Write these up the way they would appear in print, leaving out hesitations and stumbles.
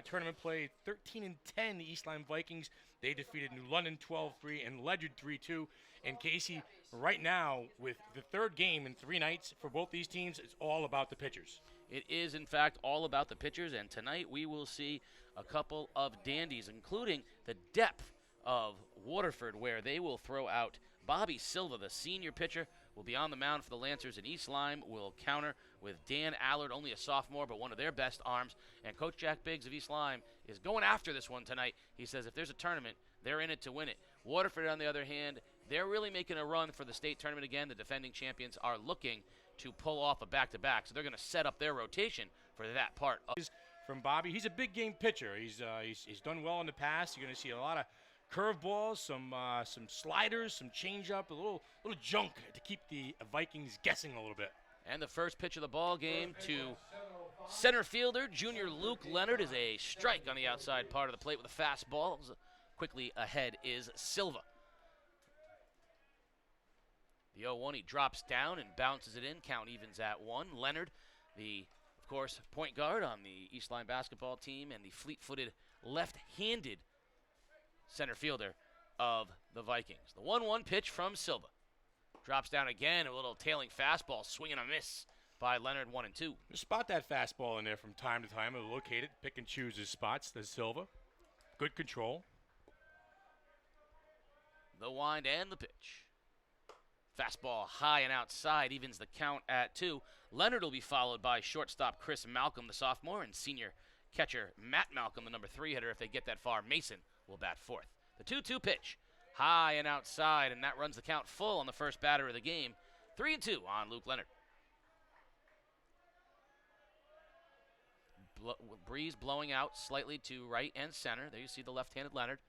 tournament play, 13-10, the East Lyme Vikings. They defeated New London 12-3 and Leonard 3-2. And Casey, right now, with the third game in 3 nights for both these teams, it's all about the pitchers. It is, in fact, all about the pitchers, and tonight we will see a couple of dandies, including the depth of Waterford, where they will throw out Bobby Silva, the senior pitcher, will be on the mound for the Lancers, and East Lyme will counter with Dan Allard, only a sophomore, but one of their best arms. And Coach Jack Biggs of East Lyme is going after this one tonight. He says if there's a tournament, they're in it to win it. Waterford, on the other hand, they're really making a run for the state tournament again. The defending champions are looking to pull off a back-to-back, so they're going to set up their rotation for that part. From Bobby, he's a big game pitcher. He's done well in the past. You're going to see a lot of curveballs, some sliders, some changeup, a little junk to keep the Vikings guessing a little bit. And the first pitch of the ball game to center fielder junior Luke Leonard is a strike on the outside part of the plate with a fastball. Quickly ahead is Silva. The 0-1, he drops down and bounces it in. Count evens at 1. Leonard, of course, point guard on the East Lyme basketball team and the fleet-footed left-handed center fielder of the Vikings. The 1-1 pitch from Silva. Drops down again, a little tailing fastball, swing and a miss by Leonard, 1-2. Just spot that fastball in there from time to time. He'll locate it, pick and choose his spots. The Silva. Good control. The wind and the pitch. Fastball high and outside, evens the count at 2. Leonard will be followed by shortstop Chris Malcolm, the sophomore, and senior catcher Matt Malcolm, the number 3 hitter. If they get that far, Mason will bat 4th. The 2-2 pitch, high and outside, and that runs the count full on the first batter of the game. 3-2 on Luke Leonard. Breeze blowing out slightly to right and center. There you see the left-handed Leonard.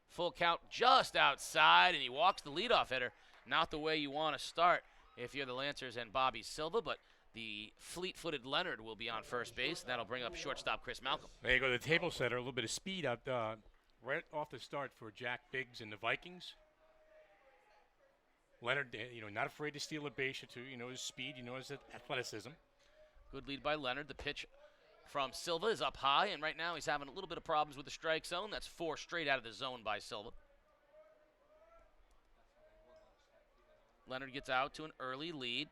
Full count just outside, and he walks the leadoff hitter. Not the way you want to start if you're the Lancers and Bobby Silva, but the fleet-footed Leonard will be on first base, and that'll bring up shortstop Chris Malcolm. There you go, the table setter, a little bit of speed out right off the start for Jack Biggs and the Vikings. Leonard, not afraid to steal a base or two. You know his speed, you know his athleticism. Good lead by Leonard. The pitch from Silva is up high, and right now he's having a little bit of problems with the strike zone. That's 4 straight out of the zone by Silva. Leonard gets out to an early lead.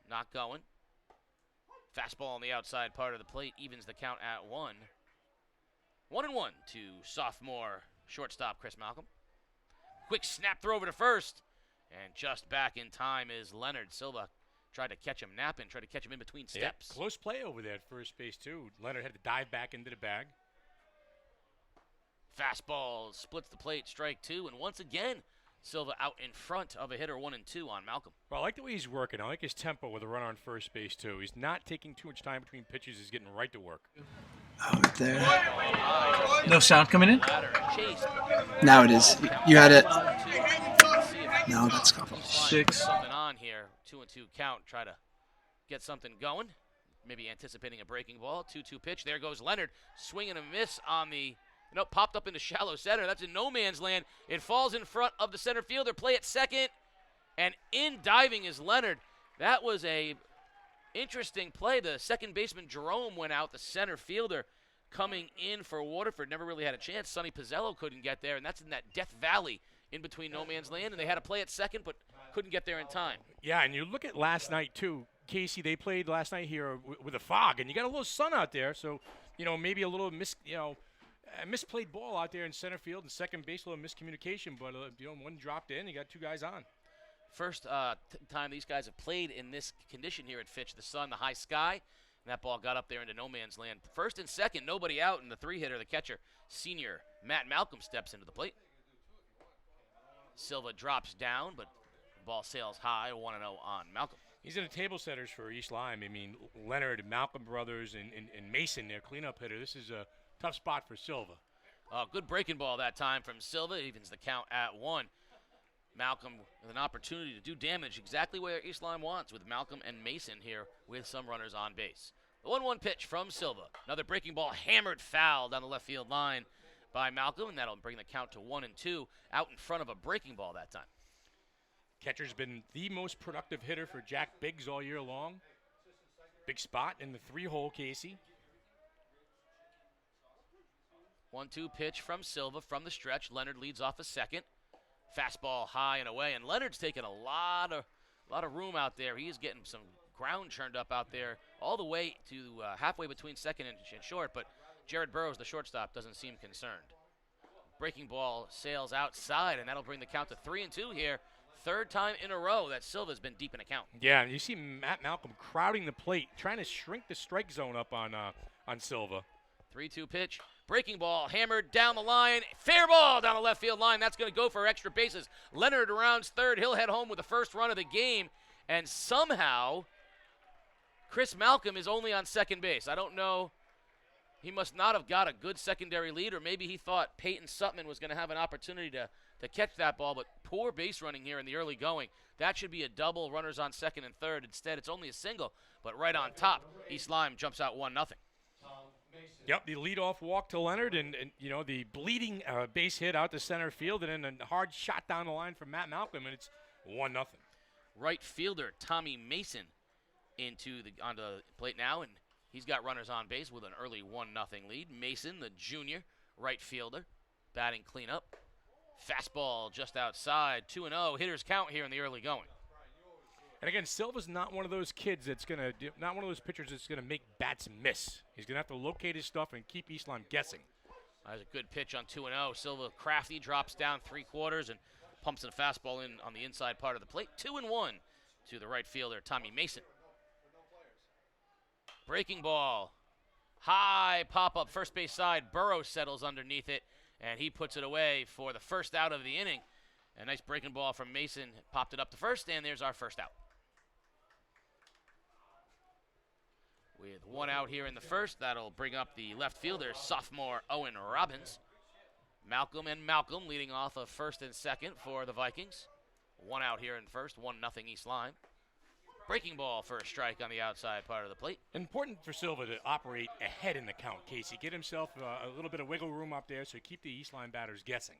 Not going. Fastball on the outside part of the plate evens the count at 1. 1-1 to sophomore shortstop Chris Malcolm. Quick snap throw over to first. And just back in time is Leonard. Silva tried to catch him napping, tried to catch him in between steps. Yeah, close play over there at first base, too. Leonard had to dive back into the bag. Fastball splits the plate, strike 2. And once again, Silva out in front of a hitter 1-2 on Malcolm. Well, I like the way he's working. I like his tempo with a runner on first base, too. He's not taking too much time between pitches. He's getting right to work. Oh, there. No sound coming in? Now it is. You had it. No, that's a couple. 6. Something on here. 2-2 count. Try to get something going. Maybe anticipating a breaking ball. 2-2 pitch. There goes Leonard. Swing and a miss on the... popped up into shallow center. That's in no man's land. It falls in front of the center fielder. Play at second. And in diving is Leonard. That was a interesting play. The second baseman, Jerome, went out. The center fielder coming in for Waterford never really had a chance. Sonny Pizzello couldn't get there, and that's in that Death Valley in between no man's land. And they had a play at second, but couldn't get there in time. Yeah, and you look at last night, too. Casey, they played last night here with a fog, and you got a little sun out there. So, maybe a little a misplayed ball out there in center field and second base, a little miscommunication, but one dropped in. You got 2 guys on. First time these guys have played in this condition here at Fitch. The sun, the high sky, and that ball got up there into no man's land. First and second, nobody out, and the 3-hitter, the catcher, senior Matt Malcolm, steps into the plate. Silva drops down, but the ball sails high, 1-0 on Malcolm. He's in the table setters for East Lyme. I mean, Leonard, Malcolm brothers, and Mason, their cleanup hitter. This is a tough spot for Silva. Good breaking ball that time from Silva. Evens the count at 1. Malcolm with an opportunity to do damage exactly where East Lyme wants with Malcolm and Mason here with some runners on base. The 1-1 pitch from Silva. Another breaking ball hammered foul down the left field line by Malcolm, and that'll bring the count to 1-2 out in front of a breaking ball that time. Catcher's been the most productive hitter for Jack Biggs all year long. Big spot in the 3-hole, Casey. 1-2 pitch from Silva from the stretch. Leonard leads off a second. Fastball high and away, and Leonard's taking a lot of room out there. He's getting some ground churned up out there all the way to halfway between second and short, but Jared Burrows, the shortstop, doesn't seem concerned. Breaking ball sails outside, and that'll bring the count to 3-2 here. Third time in a row that Silva's been deep in a count. Yeah, and you see Matt Malcolm crowding the plate, trying to shrink the strike zone up on Silva. 3-2 pitch. Breaking ball hammered down the line. Fair ball down the left field line. That's going to go for extra bases. Leonard rounds third. He'll head home with the first run of the game. And somehow, Chris Malcolm is only on second base. I don't know. He must not have got a good secondary lead, or maybe he thought Peyton Sutman was going to have an opportunity to catch that ball, but poor base running here in the early going. That should be a double, runners on second and third. Instead, it's only a single, but right on top, East Lyme jumps out 1-0. Yep, the leadoff walk to Leonard, and the bleeding base hit out to center field, and then a hard shot down the line from Matt Malcolm, and it's 1-0. Right fielder Tommy Mason onto the plate now, and he's got runners on base with an early 1-0 lead. Mason, the junior right fielder, batting cleanup. Fastball just outside, 2-0. Hitters count here in the early going. And again, Silva's not one of those kids not one of those pitchers that's gonna make bats miss. He's gonna have to locate his stuff and keep East Lyme guessing. That's a good pitch on 2-0. Silva crafty, drops down 3/4 and pumps in a fastball in on the inside part of the plate. 2-1 to the right fielder, Tommy Mason. Breaking ball. High pop-up first base side. Burrows settles underneath it, and he puts it away for the first out of the inning. A nice breaking ball from Mason. Popped it up to first, and there's our first out. With 1 out here in the first, that'll bring up the left fielder, sophomore Owen Robbins. Malcolm leading off of first and second for the Vikings. 1 out here in first, 1-0 East Lyme. Breaking ball for a strike on the outside part of the plate. Important for Silva to operate ahead in the count, Casey. Get himself a little bit of wiggle room up there so keep the East Lyme batters guessing.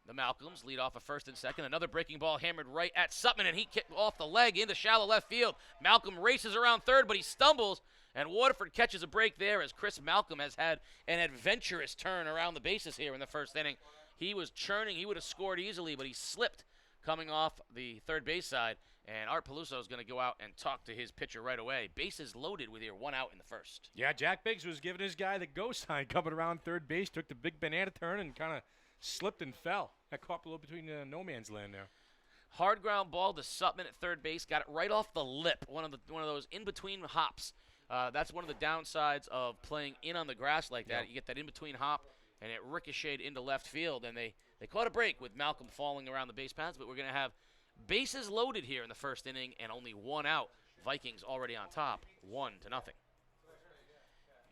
The Malcolms lead off of first and second. Another breaking ball hammered right at Sutman, and he kicked off the leg into shallow left field. Malcolm races around third, but he stumbles, and Waterford catches a break there as Chris Malcolm has had an adventurous turn around the bases here in the first inning. He was churning. He would have scored easily, but he slipped coming off the third base side, and Art Peluso is going to go out and talk to his pitcher right away. Bases loaded with here 1 out in the first. Yeah, Jack Biggs was giving his guy the go sign coming around third base, took the big banana turn and kind of slipped and fell. That caught a little between no man's land there. Hard ground ball to Sutman at third base. Got it right off the lip. One of those in-between hops. That's one of the downsides of playing in on the grass like that. Yep. You get that in-between hop, and it ricocheted into left field. And they caught a break with Malcolm falling around the base paths. But we're going to have bases loaded here in the first inning and only 1 out. Vikings already on top, 1-0.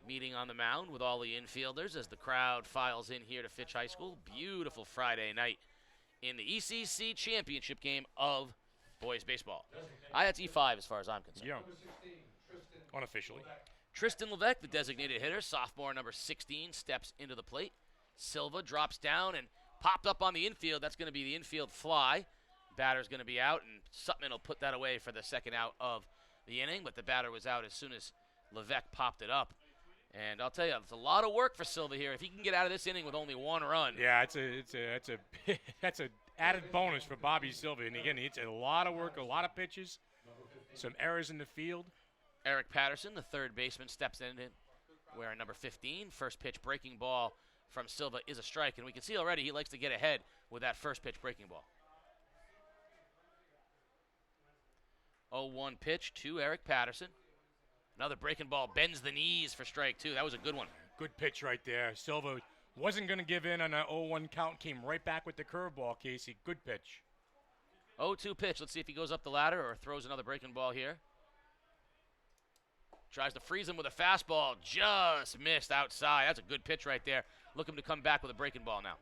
Meeting on the mound with all the infielders as the crowd files in here to Fitch High School. Beautiful Friday night in the ECC championship game of boys baseball. That's E5 as far as I'm concerned. Yeah. Unofficially. Tristan Levesque, the designated hitter, sophomore number 16, steps into the plate. Silva drops down and popped up on the infield. That's going to be the infield fly. Batter's going to be out, and Sutman will put that away for the second out of the inning, but the batter was out as soon as Levesque popped it up. And I'll tell you, it's a lot of work for Silva here. If he can get out of this inning with only 1 run. Yeah, that's a added bonus for Bobby Silva. And again, it's a lot of work, a lot of pitches, some errors in the field. Eric Patterson, the third baseman, steps in wearing number 15. First pitch breaking ball from Silva is a strike, and we can see already he likes to get ahead with that first pitch breaking ball. 0-1 pitch to Eric Patterson. Another breaking ball bends the knees for strike 2. That was a good one. Good pitch right there. Silva wasn't going to give in on an 0-1 count. Came right back with the curveball, Casey. Good pitch. 0-2 pitch. Let's see if he goes up the ladder or throws another breaking ball here. Tries to freeze him with a fastball. Just missed outside. That's a good pitch right there. Looking to come back with a breaking ball now.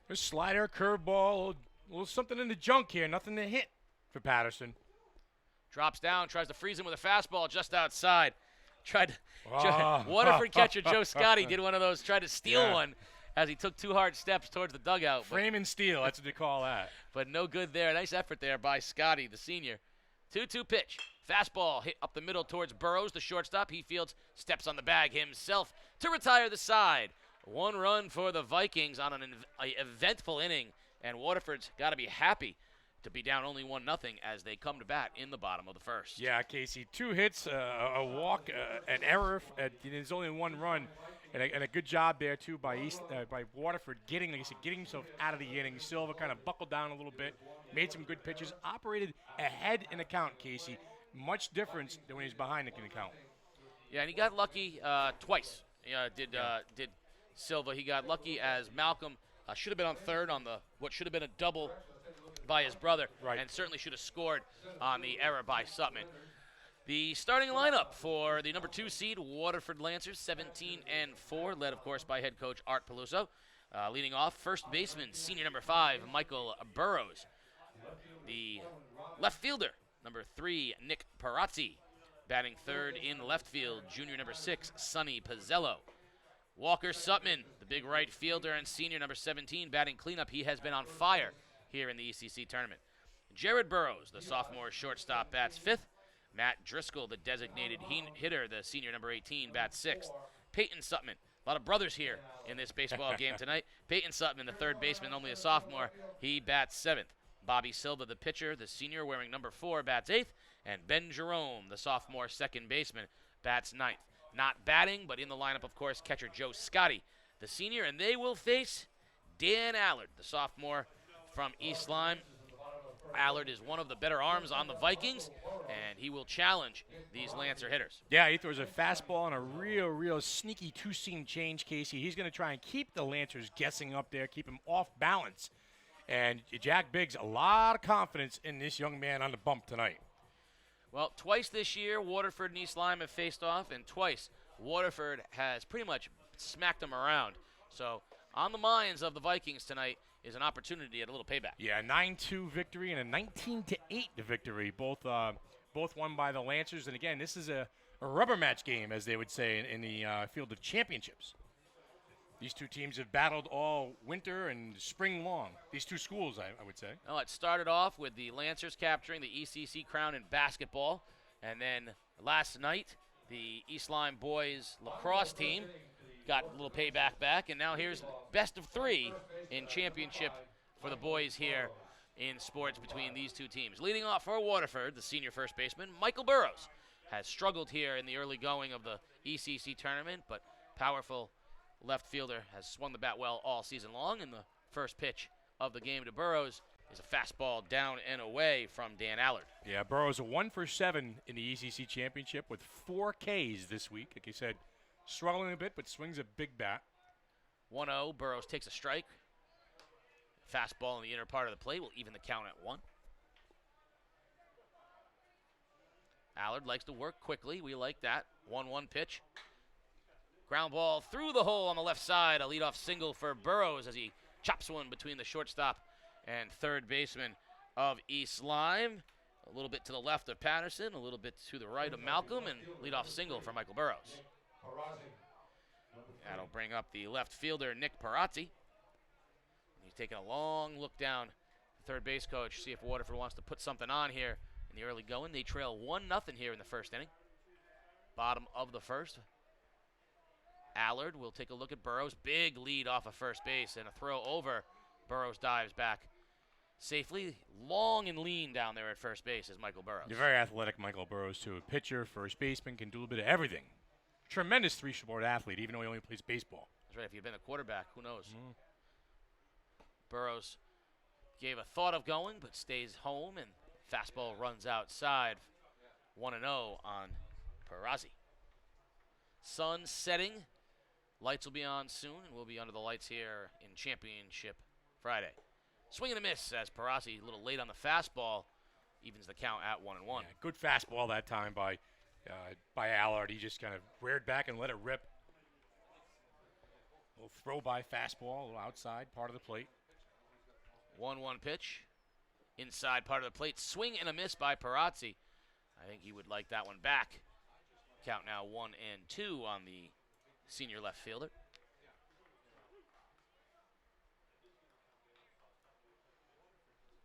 A slider, curveball, a little something in the junk here. Nothing to hit for Patterson. Drops down, tries to freeze him with a fastball just outside. Waterford catcher Joe Scotty did one of those, tried to steal one as he took 2 hard steps towards the dugout. Frame and steal, that's what they call that. But no good there. Nice effort there by Scotty, the senior. 2-2 pitch. Fastball hit up the middle towards Burrows, the shortstop. He fields, steps on the bag himself to retire the side. One run for the Vikings on an eventful inning, and Waterford's got to be happy to be down only 1-0 as they come to bat in the bottom of the first. Yeah, Casey, 2 hits, a walk, an error. There's only 1 run, and a good job there too by Waterford getting himself out of the inning. Silva kind of buckled down a little bit, made some good pitches, operated ahead in the count. Casey, much difference than when he's behind in the count. Yeah, and he got lucky twice. Did Silva? He got lucky as Malcolm should have been on third on what should have been a double by his brother, right, and certainly should have scored on the error by Sutman. The starting lineup for the number 2 seed Waterford Lancers, 17-4, led of course by head coach Art Peluso. Leading off, first baseman, senior number 5, Michael Burrows. The left fielder, number 3, Nick Parazzi. Batting third in left field, junior number 6, Sonny Pizzello. Walker Sutman, the big right fielder and senior number 17, batting cleanup. He has been on fire here in the ECC tournament. Jared Burrows, the sophomore shortstop, bats 5th. Matt Driscoll, the designated hitter, the senior number 18, bats 6th. Peyton Sutman, a lot of brothers here in this baseball game tonight. Peyton Sutman, the third baseman, only a sophomore, he bats 7th. Bobby Silva, the pitcher, the senior, wearing number 4, bats 8th. And Ben Jerome, the sophomore second baseman, bats 9th. Not batting, but in the lineup, of course, catcher Joe Scotty, the senior, and they will face Dan Allard, the sophomore from East Lyme. Allard is one of the better arms on the Vikings, and he will challenge these Lancer hitters. Yeah, he throws a fastball and a real sneaky 2-seam change, Casey. He's going to try and keep the Lancers guessing up there, keep him off balance. And Jack Biggs, a lot of confidence in this young man on the bump tonight. Well, twice this year, Waterford and East Lyme have faced off, and twice Waterford has pretty much smacked them around. So on the minds of the Vikings tonight is an opportunity at a little payback. Yeah, 9-2 victory and a 19-8 victory, both won by the Lancers. And again, this is a rubber match game, as they would say in the field of championships. These two teams have battled all winter and spring long. These two schools, I would say. Well, it started off with the Lancers capturing the ECC crown in basketball. And then last night, the East Lyme boys lacrosse team got a little payback back. And now here's best of 3 in championship for the boys here in sports between these two teams. Leading off for Waterford, the senior first baseman, Michael Burrows, has struggled here in the early going of the ECC tournament, but powerful left fielder has swung the bat well all season long, and the first pitch of the game to Burrows is a fastball down and away from Dan Allard. Yeah, Burrows 1 for 7 in the ECC championship with 4 Ks this week. Like you said, struggling a bit, but swings a big bat. 1-0, Burrows takes a strike. Fastball in the inner part of the plate will even the count at 1. Allard likes to work quickly. We like that. 1-1 pitch. Ground ball through the hole on the left side. A leadoff single for Burrows as he chops one between the shortstop and third baseman of East Lyme. A little bit to the left of Patterson, a little bit to the right of Malcolm, and leadoff single for Michael Burrows. That'll bring up the left fielder, Nick Parazzi. He's taking a long look down, the third base coach, see if Waterford wants to put something on here in the early going. They trail 1-0 here in the first inning. Bottom of the first. Allard will take a look at Burrows. Big lead off of first base and a throw over. Burrows dives back safely. Long and lean down there at first base is Michael Burrows. You're very athletic, Michael Burrows, too. A pitcher, first baseman, can do a bit of everything. Tremendous three-sport athlete, even though he only plays baseball. That's right. If you've been a quarterback, who knows? Burrows gave a thought of going, but stays home, and fastball runs outside. 1-0 on Parazzi. Sun setting. Lights will be on soon, and we'll be under the lights here in Championship Friday. Swing and a miss as Parazzi, a little late on the fastball, evens the count at 1-1. Yeah, good fastball that time by Allard. He just kind of reared back and let it rip. A little throw by fastball, a little outside part of the plate. 1-1 pitch. Inside part of the plate. Swing and a miss by Parazzi. I think he would like that one back. Count now 1-2 on the senior left fielder.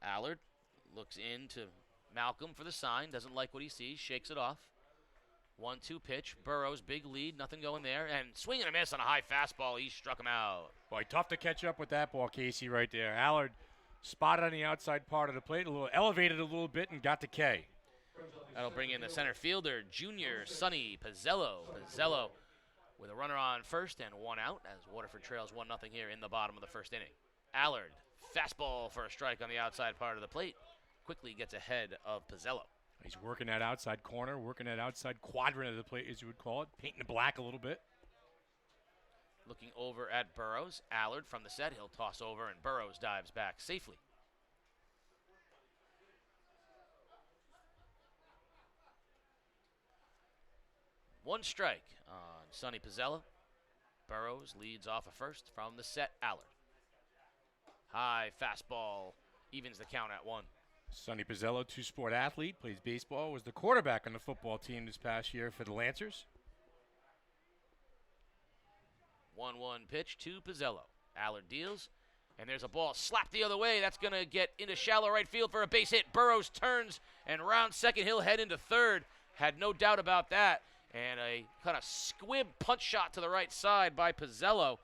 Allard looks into Malcolm for the sign. Doesn't like what he sees. Shakes it off. 1-2 pitch. Burrows, big lead, nothing going there. And swing and a miss on a high fastball. He struck him out. Boy, tough to catch up with that ball, Casey, right there. Allard spotted on the outside part of the plate, elevated a little bit, and got to K. That'll bring in the center fielder, junior Sonny Pizzello. Pizzello with a runner on first and one out as Waterford trails 1-0 here in the bottom of the first inning. Allard, fastball for a strike on the outside part of the plate. Quickly gets ahead of Pizzello. He's working that outside corner, working that outside quadrant of the plate, as you would call it, painting the black a little bit. Looking over at Burrows. Allard from the set. He'll toss over, and Burrows dives back safely. One strike on Sonny Pizzello. Burrows leads off at first from the set. Allard. High fastball evens the count at 1. Sonny Pizzello, two-sport athlete, plays baseball, was the quarterback on the football team this past year for the Lancers. 1-1 pitch to Pizzello. Allard deals, and there's a ball slapped the other way. That's going to get into shallow right field for a base hit. Burrows turns and round second. He'll head into third. Had no doubt about that. And a kind of squib punch shot to the right side by Pizzello.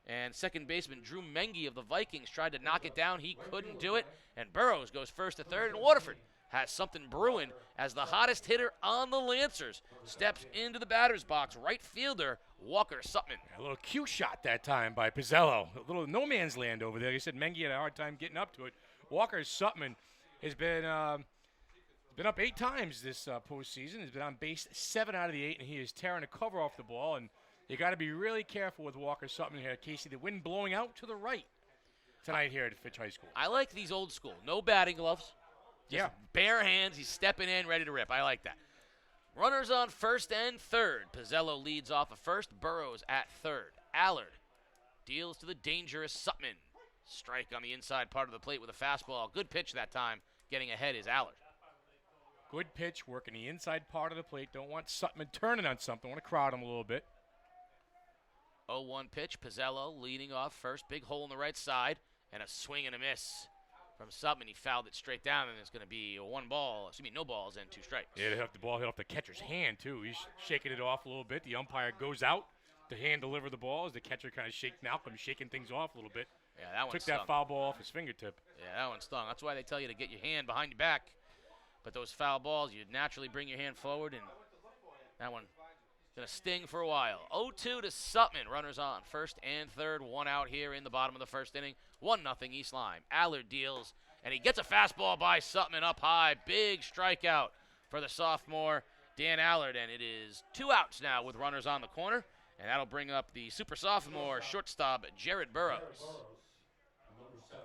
And second baseman Drew Mengi of the Vikings tried to knock it down. He couldn't do it. And Burrows goes first to third. And Waterford has something brewing as the hottest hitter on the Lancers steps into the batter's box. Right fielder Walker Sutman. A little cue shot that time by Pizzello. A little no man's land over there. He said Mengi had a hard time getting up to it. Walker Sutman has been up 8 times this postseason. He's been on base 7 out of the 8, and he is tearing the cover off the ball. And you got to be really careful with Walker Sutton here, Casey. The wind blowing out to the right tonight here at Fitch High School. I like these old school. No batting gloves. Just bare hands. He's stepping in, ready to rip. I like that. Runners on first and third. Pizzello leads off of first. Burrows at third. Allard deals to the dangerous Sutman. Strike on the inside part of the plate with a fastball. Good pitch that time. Getting ahead is Allard. Good pitch, working the inside part of the plate. Don't want Sutman turning on something. Want to crowd him a little bit. 0-1 pitch. Pizzello leading off first. Big hole in the right side. And a swing and a miss from Sutman. He fouled it straight down, and it's going to be no balls and 2 strikes. Yeah, the ball hit off the catcher's hand, too. He's shaking it off a little bit. The umpire goes out to hand deliver the ball as the catcher kind of Malcolm shaking things off a little bit. Yeah, that one took stung. That foul ball off his fingertip. Yeah, that one stung. That's why they tell you to get your hand behind your back. But those foul balls, you naturally bring your hand forward, and that one going to sting for a while. 0-2 to Sutman. Runners on first and third. 1 out here in the bottom of the first inning. 1-0 East Lyme. Allard deals, and he gets a fastball by Sutman up high. Big strikeout for the sophomore, Dan Allard, and it is 2 outs now with runners on the corner, and that'll bring up the super sophomore shortstop, Jared Burrows.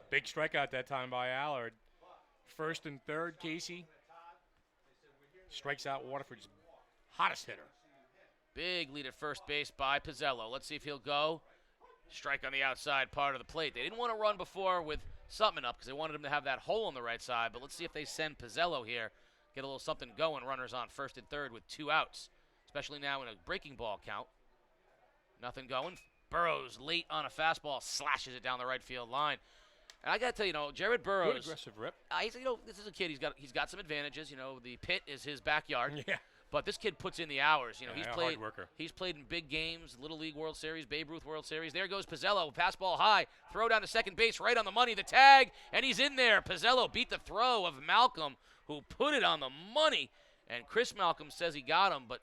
Big strikeout that time by Allard. First and third, Casey. Strikes out Waterford's hottest hitter. Big lead at first base by Pizzello. Let's see if he'll go. Strike on the outside part of the plate. They didn't want to run before with Sutman up because they wanted him to have that hole on the right side. But let's see if they send Pizzello here. Get a little something going. Runners on first and third with 2 outs. Especially now in a breaking ball count. Nothing going. Burrows late on a fastball. Slashes it down the right field line. And I got to tell you, Jared Burrows. Good aggressive rip. This is a kid. He's got some advantages. The pit is his backyard. Yeah. But this kid puts in the hours. He's played. Hard worker. He's played in big games, Little League World Series, Babe Ruth World Series. There goes Pizzello, pass ball high, throw down to second base, right on the money, the tag, and he's in there. Pizzello beat the throw of Malcolm, who put it on the money, and Chris Malcolm says he got him, but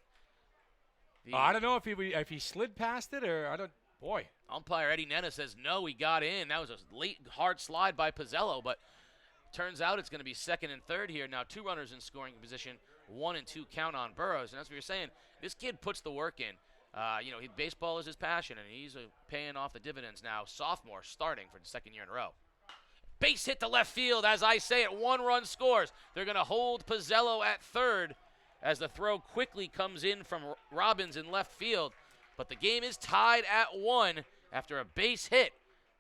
I don't know if he slid past it or I don't. Boy. Umpire Eddie Nena says no, he got in. That was a late hard slide by Pizzello, but turns out it's going to be second and third here. Now 2 runners in scoring position, 1 and 2 count on Burrows. And that's what you're saying. This kid puts the work in. Baseball is his passion, and he's paying off the dividends now. Sophomore starting for the second year in a row. Base hit to left field, as I say it. 1 run scores. They're going to hold Pizzello at third as the throw quickly comes in from Robbins in left field. But the game is tied at 1 after a base hit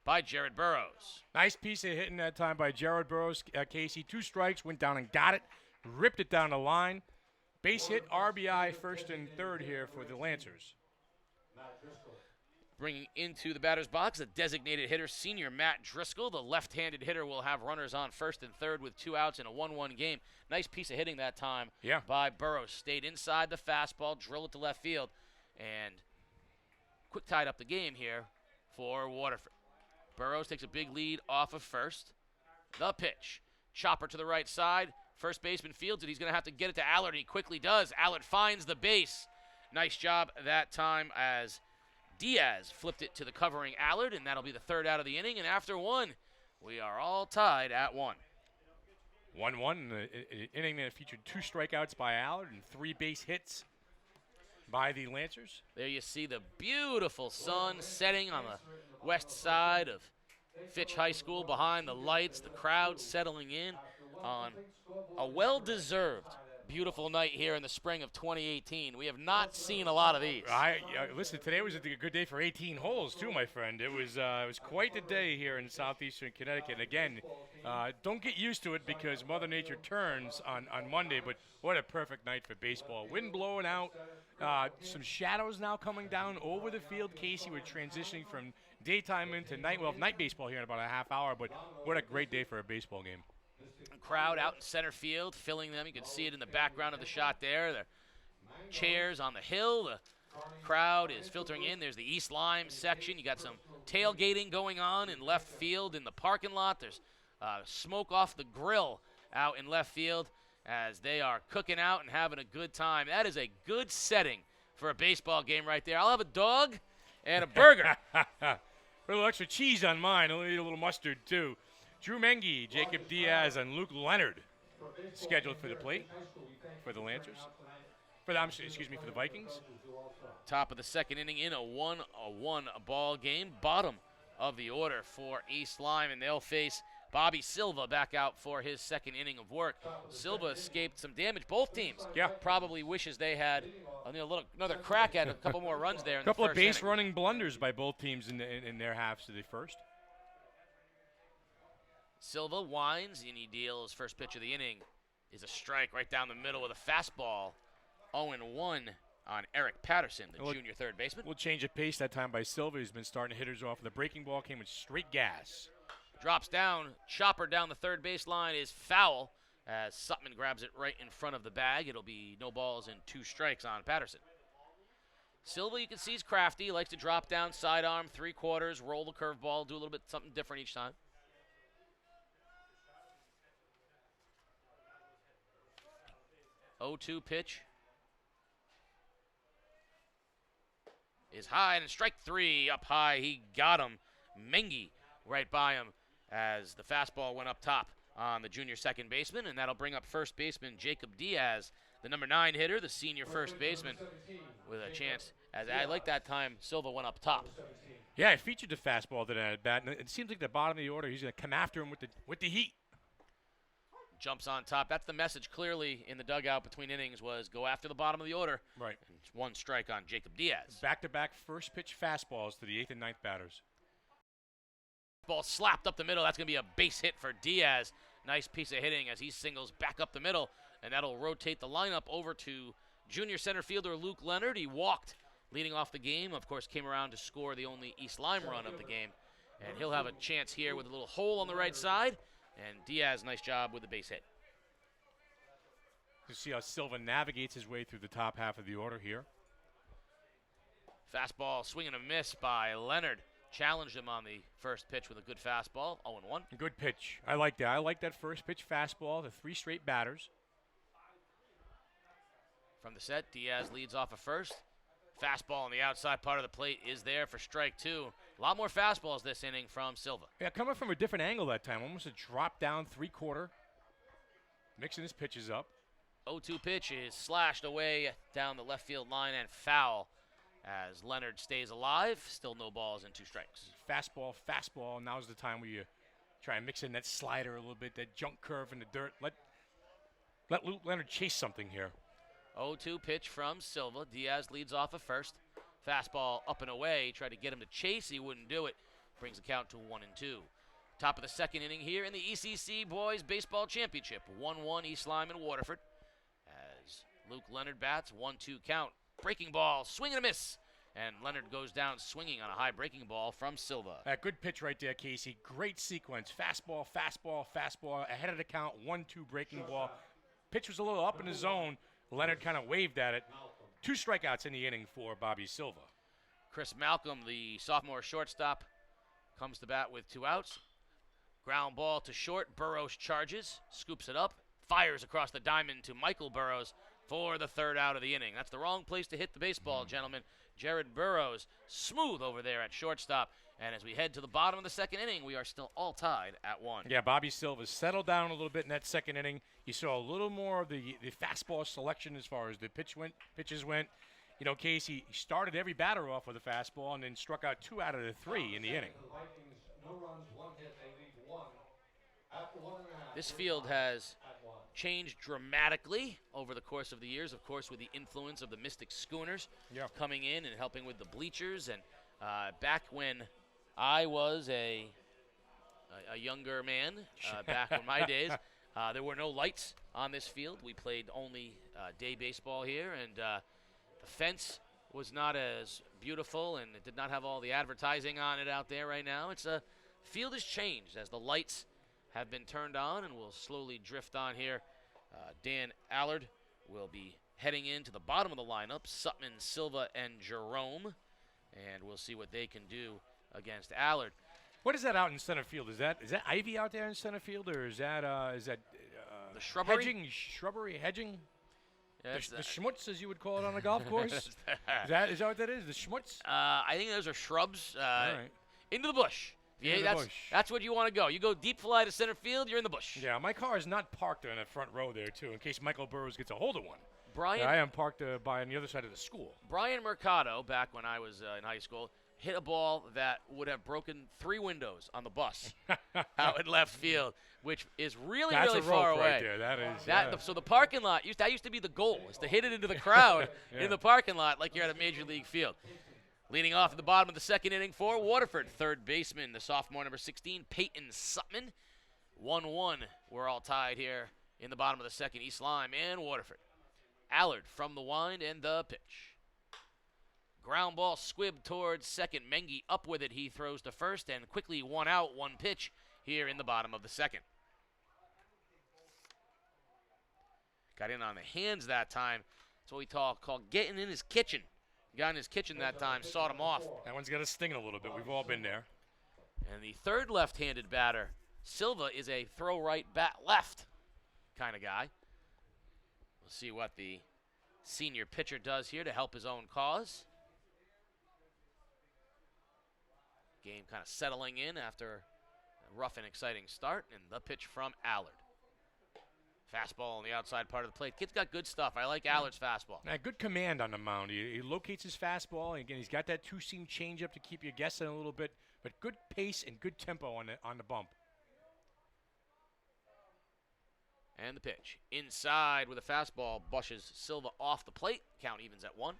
by Jared Burrows. Nice piece of hitting that time by Jared Burrows. Casey, 2 strikes, went down and got it, ripped it down the line. Base hit, RBI, first and third here for the Lancers. Bringing into the batter's box, a designated hitter, senior Matt Driscoll. The left-handed hitter will have runners on first and third with 2 outs in a 1-1 game. Nice piece of hitting that time by Burrows. Stayed inside the fastball, drilled it to left field, and quick tied up the game here for Waterford. Burrows takes a big lead off of first. The pitch. Chopper to the right side. First baseman fields it. He's going to have to get it to Allard, and he quickly does. Allard finds the base. Nice job that time as Diaz flipped it to the covering Allard, and that'll be the 3rd out of the inning. And after 1, we are all tied at 1. 1-1, an inning that featured 2 strikeouts by Allard and 3 base hits by the Lancers. There you see the beautiful sun setting on the west side of Fitch High School behind the lights, the crowd settling in on a well-deserved beautiful night here in the spring of 2018. We have not seen a lot of these. Listen, today was a good day for 18 holes too, my friend. It was quite the day here in southeastern Connecticut. And again, don't get used to it because Mother Nature turns on Monday. But what a perfect night for baseball. Wind blowing out, some shadows now coming down over the field. Casey, we're transitioning from daytime into night. Well, night baseball here in about a half hour. But what a great day for a baseball game. Crowd out in center field, filling them. You can see it in the background of the shot there. The chairs on the hill. The crowd is filtering in. There's the East Lyme section. You got some tailgating going on in left field in the parking lot. There's smoke off the grill out in left field as they are cooking out and having a good time. That is a good setting for a baseball game right there. I'll have a dog and a burger. Put a little extra cheese on mine. I'll eat a little mustard too. Drew Mengi, Jacob Diaz, and Luke Leonard scheduled for the plate for the Lancers. For the Vikings. Top of the 2nd inning in a 1-1 ball game. Bottom of the order for East Lyme, and they'll face Bobby Silva back out for his 2nd inning of work. Silva escaped some damage. Both teams probably wishes they had another crack at a couple more runs there. A couple of base running blunders by both teams in their halves of the first. Silva winds, and he deals first pitch of the inning. Is a strike right down the middle with a fastball. 0-1 on Eric Patterson, the junior 3rd baseman. We'll change of pace that time by Silva. He's been starting hitters off. The breaking ball came with straight gas. Drops down. Chopper down the 3rd baseline is foul as Sutman grabs it right in front of the bag. It'll be no balls and 2 strikes on Patterson. Silva, you can see, is crafty. He likes to drop down, sidearm, 3/4, roll the curveball, do a little bit something different each time. 0-2 pitch is high, and strike 3 up high. He got him. Mengi right by him as the fastball went up top on the junior 2nd baseman, and that'll bring up first baseman Jacob Diaz, the number 9 hitter, the senior first baseman, with a chance. As I like that time, Silva went up top. Yeah, I featured the fastball today at bat, and it seems like the bottom of the order, he's going to come after him with the heat. Jumps on top. That's the message clearly in the dugout between innings was go after the bottom of the order. Right. And 1 strike on Jacob Diaz. Back-to-back first pitch fastballs to the 8th and 9th batters. Ball slapped up the middle. That's going to be a base hit for Diaz. Nice piece of hitting as he singles back up the middle, and that'll rotate the lineup over to junior center fielder Luke Leonard. He walked leading off the game. Of course, came around to score the only East Lyme run of the game, and he'll have a chance here with a little hole on the right side. And Diaz, nice job with the base hit. You see how Silva navigates his way through the top half of the order here. Fastball, swing and a miss by Leonard. Challenged him on the first pitch with a good fastball, 0-1. Good pitch. I like that. I like that first pitch fastball, the 3 straight batters. From the set, Diaz leads off of first. Fastball on the outside part of the plate is there for strike 2. A lot more fastballs this inning from Silva. Yeah, coming from a different angle that time. Almost a drop down 3/4. Mixing his pitches up. 0-2 pitch is slashed away down the left field line and foul as Leonard stays alive. Still no balls and 2 strikes. Fastball. Now's the time where you try and mix in that slider a little bit, that junk curve in the dirt. Let Luke Leonard chase something here. 0-2 pitch from Silva. Diaz leads off of first. Fastball up and away. Tried to get him to chase. He wouldn't do it. Brings the count to 1-2. Top of the 2nd inning here in the ECC Boys Baseball Championship. 1-1 East Lyme and Waterford. As Luke Leonard bats, 1-2 count. Breaking ball, swing and a miss. And Leonard goes down swinging on a high breaking ball from Silva. Good pitch right there, Casey. Great sequence. Fastball, fastball, fastball. Ahead of the count, 1-2 breaking ball. Pitch was a little up in the zone. Leonard kind of waved at it. 2 strikeouts in the inning for Bobby Silva. Chris Malcolm, the sophomore shortstop, comes to bat with 2 outs. Ground ball to short. Burrows charges, scoops it up, fires across the diamond to Michael Burrows for the 3rd out of the inning. That's the wrong place to hit the baseball, gentlemen. Jared Burrows smooth over there at shortstop. And as we head to the bottom of the 2nd inning, we are still all tied at 1. Yeah, Bobby Silva settled down a little bit in that 2nd inning. You saw a little more of the fastball selection as far as the pitches went. You know, Casey started every batter off with a fastball and then struck out 2 out of the 3 in the inning. This field has changed dramatically over the course of the years, of course, with the influence of the Mystic Schooners coming in and helping with the bleachers. And back when I was a younger man, back in my days, there were no lights on this field. We played only day baseball here, and the fence was not as beautiful, and it did not have all the advertising on it out there right now. It's a field has changed as the lights have been turned on, and will slowly drift on here. Dan Allard will be heading into the bottom of the lineup. Sutman, Silva, and Jerome, and we'll see what they can do against Allard. What is that out in center field? Is that ivy out there in center field, or is that the shrubbery? Hedging? Yes, The schmutz, as you would call it on a golf course? is that what that is? The schmutz? I think those are shrubs. All right. Into the bush. That's what you want to go. You go deep fly to center field, you're in the bush. Yeah, my car is not parked in the front row there, too, in case Michael Burrows gets a hold of one. Brian, I am parked by on the other side of the school. Brian Mercado, back when I was in high school, hit a ball that would have broken 3 windows on the bus out in left field, which is really far away. Right there. That is. So the parking lot that used to be the goal, is to hit it into the crowd in the parking lot like you're at a major league field. Leading off at the bottom of the 2nd inning for Waterford, 3rd baseman, the sophomore number 16, Peyton Sutman. 1-1. We're all tied here in the bottom of the 2nd, East Lyme and Waterford. Allard from the wind and the pitch. Ground ball squibbed towards second. Mengi up with it. He throws to first and quickly 1 out, 1 pitch here in the bottom of the 2nd. Got in on the hands that time. That's what we call getting in his kitchen. Got in his kitchen that time, sawed him off. That one's got us stinging a little bit. We've all been there. And the 3rd left-handed batter, Silva, is a throw right, bat left kind of guy. We'll see what the senior pitcher does here to help his own cause. Game kind of settling in after a rough and exciting start, and the pitch from Allard. Fastball on the outside part of the plate. Kid's got good stuff. I like Allard's fastball. Good command on the mound. He locates his fastball, and again, he's got that 2-seam changeup to keep you guessing a little bit, but good pace and good tempo on the bump. And the pitch. Inside with a fastball, bushes Silva off the plate. Count evens at 1.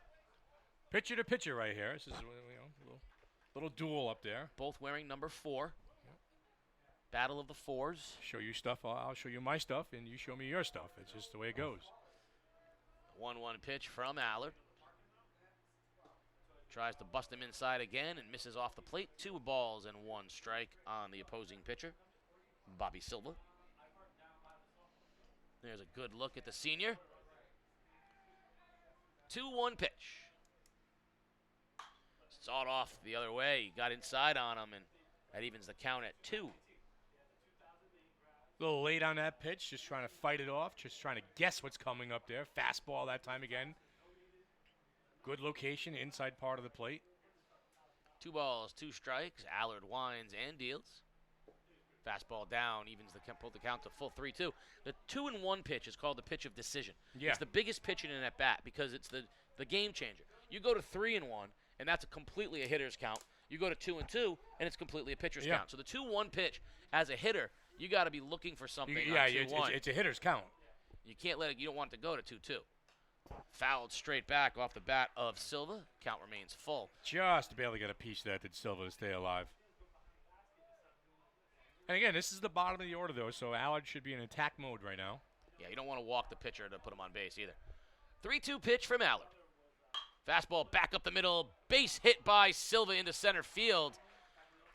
Pitcher to pitcher right here. This is a little duel up there. Both wearing number 4. Battle of the 4s. Show you stuff, I'll show you my stuff, and you show me your stuff. It's just the way it goes. 1-1 pitch from Allard. Tries to bust him inside again and misses off the plate. 2 balls and 1 strike on the opposing pitcher, Bobby Silva. There's a good look at the senior. 2-1 pitch. Sawed off the other way. He got inside on him, and that evens the count at 2. A little late on that pitch, just trying to fight it off, just trying to guess what's coming up there. Fastball that time again. Good location, inside part of the plate. 2 balls, 2 strikes. Allard winds and deals. Fastball down, evens the count to full 3-2. The 2-1 pitch is called the pitch of decision. Yeah. It's the biggest pitch in an at-bat because it's the game changer. You go to 3-1, and that's completely a hitter's count. You go to 2-2, and it's completely a pitcher's count. So the 2-1 pitch, as a hitter, you got to be looking for something on 2-1. It's a hitter's count. You can't let it. You don't want it to go to 2-2. Fouled straight back off the bat of Silva. Count remains full. Just to be able to get a piece of that did Silva to stay alive. And again, this is the bottom of the order, though, so Allard should be in attack mode right now. Yeah, you don't want to walk the pitcher to put him on base either. 3-2 pitch from Allard. Fastball back up the middle. Base hit by Silva into center field.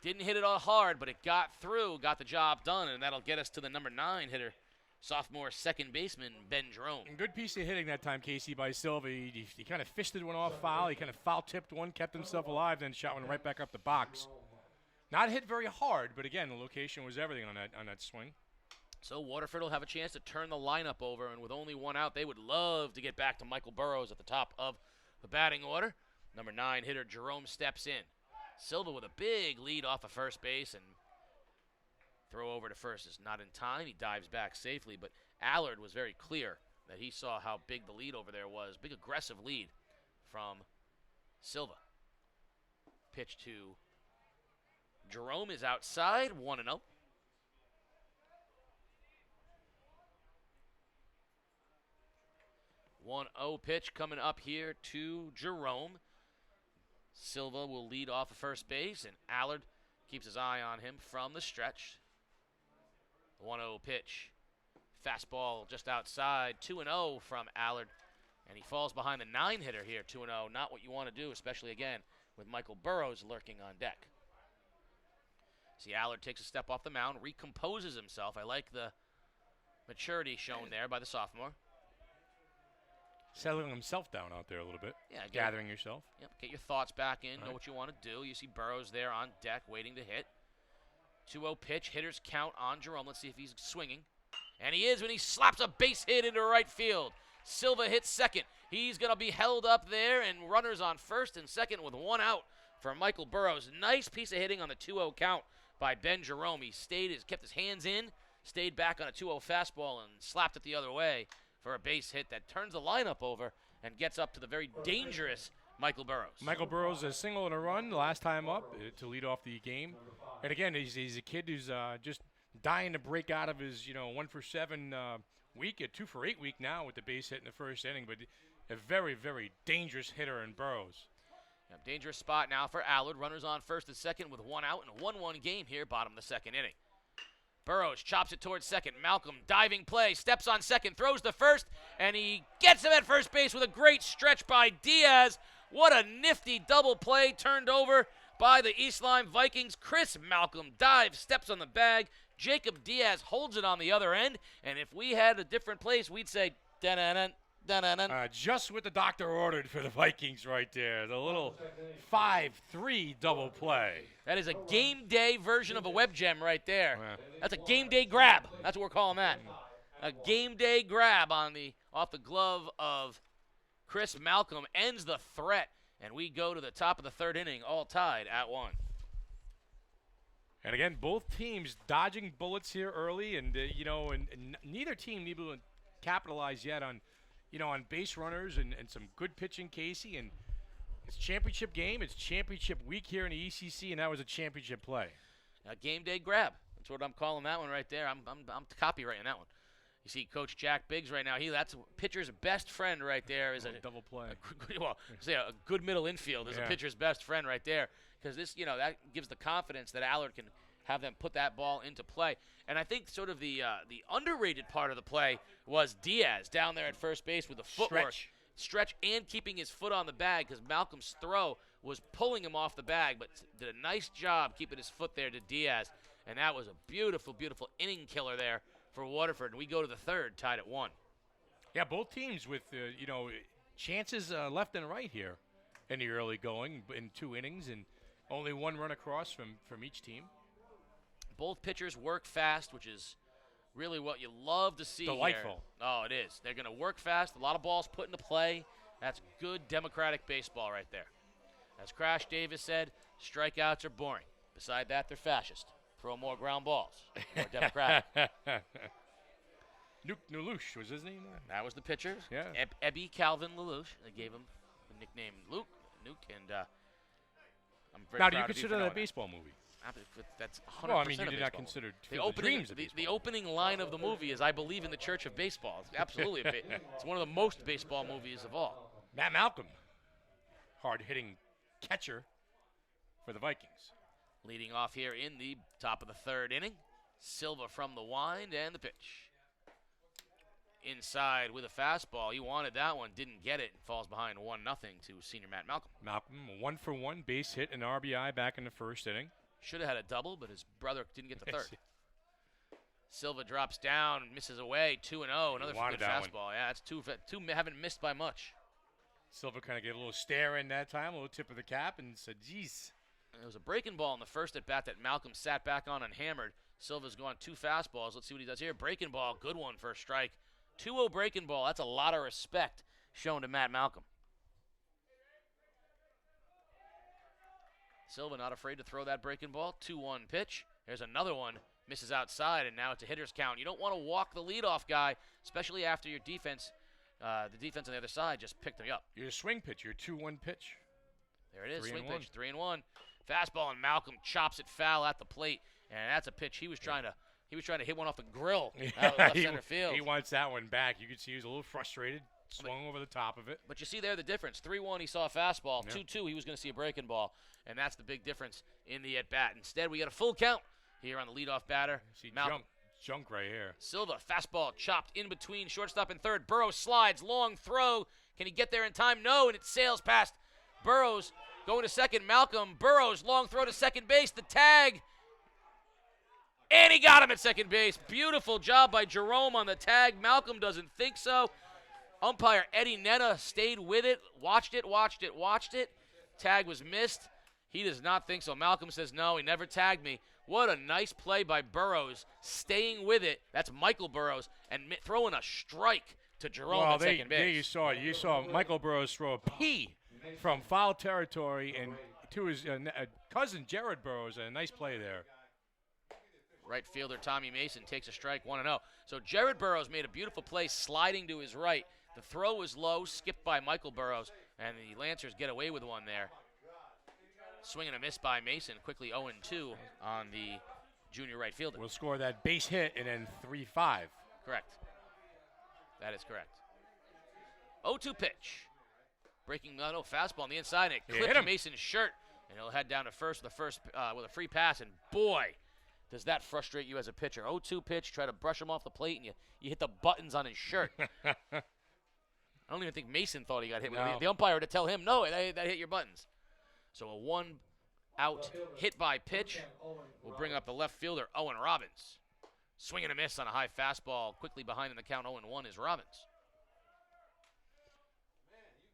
Didn't hit it all hard, but it got through, got the job done, and that'll get us to the number 9 hitter, sophomore second baseman Ben Jerome. Good piece of hitting that time, Casey, by Silva. He kind of fisted one off foul. He kind of foul-tipped one, kept himself alive, then shot one right back up the box. Not hit very hard, but again, the location was everything on that swing. So Waterford will have a chance to turn the lineup over, and with only one out, they would love to get back to Michael Burrows at the top of the batting order. Number 9 hitter Jerome steps in. Silva with a big lead off of first base, and throw over to first is not in time. He dives back safely, but Allard was very clear that he saw how big the lead over there was. Big aggressive lead from Silva. Pitch to Jerome is outside, 1-0. 1-0 pitch coming up here to Jerome. Silva will lead off of first base, and Allard keeps his eye on him from the stretch. 1-0 pitch. Fastball just outside, 2-0 from Allard. And he falls behind the 9 hitter here, 2-0. Not what you want to do, especially again with Michael Burrows lurking on deck. See, Allard takes a step off the mound, recomposes himself. I like the maturity shown there by the sophomore. Settling himself down out there a little bit. Yeah, gathering yourself. Yep, get your thoughts back in, know what you want to do. You see Burrows there on deck waiting to hit. 2-0 pitch, hitters count on Jerome. Let's see if he's swinging. And he is when he slaps a base hit into right field. Silva hits second. He's going to be held up there, and runners on first and second with 1 out for Michael Burrows. Nice piece of hitting on the 2-0 count by Ben Jerome. He kept his hands in, stayed back on a 2-0 fastball, and slapped it the other way for a base hit that turns the lineup over and gets up to the very dangerous Michael Burrows. Michael Burrows a single and a run the last time up to lead off the game. And again, he's a kid who's just dying to break out of his 1-for-7 week, a 2-for-8 week now with the base hit in the first inning. But a very, very dangerous hitter in Burrows. Dangerous spot now for Allard. Runners on first and second with 1 out in a 1-1 game here, bottom of the second inning. Burrows chops it towards second. Malcolm, diving play, steps on second, throws to first, and he gets him at first base with a great stretch by Diaz. What a nifty double play turned over by the East Lyme Vikings. Chris Malcolm dives, steps on the bag. Jacob Diaz holds it on the other end, and if we had a different place, we'd say, da-na-na. Just what the doctor ordered for the Vikings right there. The little 5-3 double play. That is a game day version of a web gem right there. That's a game day grab. That's what we're calling that. A game day grab off the glove of Chris Malcolm ends the threat, and we go to the top of the third inning, all tied at 1. And again, both teams dodging bullets here early, and and neither team able to capitalize yet on base runners and some good pitching, Casey. And it's championship game. It's championship week here in the ECC, and that was a championship play. A game day grab. That's what I'm calling that one right there. I'm copywriting that one. You see Coach Jack Biggs right now. That's a pitcher's best friend right there. Is a double play. A good middle infield is a pitcher's best friend right there, because this, that gives the confidence that Allard can have them put that ball into play. And I think sort of the underrated part of the play was Diaz down there at first base with the footwork. Stretch and keeping his foot on the bag, because Malcolm's throw was pulling him off the bag, but did a nice job keeping his foot there to Diaz. And that was a beautiful, beautiful inning killer there for Waterford. And we go to the third, tied at 1. Yeah, both teams with, chances left and right here in the early going in 2 innings, and only 1 run across from each team. Both pitchers work fast, which is really what you love to see. Delightful. Here. Oh, it is. They're going to work fast. A lot of balls put into play. That's good democratic baseball right there. As Crash Davis said, strikeouts are boring. Beside that, they're fascist. Throw more ground balls. More democratic. Nuke Lelouch was his name? That was the pitcher. Yeah. Ebby Calvin Lelouch. They gave him the nickname Nuke, and I'm very now, proud do you of consider that a baseball movie? That's 100% Well, I mean, you of did not baseball. consider The opening line of the movie is, "I believe in the Church of Baseball." It's absolutely it's one of the most baseball movies of all. Matt Malcolm, hard-hitting catcher for the Vikings. Leading off here in the top of the third inning, Silva from the wind and the pitch. inside with a fastball. He wanted that one, didn't get it, and falls behind 1-0 to senior Matt Malcolm. Malcolm, 1-for-1, base hit and RBI back in the first inning. Should have had a double, but his brother didn't get the third. Silva drops down, misses away, 2-0. Another good fastball. Yeah, that's two haven't missed by much. Silva kind of gave a little stare in that time, a little tip of the cap, and said, geez. It was a breaking ball in the first at bat that Malcolm sat back on and hammered. Silva's gone 2 fastballs. Let's see what he does here. Breaking ball, good one for a strike. 2-0 breaking ball. That's a lot of respect shown to Matt Malcolm. Silva not afraid to throw that breaking ball. 2-1 pitch. There's another one. Misses outside, and now it's a hitter's count. You don't want to walk the leadoff guy, especially after your defense, the defense on the other side just picked him up. Your swing pitch, your 2-1 pitch. There it is, swing pitch, 3-1. Fastball, and Malcolm chops it foul at the plate, and that's a pitch he was trying to hit one off the grill out of left center field. He wants that one back. You could see he was a little frustrated, swung over the top of it. But you see there the difference. 3-1, he saw a fastball. 2-2, he was going to see a breaking ball, and that's the big difference in the at-bat. Instead, we got a full count here on the leadoff batter. See junk right here. Silva, fastball chopped in between shortstop and third. Burrows slides, long throw. Can he get there in time? No, and it sails past Burrows. Going to second, Malcolm. Burrows, long throw to second base. The tag. And he got him at second base. Beautiful job by Jerome on the tag. Malcolm doesn't think so. Umpire Eddie Netta stayed with it. Watched it. Tag was missed. He does not think so. Malcolm says, no, he never tagged me. What a nice play by Burrows, staying with it. That's Michael Burrows, and throwing a strike to Jerome at second base. There you saw it. You saw Michael Burrows throw a P from foul territory and to his cousin Jared Burrows. A nice play there. Right fielder Tommy Mason takes a strike, 1-0. So Jared Burrows made a beautiful play sliding to his right. The throw was low, skipped by Michael Burrows, and the Lancers get away with one there. Swing and a miss by Mason, quickly 0-2 on the junior right fielder. We'll score that base hit and then 3-5. Correct. That is correct. 0-2 pitch. Breaking fastball on the inside, and it clipped Mason's shirt, and he'll head down to first with a free pass, and boy, does that frustrate you as a pitcher. 0-2 pitch, try to brush him off the plate, and you hit the buttons on his shirt. I don't even think Mason thought he got hit. No. The umpire had to tell him, no, that hit your buttons. So a 1-out hit by pitch will bring up the left fielder, Owen Robbins. Swing and a miss on a high fastball. Quickly behind in the count, 0-1 is Robbins.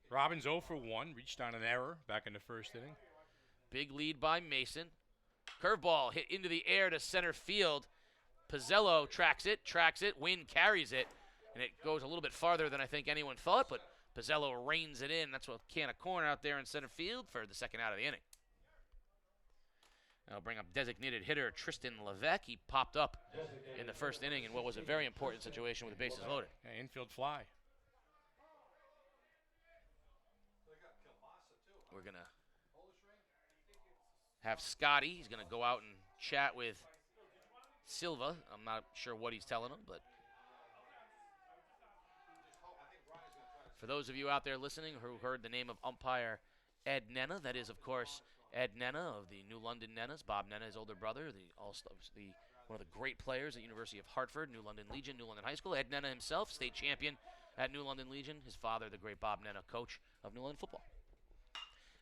Robbins 0-for-1, reached on an error back in the first inning. Big lead by Mason. Curveball hit into the air to center field. Pizzello tracks it, Wynn carries it, and it goes a little bit farther than I think anyone thought, but Pizzello reins it in. That's a can of corn out there in center field for the second out of the inning. I'll bring up designated hitter Tristan Levesque. He popped up in the first inning in what was a very important situation with the bases loaded. Yeah, infield fly. We're going to have Scotty. He's going to go out and chat with Silva. I'm not sure what he's telling him, but for those of you out there listening who heard the name of umpire Ed Nenna, that is, of course, Ed Nenna of the New London Nennas. Bob Nenna, his older brother, one of the great players at University of Hartford, New London Legion, New London High School. Ed Nenna himself, state champion at New London Legion. His father, the great Bob Nenna, coach of New London football.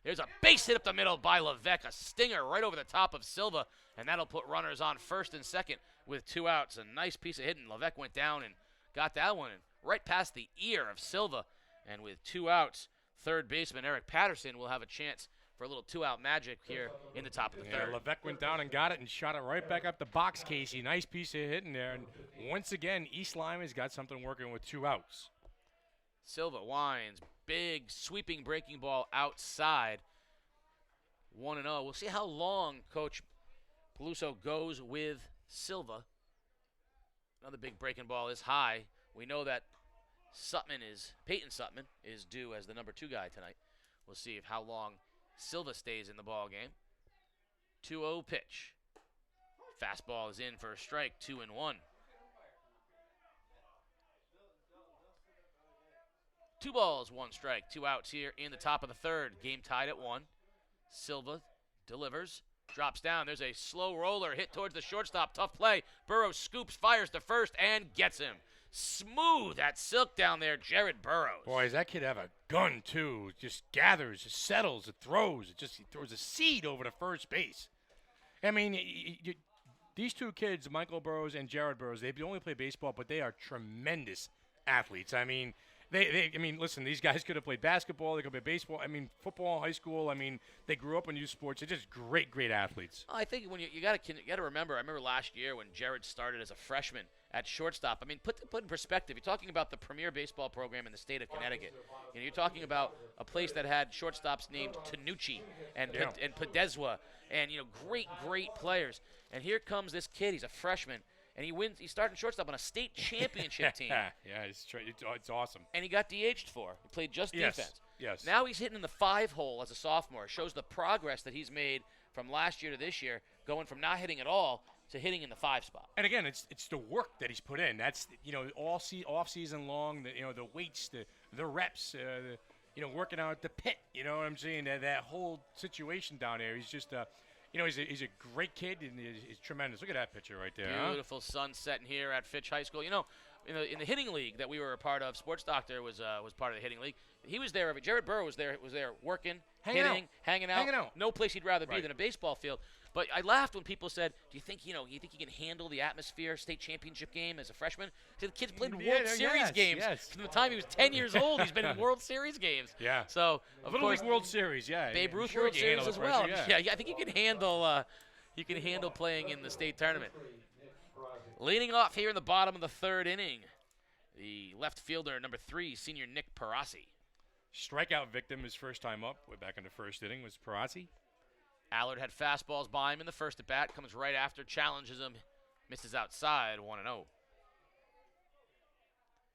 There's a base hit up the middle by Levesque, a stinger right over the top of Silva, and that'll put runners on first and second with 2 outs. A nice piece of hitting. Levesque went down and got that one right past the ear of Silva. And with 2 outs, third baseman Eric Patterson will have a chance for a little 2-out magic here in the top of the third. Levesque went down and got it and shot it right back up the box, Casey. Nice piece of hitting there. And once again, East Lyme has got something working with 2 outs. Silva winds. Big sweeping breaking ball outside. 1-0. We'll see how long Coach Peluso goes with Silva. Another big breaking ball is high. We know that Peyton Sutman is due as the number 2 guy tonight. We'll see how long Silva stays in the ball game. 2-0 pitch. Fastball is in for a strike, 2-1. 2 balls, 1 strike, 2 outs here in the top of the third. Game tied at 1. Silva delivers, drops down. There's a slow roller hit towards the shortstop. Tough play. Burrows scoops, fires to first, and gets him. Smooth that silk down there, Jared Burrows. Boy, does that kid have a gun, too. Just gathers, settles, it throws. He throws a seed over to first base. I mean, these two kids, Michael Burrows and Jared Burrows, they only play baseball, but they are tremendous athletes. I mean, listen, these guys could have played basketball. They could have played baseball. I mean, football, high school. I mean, they grew up in youth sports. They're just great athletes. I think when you got to remember. I remember last year when Jared started as a freshman at shortstop. I mean, put in perspective. You're talking about the premier baseball program in the state of Connecticut. You know, you're talking about a place that had shortstops named Tanucci and Podeswa, and great players. And here comes this kid. He's a freshman. And he wins. He's starting shortstop on a state championship team. Yeah, it's awesome. And he got DH'd for. He played just defense. Yes. Now he's hitting in the 5 hole as a sophomore. It shows the progress that he's made from last year to this year, going from not hitting at all to hitting in the 5 spot. And again, it's the work that he's put in. That's off season long. The weights, the reps, working out at the pit. You know what I'm saying? That whole situation down there. He's just he's a great kid, and he's tremendous. Look at that picture right there. Beautiful sunset in here at Fitch High School. You know, in the hitting league that we were a part of, Sports Doctor was part of the hitting league. He was there. Jared Burrows was there working, hanging out. No place he'd rather be than a baseball field. But I laughed when people said, "Do you think he can handle the atmosphere, state championship game as a freshman?" I said, the kid's played World Series games from the time he was 10 years old. He's been in World Series games. Yeah. So of course, World Series. Yeah. Babe Ruth World Series as well. Yeah. I think you can handle playing in the state tournament. Leading off here in the bottom of the 3rd inning, the left fielder, number 3, senior Nick Parasi. Strikeout victim his first time up. Way back in the 1st inning was Parasi. Allard had fastballs by him in the first at bat. Comes right after, challenges him, misses outside, 1-0.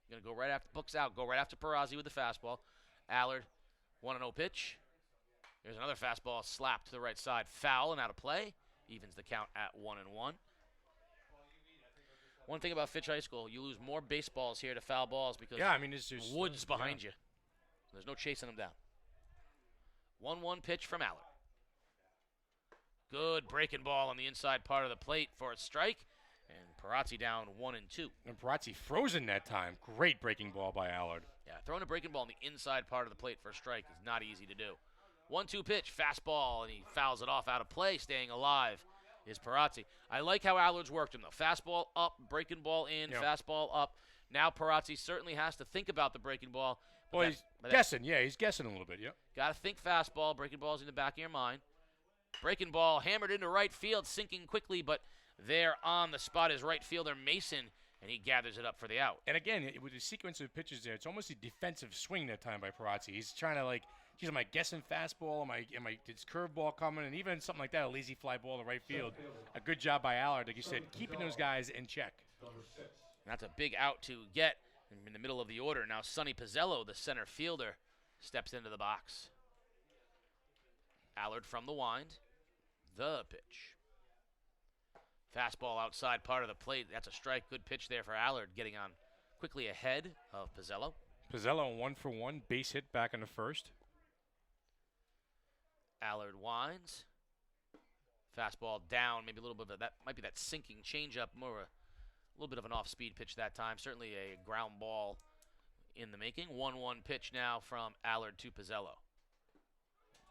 Gonna go right after, books out, go right after Parasi with the fastball. Allard, 1-0 pitch. There's another fastball slapped to the right side, foul and out of play. Evens the count at 1-1. One thing about Fitch High School, you lose more baseballs here to foul balls because there's woods behind you. There's no chasing them down. 1-1 pitch from Allard. Good breaking ball on the inside part of the plate for a strike. And Parasi down 1-2. And Parasi frozen that time. Great breaking ball by Allard. Yeah, throwing a breaking ball on the inside part of the plate for a strike is not easy to do. 1-2 pitch, fastball, and he fouls it off out of play. Staying alive is Parasi. I like how Allard's worked him, though. Fastball up, breaking ball in, fastball up. Now Parasi certainly has to think about the breaking ball. Well, he's guessing. Yeah, he's guessing a little bit, Got to think fastball. Breaking ball's in the back of your mind. Breaking ball hammered into right field, sinking quickly, but there on the spot is right fielder Mason, and he gathers it up for the out. And again, with the sequence of pitches there, it's almost a defensive swing that time by Parasi. He's trying to am I guessing fastball? Is curveball coming? And even something like that, a lazy fly ball to right field. A good job by Allard, like you said, keeping those guys in check. That's a big out to get in the middle of the order. Now Sonny Pizzello, the center fielder, steps into the box. Allard from the wind. The pitch. Fastball outside part of the plate. That's a strike. Good pitch there for Allard, getting on quickly ahead of Pizzello. Pizzello 1-for-1, base hit back in the 1st. Allard winds. Fastball down, maybe a little bit of that. Might be that sinking changeup, more a little bit of an off-speed pitch that time. Certainly a ground ball in the making. 1-1 pitch now from Allard to Pizzello.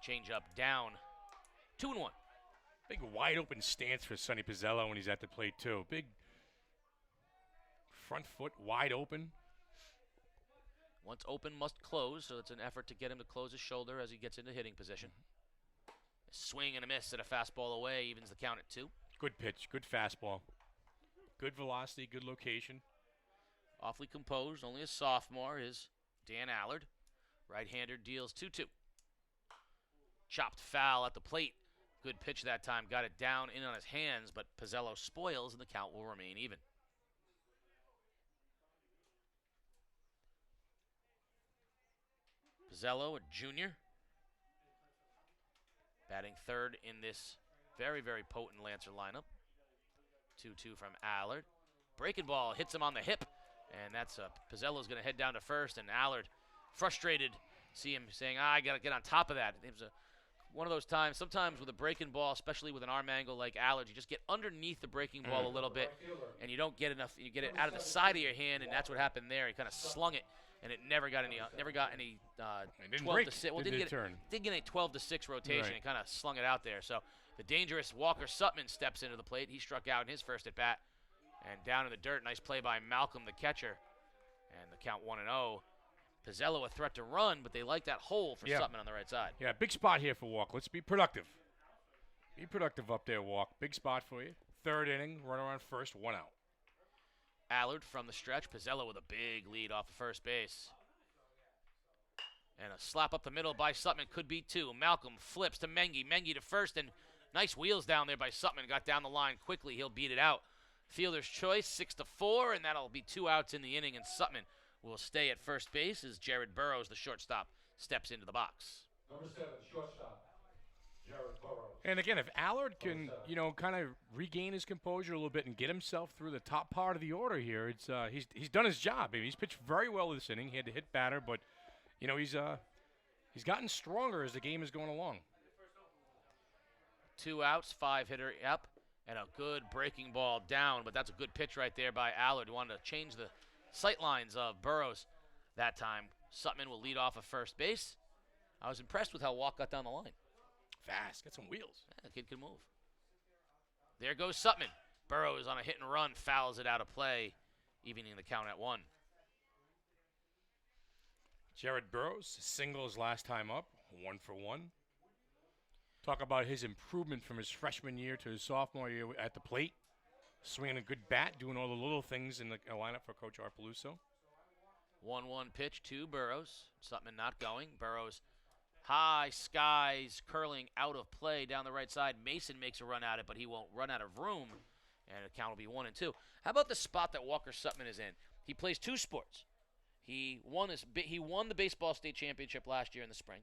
Changeup down. 2-1. Big wide open stance for Sonny Pizzello when he's at the plate too. Big front foot wide open. Once open, must close, so it's an effort to get him to close his shoulder as he gets into hitting position. A swing and a miss at a fastball away, evens the count at 2. Good pitch, good fastball. Good velocity, good location. Awfully composed, only a sophomore is Dan Allard. Right-hander deals 2-2. Chopped foul at the plate. Good pitch that time, got it down in on his hands, but Pizzello spoils and the count will remain even. Pizzello, a junior, batting 3rd in this very, very potent Lancer lineup. 2-2 from Allard. Breaking ball hits him on the hip, and that's Pizzello's going to head down to first, and Allard, frustrated, see him saying, I got to get on top of that. It was a one of those times, sometimes with a breaking ball, especially with an arm angle like Allard, you just get underneath the breaking ball a little bit, and you don't get enough. You get it out of the side of your hand, and that's what happened there. He kind of slung it, and it never got any 12 to 6. Well, didn't get a 12 to 6 rotation. Right. It kind of slung it out there. So the dangerous Walker Sutman steps into the plate. He struck out in his first at bat, and down in the dirt. Nice play by Malcolm, the catcher, and the count 1-0. Pizzello a threat to run, but they like that hole for Sutman on the right side. Yeah, big spot here for Walk. Let's be productive. Be productive up there, Walk. Big spot for you. Third inning, runner on first, 1 out. Allard from the stretch. Pizzello with a big lead off of first base. And a slap up the middle by Sutman could be 2. Malcolm flips to Mengi. Mengi to first, and nice wheels down there by Sutman. Got down the line quickly. He'll beat it out. Fielder's choice, 6-4, and that'll be 2 outs in the inning, and Sutman will stay at first base as Jared Burrows, the shortstop, steps into the box. Number 7, shortstop, Jared Burrows. And again, if Allard can, kind of regain his composure a little bit and get himself through the top part of the order here, it's he's done his job. I mean, he's pitched very well this inning. He had to hit batter, but he's gotten stronger as the game is going along. 2 outs, 5-hitter up, and a good breaking ball down. But that's a good pitch right there by Allard. He wanted to change the sight lines of Burrows that time. Sutman will lead off of first base. I was impressed with how Walk got down the line. Fast, got some wheels. Yeah, the kid can move. There goes Sutman. Burrows on a hit and run, fouls it out of play, evening the count at 1. Jared Burrows, singles last time up, 1 for 1. Talk about his improvement from his freshman year to his sophomore year at the plate. Swinging a good bat, doing all the little things in the lineup for Coach Arpeluso. 1-1 pitch to Burrows. Sutman not going. Burrows high, skies, curling out of play down the right side. Mason makes a run at it, but he won't run out of room, and the count will be 1-2. How about the spot that Walker Sutman is in? He plays 2 sports. He won the baseball state championship last year in the spring,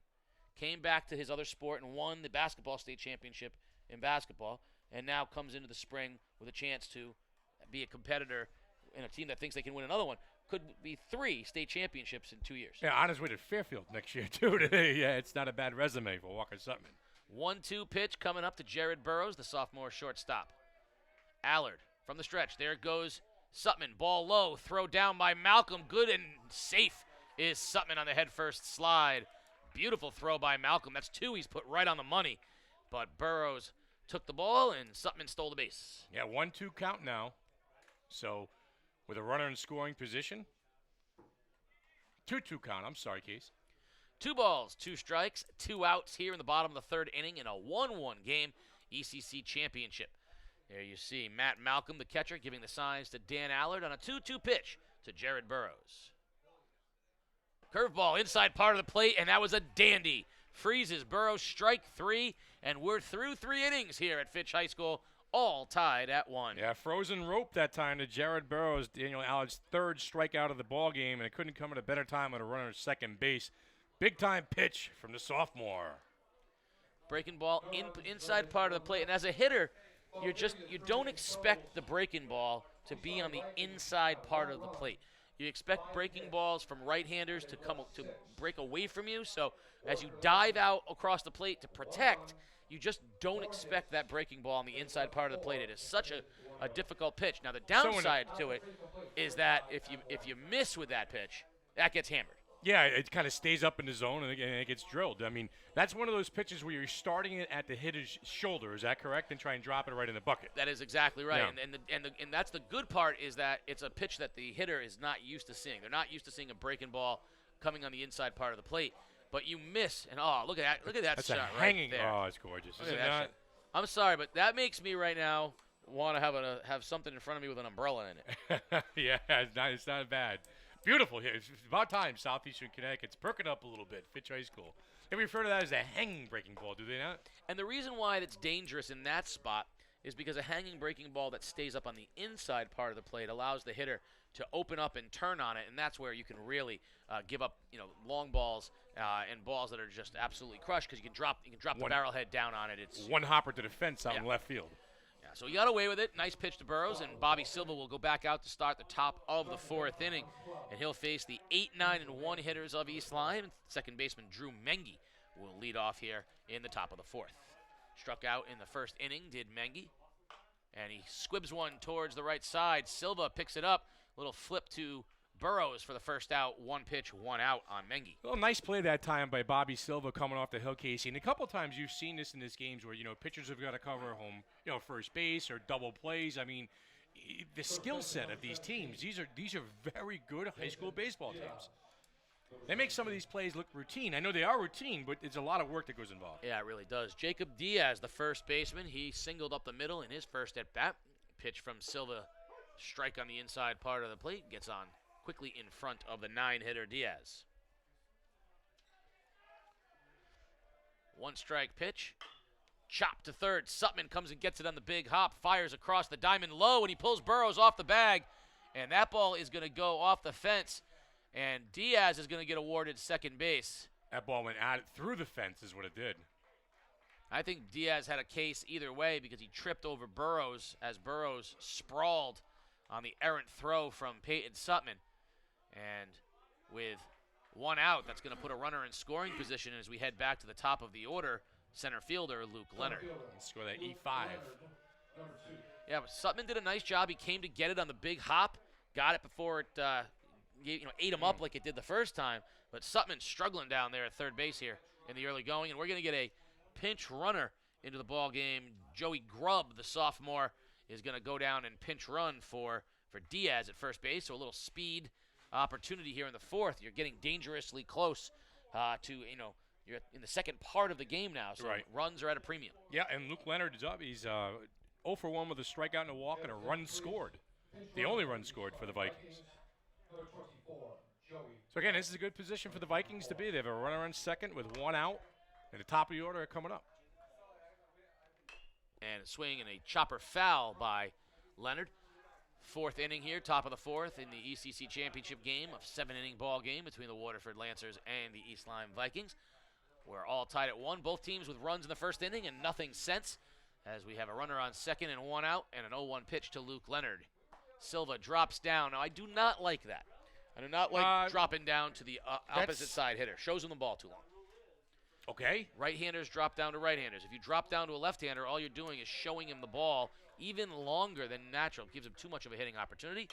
came back to his other sport and won the basketball state championship in basketball, and now comes into the spring with a chance to be a competitor in a team that thinks they can win another one. Could be 3 state championships in 2 years. Yeah, on his way to Fairfield next year, too. Yeah, it's not a bad resume for Walker Sutman. 1-2 pitch coming up to Jared Burrows, the sophomore shortstop. Allard from the stretch. There goes Sutman. Ball low. Throw down by Malcolm. Good and safe is Sutman on the head first slide. Beautiful throw by Malcolm. That's 2 he's put right on the money. But Burrows took the ball, and Sutman stole the base. Yeah, 1-2 count now. So, with a runner in scoring position. 2-2 count. I'm sorry, Case. 2 balls, 2 strikes, 2 outs here in the bottom of the 3rd inning in a 1-1 game ECC championship. There you see Matt Malcolm, the catcher, giving the signs to Dan Allard on a 2-2 pitch to Jared Burrows. Curveball inside part of the plate, and that was a dandy. Freezes Burrows, strike 3, and we're through 3 innings here at Fitch High School, all tied at 1. Yeah, frozen rope that time to Jared Burrows, Daniel Allard's 3rd strikeout of the ball game, and it couldn't come at a better time with a runner at second base. Big-time pitch from the sophomore. Breaking ball inside part of the plate, and as a hitter, you don't expect the breaking ball to be on the inside part of the plate. You expect breaking balls from right-handers to break away from you. So as you dive out across the plate to protect, you just don't expect that breaking ball on the inside part of the plate. It is such a difficult pitch. Now the downside to it is that if you miss with that pitch, that gets hammered. Yeah, it kind of stays up in the zone and it gets drilled. I mean, that's one of those pitches where you're starting it at the hitter's shoulder. Is that correct? And try and drop it right in the bucket. That is exactly right. Yeah. And that's the good part is that it's a pitch that the hitter is not used to seeing. They're not used to seeing a breaking ball coming on the inside part of the plate. But you miss, and look at that That's shot a right hanging. there. Oh, it's gorgeous. Look Is at it that not? shot. I'm sorry, but that makes me right now want to have something in front of me with an umbrella in it. Yeah, it's not bad. Beautiful here. It's about time Southeastern Connecticut's perking up a little bit. Fitch High School. They refer to that as a hanging breaking ball, do they not? And the reason why it's dangerous in that spot is because a hanging breaking ball that stays up on the inside part of the plate allows the hitter to open up and turn on it, and that's where you can really give up, long balls and balls that are just absolutely crushed because you can drop the barrel head down on it. It's one hopper to the fence out in left field. Yeah, so he got away with it. Nice pitch to Burrows, and Bobby Silva will go back out to start the top of the 4th inning, and he'll face the 8-9-1 hitters of East Lyme. Second baseman Drew Mengi will lead off here in the top of the fourth. Struck out in the first inning, did Mengi. And he squibs one towards the right side. Silva picks it up. Little flip to Burrows for the first out. 1 pitch, 1 out on Mengi. Well, nice play that time by Bobby Silva coming off the hill, Casey. And a couple times you've seen this in these games where, pitchers have got to cover home, first base or double plays. I mean, the skill set of these teams, these are very good high school baseball teams. They make some of these plays look routine. I know they are routine, but it's a lot of work that goes involved. Yeah, it really does. Jacob Diaz, the first baseman, he singled up the middle in his first at-bat. Pitch from Silva, strike on the inside part of the plate, gets on quickly in front of the 9-hitter Diaz. 1 strike pitch. Chop to third. Sutman comes and gets it on the big hop, fires across the diamond low, and he pulls Burrows off the bag. And that ball is going to go off the fence, and Diaz is going to get awarded second base. That ball went out through the fence is what it did. I think Diaz had a case either way because he tripped over Burrows as Burrows sprawled on the errant throw from Peyton Sutman. And with 1 out, that's going to put a runner in scoring position as we head back to the top of the order. Center fielder Luke Leonard. Score that E5. Yeah, but Sutman did a nice job. He came to get it on the big hop, got it before it ate him up like it did the first time. But Sutman's struggling down there at third base here in the early going, and we're going to get a pinch runner into the ball game. Joey Grubb, the sophomore, is going to go down and pinch run for Diaz at first base. So a little speed opportunity here in the fourth. You're getting dangerously close to you're in the second part of the game now, so right. Runs are at a premium. Yeah, and Luke Leonard is up. He's 0 for 1 with a strikeout and a walk and a run scored. The only run scored for the Vikings. So again, this is a good position for the Vikings to be. They have a runner on second with 1 out, and the top of the order are coming up. And a swing and a chopper foul by Leonard. Fourth inning here, top of the fourth in the ECC championship game, a 7-inning ball game between the Waterford Lancers and the East Lyme Vikings. We're all tied at 1. Both teams with runs in the first inning and nothing since, as we have a runner on second and 1 out and an 0-1 pitch to Luke Leonard. Silva drops down. Now, I do not like that. I do not like dropping down to the opposite side hitter. Shows him the ball too long. Okay. Right-handers drop down to right-handers. If you drop down to a left-hander, all you're doing is showing him the ball even longer than natural. It gives him too much of a hitting opportunity.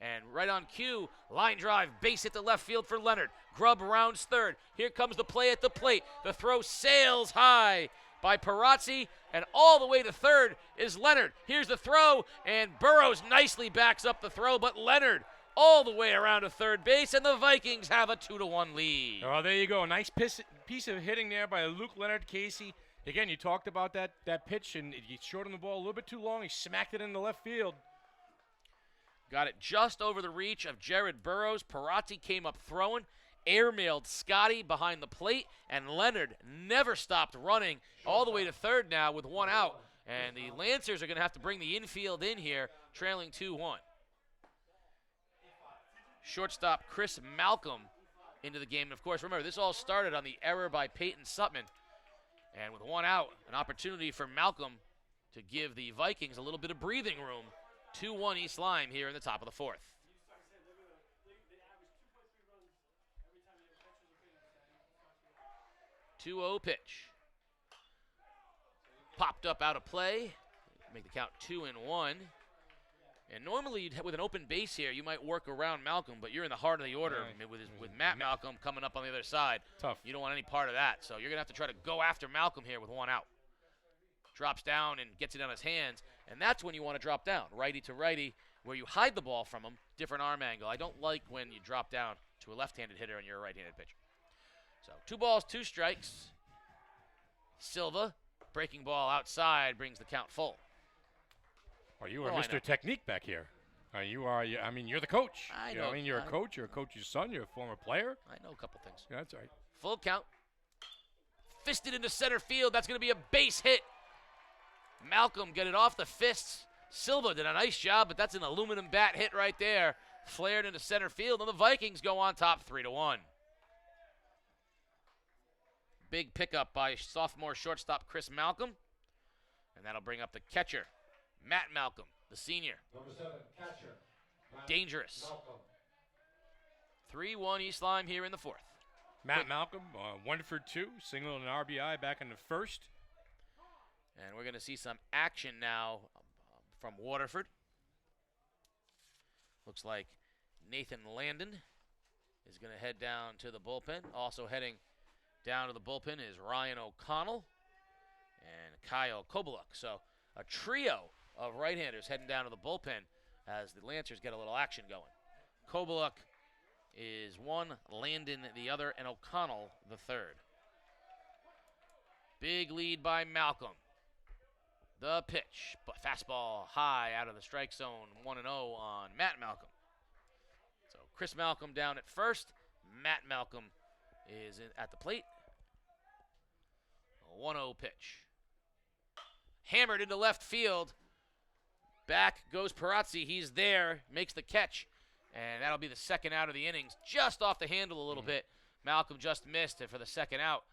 And right on cue, line drive, base hit to left field for Leonard. Grubb rounds third. Here comes the play at the plate. The throw sails high by Perazzi, and all the way to third is Leonard. Here's the throw, and Burrows nicely backs up the throw, but Leonard all the way around to third base, and the Vikings have a 2-1 lead. Oh, there you go. Nice piece of hitting there by Luke Leonard. Casey, again, you talked about that pitch, and he short on the ball a little bit too long. He smacked it in the left field. Got it just over the reach of Jared Burrows. Perazzi came up throwing, airmailed Scotty behind the plate, and Leonard never stopped running all the way to third now with 1 out. And the Lancers are going to have to bring the infield in here, trailing 2-1. Shortstop Chris Malcolm into the game. And, of course, remember, this all started on the error by Peyton Sutman. And with 1 out, an opportunity for Malcolm to give the Vikings a little bit of breathing room. 2-1 East Lyme here in the top of the fourth. 2-0 pitch. Popped up out of play. Make the count 2-1. And normally, with an open base here, you might work around Malcolm, but you're in the heart of the order with Matt Malcolm coming up on the other side. Tough. You don't want any part of that, so you're going to have to try to go after Malcolm here with 1 out. Drops down and gets it on his hands, and that's when you want to drop down, righty to righty, where you hide the ball from him, different arm angle. I don't like when you drop down to a left-handed hitter and you're a right-handed pitcher. So 2 balls, 2 strikes. Silva, breaking ball outside, brings the count full. Well, you are Mr. Technique back here. You're the coach. I know. You're a coach. You're a coach's son. You're a former player. I know a couple things. Yeah, that's right. Full count. Fisted into center field. That's going to be a base hit. Malcolm got it off the fists. Silva did a nice job, but that's an aluminum bat hit right there. Flared into center field, and the Vikings go on top 3-1. Big pickup by sophomore shortstop Chris Malcolm. And that'll bring up the catcher, Matt Malcolm, the senior. Number 7, catcher. Matt Dangerous. Malcolm. 3-1 East Lyme here in the fourth. Matt Malcolm, 1 for 2, single and an RBI back in the first. And we're going to see some action now from Waterford. Looks like Nathan Landon is going to head down to the bullpen. Also heading down to the bullpen is Ryan O'Connell and Kyle Kobaluk. So a trio of right-handers heading down to the bullpen as the Lancers get a little action going. Kobaluk is one, Landon the other, and O'Connell the third. Big lead by Malcolm. The pitch, but fastball high out of the strike zone, 1-0 on Matt Malcolm. So Chris Malcolm down at first. Matt Malcolm is at the plate. A 1-0 pitch. Hammered into left field. Back goes Perazzi. He's there, makes the catch, and that'll be the second out of the innings. Just off the handle a little bit. Malcolm just missed it for the second out,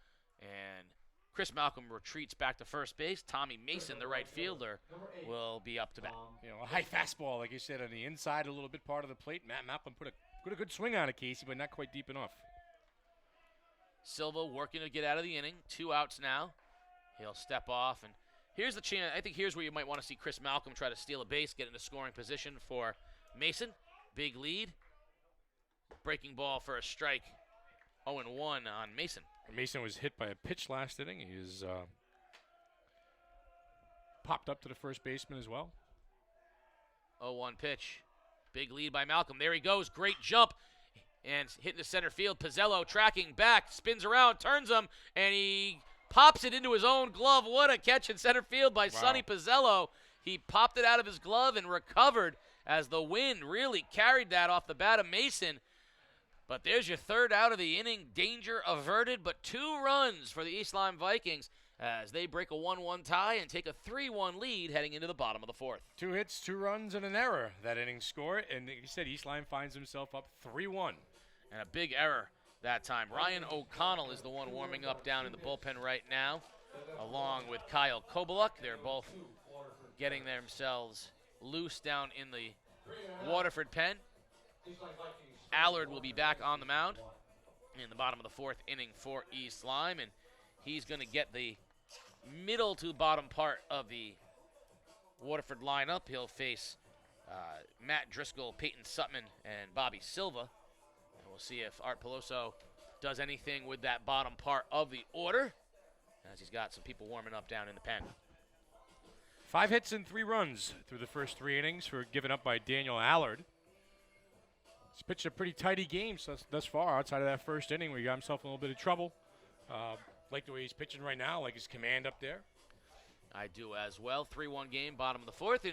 and Chris Malcolm retreats back to first base. Tommy Mason, the right fielder, will be up to bat. You know, a high fastball, like you said, on the inside a little bit part of the plate. Matt Malcolm put a good swing on it, Casey, but not quite deep enough. Silva working to get out of the inning. 2 outs now. He'll step off, and here's the chance. I think here's where you might want to see Chris Malcolm try to steal a base, get into scoring position for Mason. Big lead. Breaking ball for a strike. 0-1 on Mason. Mason was hit by a pitch last inning. He's popped up to the first baseman as well. 0-1 pitch. Big lead by Malcolm. There he goes. Great jump. And hitting the center field. Pizzello tracking back. Spins around. Turns him. And he pops it into his own glove. What a catch in center field by Sonny Pizzello. He popped it out of his glove and recovered as the wind really carried that off the bat of Mason. But there's your third out of the inning. Danger averted, but 2 runs for the East Lyme Vikings as they break a 1-1 tie and take a 3-1 lead heading into the bottom of the fourth. 2 hits, 2 runs, and an error that inning score. And like you said, East Lyme finds himself up 3-1. And a big error that time. Ryan O'Connell is the one warming up down in the bullpen right now, along with Kyle Kobaluk. They're both getting themselves loose down in the Waterford pen. Allard will be back on the mound in the bottom of the fourth inning for East Lyme, and he's going to get the middle to bottom part of the Waterford lineup. He'll face Matt Driscoll, Peyton Sutman, and Bobby Silva. And we'll see if Art Peloso does anything with that bottom part of the order, as he's got some people warming up down in the pen. 5 hits and 3 runs through the first 3 innings for given up by Daniel Allard. He's pitched a pretty tidy game thus far outside of that first inning where he got himself in a little bit of trouble. Like the way he's pitching right now, like his command up there. I do as well. 3-1 game, bottom of the fourth.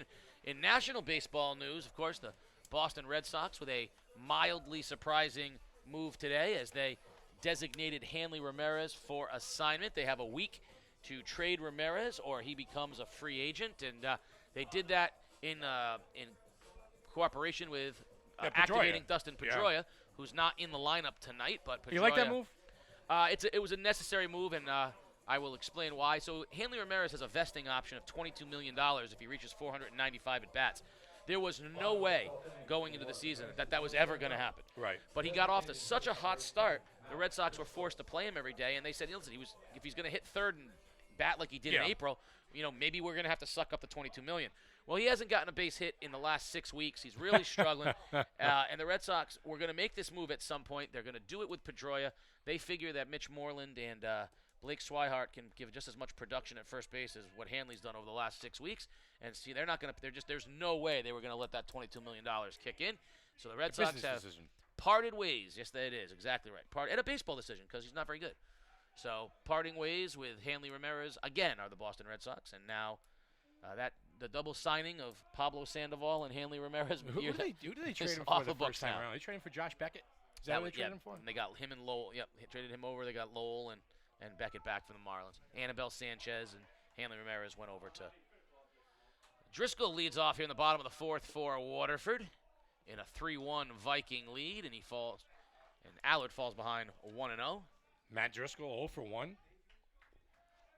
In National Baseball news, of course, the Boston Red Sox with a mildly surprising move today as they designated Hanley Ramirez for assignment. They have a week to trade Ramirez or he becomes a free agent, and they did that in cooperation with activating Dustin Pedroia, who's not in the lineup tonight. But Pedroia, You like that move? It was a necessary move, and I will explain why. So Hanley Ramirez has a vesting option of $22 million if he reaches 495 at-bats. There was no way going into the season that was ever going to happen. Right. But he got off to such a hot start, the Red Sox were forced to play him every day, and they said, listen, if he's going to hit third and bat like he did in April, maybe we're going to have to suck up the $22 million. Well, he hasn't gotten a base hit in the last 6 weeks. He's really struggling. And the Red Sox were going to make this move at some point. They're going to do it with Pedroia. They figure that Mitch Moreland and Blake Swihart can give just as much production at first base as what Hanley's done over the last 6 weeks. And see, they're not going to. There's no way they were going to let that $22 million kick in. So the Red Sox have parted ways. Yes, that is exactly right. And a baseball decision because he's not very good. So parting ways with Hanley Ramirez again are the Boston Red Sox, and now the double signing of Pablo Sandoval and Hanley Ramirez. Who did they trade him for the first time around? They traded him for Josh Beckett. Is that what they traded him for? And they got him and Lowell. Yep, traded him over. They got Lowell and Beckett back from the Marlins. Annabelle Sanchez and Hanley Ramirez went over to. Driscoll leads off here in the bottom of the fourth for Waterford in a 3-1 Viking lead, and Allard falls behind 1-0. Matt Driscoll 0 for 1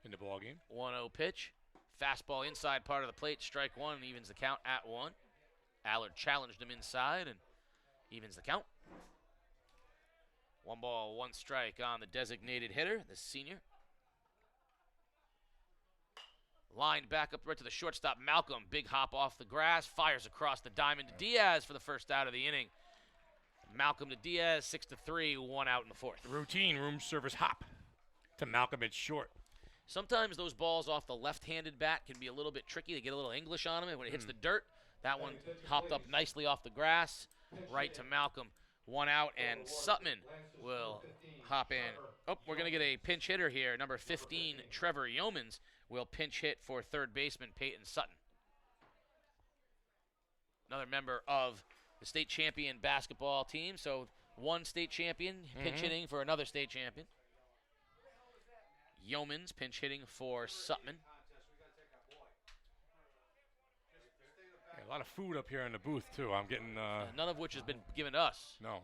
in the ballgame. 1-0 pitch. Fastball inside part of the plate. Strike one and evens the count at 1. Allard challenged him inside and evens the count. 1 ball, 1 strike on the designated hitter, the senior. Lined back up right to the shortstop, Malcolm. Big hop off the grass, fires across the diamond to Diaz for the first out of the inning. Malcolm to Diaz, 6-3, 1 out in the 4th. Routine room service hop to Malcolm at short. Sometimes those balls off the left-handed bat can be a little bit tricky. They get a little English on them, and when it hits the dirt, that one hopped up nicely off the grass, right to Malcolm. 1 out, and Sutman will hop in. Oh, we're going to get a pinch hitter here. Number 15, Trevor Yeomans, will pinch hit for third baseman Peyton Sutton. Another member of the state champion basketball team. So 1 state champion pinch hitting for another state champion. Yeomans pinch hitting for Sutman. Yeah, a lot of food up here in the booth, too. I'm getting... None of which has been given to us. No.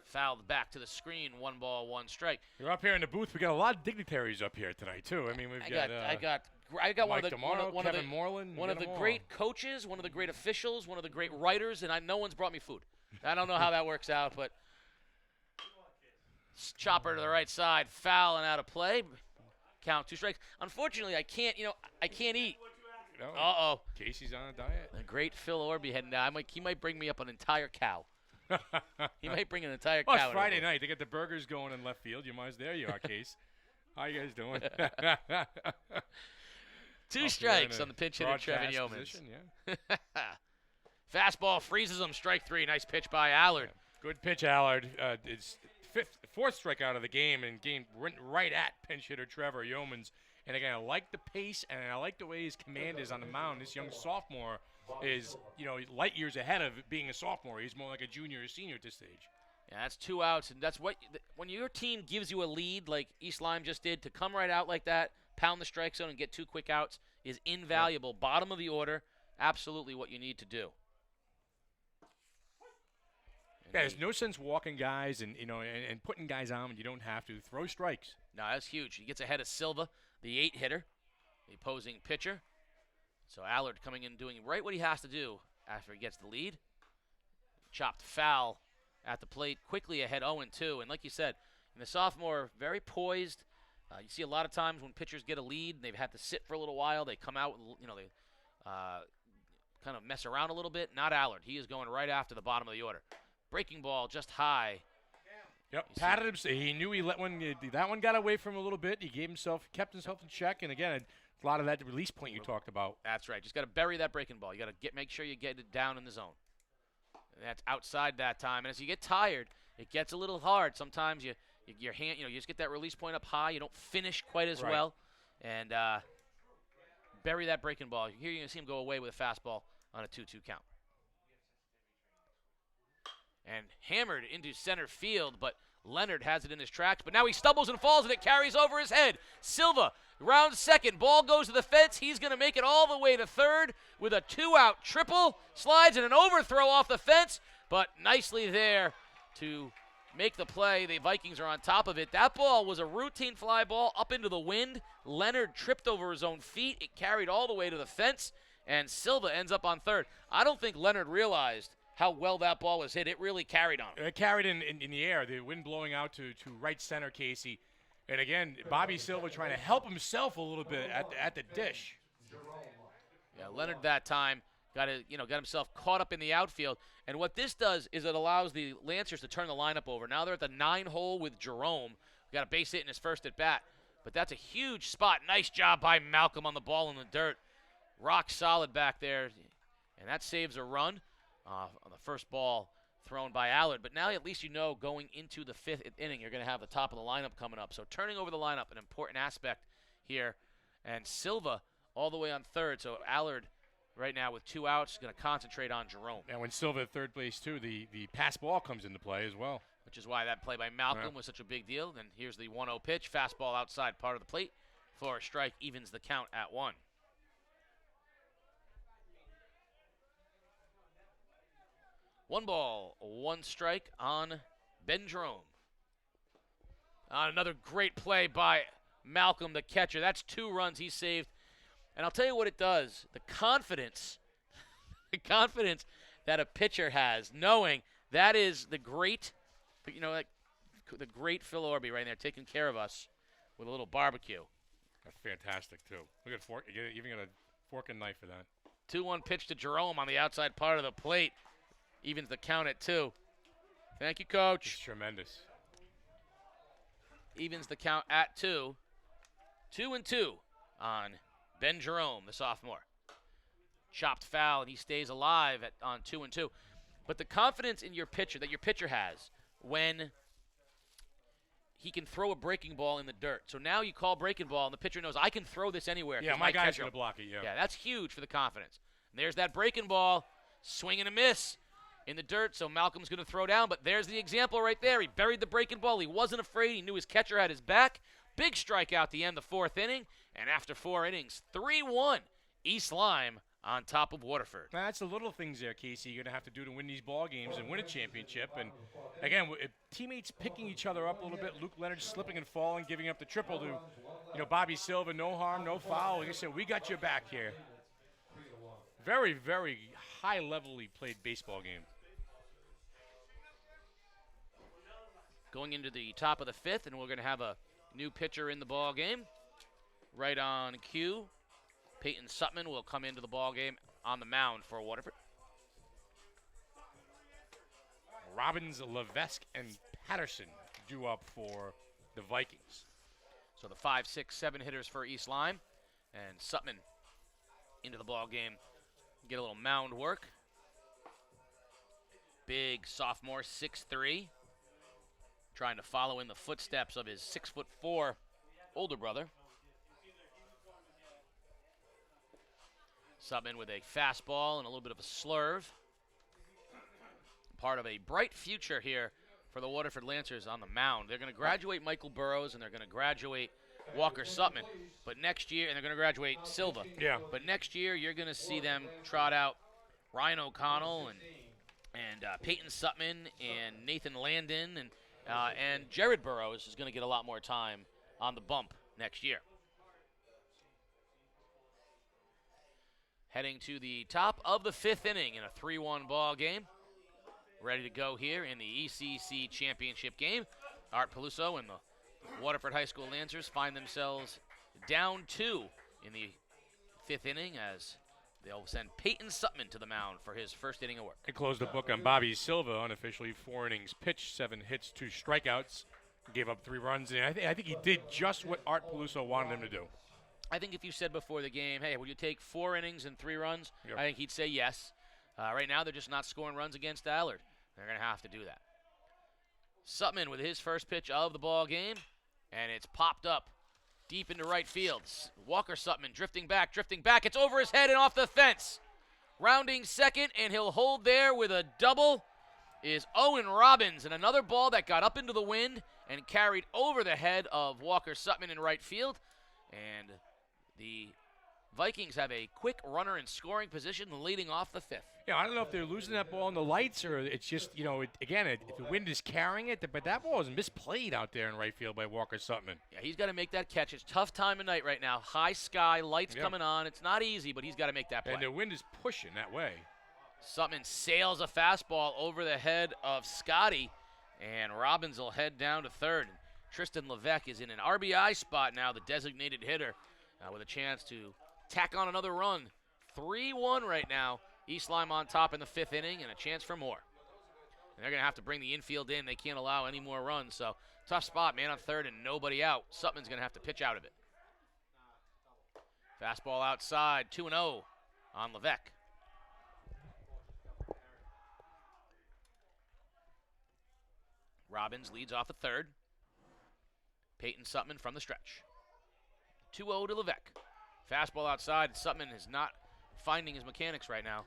Fouled back to the screen, 1 ball, 1 strike. You're up here in the booth. We got a lot of dignitaries up here tonight, too. I mean, we've I got one of Mike the DeMarno, one Kevin of the, Moreland. one of the great coaches, one of the great officials, one of the great writers, and no one's brought me food. I don't know how that works out, but chopper to the right side, foul and out of play. Count 2 strikes. Unfortunately, I can't eat. No, Uh-oh. Casey's on a diet. The great Phil Orby heading down. He might bring me up an entire cow. He might bring an entire cow. Well, it's Friday night. They got the burgers going in left field. There you are, Case. How you guys doing? 2 strikes on the pinch hitter, Trevor Yeomans. Yeah. Fastball freezes him. Strike 3. Nice pitch by Allard. Good pitch, Allard. It's 4th strikeout of the game, and went right at pinch hitter Trevor Yeomans. And again, I like the pace, and I like the way his command is on the mound. This young sophomore is, light years ahead of being a sophomore. He's more like a junior or senior at this stage. Yeah, that's 2 outs, and that's when your team gives you a lead like East Lyme just did, to come right out like that, pound the strike zone and get 2 quick outs is invaluable. Yep. Bottom of the order, absolutely what you need to do. Yeah, there's no sense walking guys and putting guys on when you don't have to. Throw strikes. No, that's huge. He gets ahead of Silva, the 8 hitter, the opposing pitcher. So Allard coming in doing right what he has to do after he gets the lead. Chopped foul at the plate, quickly ahead 0-2. And like you said, in the sophomore, very poised. You see a lot of times when pitchers get a lead, they've had to sit for a little while. They come out, they kind of mess around a little bit. Not Allard. He is going right after the bottom of the order. Breaking ball just high. Yep, patted him. He knew he let that one got away from him a little bit. He kept himself in check. And again, a lot of that release point you talked about. That's right. Just got to bury that breaking ball. You got to make sure you get it down in the zone. And that's outside that time. And as you get tired, it gets a little hard. Sometimes your hand, you just get that release point up high. You don't finish quite as well, and bury that breaking ball. Here you're gonna see him go away with a fastball on a 2-2 count. And hammered into center field, but Leonard has it in his tracks. But now he stumbles and falls, and it carries over his head. Silva rounds second. Ball goes to the fence. He's going to make it all the way to third with a 2-out triple. Slides and an overthrow off the fence, but nicely there to make the play. The Vikings are on top of it. That ball was a routine fly ball up into the wind. Leonard tripped over his own feet. It carried all the way to the fence, and Silva ends up on third. I don't think Leonard realized how well that ball was hit. It really carried on him. It carried in the air. The wind blowing out to right center, Casey. And again, Bobby Silva trying to help himself a little bit at the dish. Yeah, Leonard that time got himself caught up in the outfield. And what this does is it allows the Lancers to turn the lineup over. Now they're at the 9 hole with Jerome. Got a base hit in his first at bat. But that's a huge spot. Nice job by Malcolm on the ball in the dirt. Rock solid back there. And that saves a run on the first ball thrown by Allard. But now at least going into the 5th inning, you're going to have the top of the lineup coming up. So turning over the lineup, an important aspect here. And Silva all the way on third. So Allard right now with 2 outs is going to concentrate on Jerome. And when Silva at third base too, the pass ball comes into play as well. Which is why that play by Malcolm was such a big deal. And here's the 1-0 pitch. Fastball outside part of the plate for a strike. Evens the count at 1. One ball, 1 strike on Ben Jerome. Another great play by Malcolm, the catcher. That's 2 runs he saved. And I'll tell you what it does. The confidence that a pitcher has, knowing that is the great, the great Phil Orby right there taking care of us with a little barbecue. That's fantastic, too. Look at fork. You even got a fork and knife for that. 2-1 pitch to Jerome on the outside part of the plate. Evens the count at 2. Thank you, Coach. It's tremendous. Evens the count at 2. 2-2 on Ben Jerome, the sophomore. Chopped foul, and he stays alive on 2-2. But the confidence in your pitcher that your pitcher has when he can throw a breaking ball in the dirt. So now you call breaking ball, and the pitcher knows I can throw this anywhere. Yeah, my guy's going to block it, yeah. Yeah, that's huge for the confidence. And there's that breaking ball, swing and a miss in the dirt, so Malcolm's going to throw down. But there's the example right there. He buried the breaking ball. He wasn't afraid. He knew his catcher had his back. Big strikeout to end the 4th inning. And after 4 innings, 3-1, East Lyme on top of Waterford. That's the little things there, Casey, you're going to have to do to win these ball games and win a championship. And, again, teammates picking each other up a little bit. Luke Leonard slipping and falling, giving up the triple to, Bobby Silva. No harm, no foul. Like I said, we got your back here. Very, very high-levelly played baseball game. Going into the top of the 5th, and we're going to have a new pitcher in the ball game. Right on cue. Peyton Sutman will come into the ball game on the mound for Waterford. Robbins, Levesque, and Patterson due up for the Vikings. So the 5, 6, 7 hitters for East Lyme. And Sutman into the ball game. Get a little mound work. Big sophomore, 6'3". Trying to follow in the footsteps of his 6'4" older brother. Sutman with a fastball and a little bit of a slurve. Part of a bright future here for the Waterford Lancers on the mound. They're going to graduate Michael Burrows, and they're going to graduate Walker Sutman. But next year, and they're going to graduate Silva. Yeah. But next year, you're going to see them trot out Ryan O'Connell and Peyton Sutman and Nathan Landon and Jared Burrows is going to get a lot more time on the bump next year. Heading to the top of the 5th inning in a 3-1 ball game. Ready to go here in the ECC championship game. Art Peluso and the Waterford High School Lancers find themselves down 2 in the 5th inning as they'll send Peyton Sutman to the mound for his first inning of work. They closed the book on Bobby Silva, unofficially 4 innings pitched, 7 hits, 2 strikeouts, gave up 3 runs. And I think he did just what Art Peluso wanted him to do. I think if you said before the game, hey, would you take 4 innings and 3 runs? Yep. I think he'd say yes. Right now, they're just not scoring runs against Allard. They're going to have to do that. Sutman with his first pitch of the ball game, and it's popped up deep into right field. Walker Sutman drifting back. It's over his head and off the fence. Rounding second, and he'll hold there with a double is Owen Robbins, and another ball that got up into the wind and carried over the head of Walker Sutman in right field. And the Vikings have a quick runner in scoring position leading off the 5th. Yeah, I don't know if they're losing that ball in the lights or it's just, if the wind is carrying it, but that ball is misplayed out there in right field by Walker Sutman. Yeah, he's got to make that catch. It's tough time of night right now. High sky, lights coming on. It's not easy, but he's got to make that play. And the wind is pushing that way. Sutman sails a fastball over the head of Scotty, and Robbins will head down to third. Tristan Levesque is in an RBI spot now, the designated hitter, with a chance to tack on another run. 3-1 right now. East Lyme on top in the 5th inning and a chance for more. And they're going to have to bring the infield in. They can't allow any more runs. So tough spot, man on third and nobody out. Sutman's going to have to pitch out of it. Fastball outside, 2-0 on Levesque. Robbins leads off at third. Peyton Sutman from the stretch. 2-0 to Levesque. Fastball outside. Sutman is not finding his mechanics right now.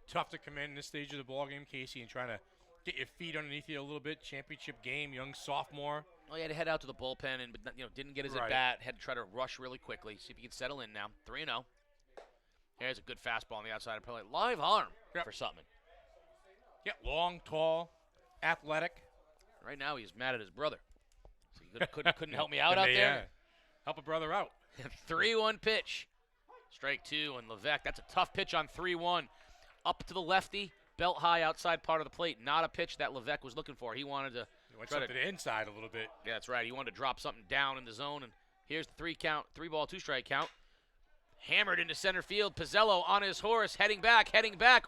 Tough to come in this stage of the ballgame, Casey, and trying to get your feet underneath you a little bit. Championship game, young sophomore. Well, he had to head out to the bullpen, and didn't get his at bat. Had to try to rush really quickly. See if he can settle in now. 3-0. There's a good fastball on the outside. Probably live arm for Sutman. Yeah, long, tall, athletic. Right now he's mad at his brother. So he couldn't help me out there. Yeah. Help a brother out. 3-1 pitch. Strike 2 and Levesque. That's a tough pitch on 3-1. Up to the lefty, belt high outside part of the plate. Not a pitch that Levesque was looking for. He wanted to Went try something to inside a little bit. Yeah, that's right. He wanted to drop something down in the zone, and here's the 3-ball, 2-strike count. Hammered into center field. Pizzello on his horse, heading back,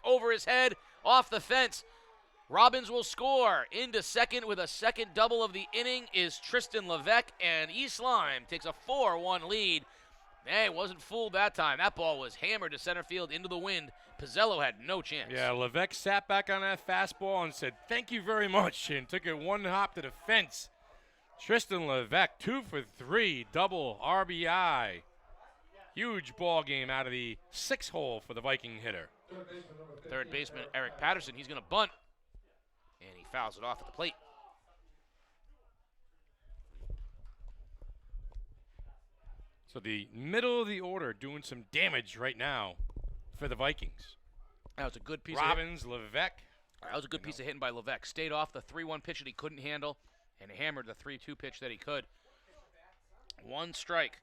over his head, off the fence. Robbins will score. Into second with a second double of the inning is Tristan Levesque, and East Lyme takes a 4-1 lead. Hey, wasn't fooled that time. That ball was hammered to center field into the wind. Pizzello had no chance. Yeah, Levesque sat back on that fastball and said, "Thank you very much," and took it one hop to the fence. Tristan Levesque, 2 for 3, double RBI. Huge ball game out of the 6th hole for the Viking hitter. Third baseman Eric Patterson, he's going to bunt, and he fouls it off at the plate. So the middle of the order doing some damage right now for the Vikings. That was a good piece Robbins, Levesque. That was a good piece of hitting by Levesque. Stayed off the 3-1 pitch that he couldn't handle and hammered the 3-2 pitch that he could. 1 strike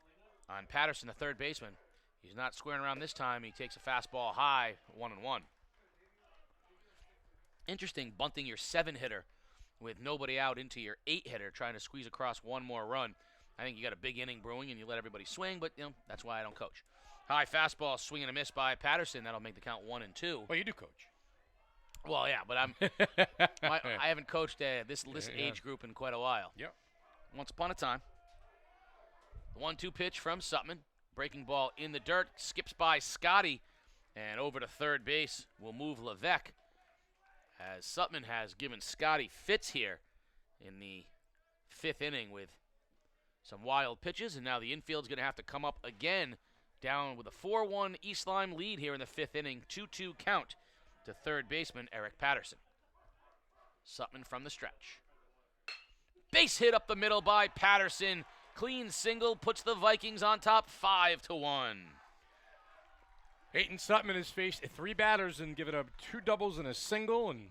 on Patterson, the third baseman. He's not squaring around this time. He takes a fastball high, 1-1. Interesting, bunting your 7-hitter with nobody out into your 8-hitter, trying to squeeze across one more run. I think you got a big inning brewing and you let everybody swing, but that's why I don't coach. High fastball, swing and a miss by Patterson. That'll make the count 1-2. Well, you do coach. Well, yeah, but I haven't coached this age group in quite a while. Yep. Once upon a time. The 1-2 pitch from Sutman. Breaking ball in the dirt. Skips by Scotty. And over to third base will move Levesque. As Sutman has given Scotty fits here in the 5th inning with some wild pitches. And now the infield's going to have to come up again, down with a 4-1 East Lyme lead here in the 5th inning. 2-2 count to third baseman Eric Patterson. Sutman from the stretch. Base hit up the middle by Patterson. Clean single puts the Vikings on top 5-1. Peyton Sutman has faced 3 batters and given up 2 doubles and a single and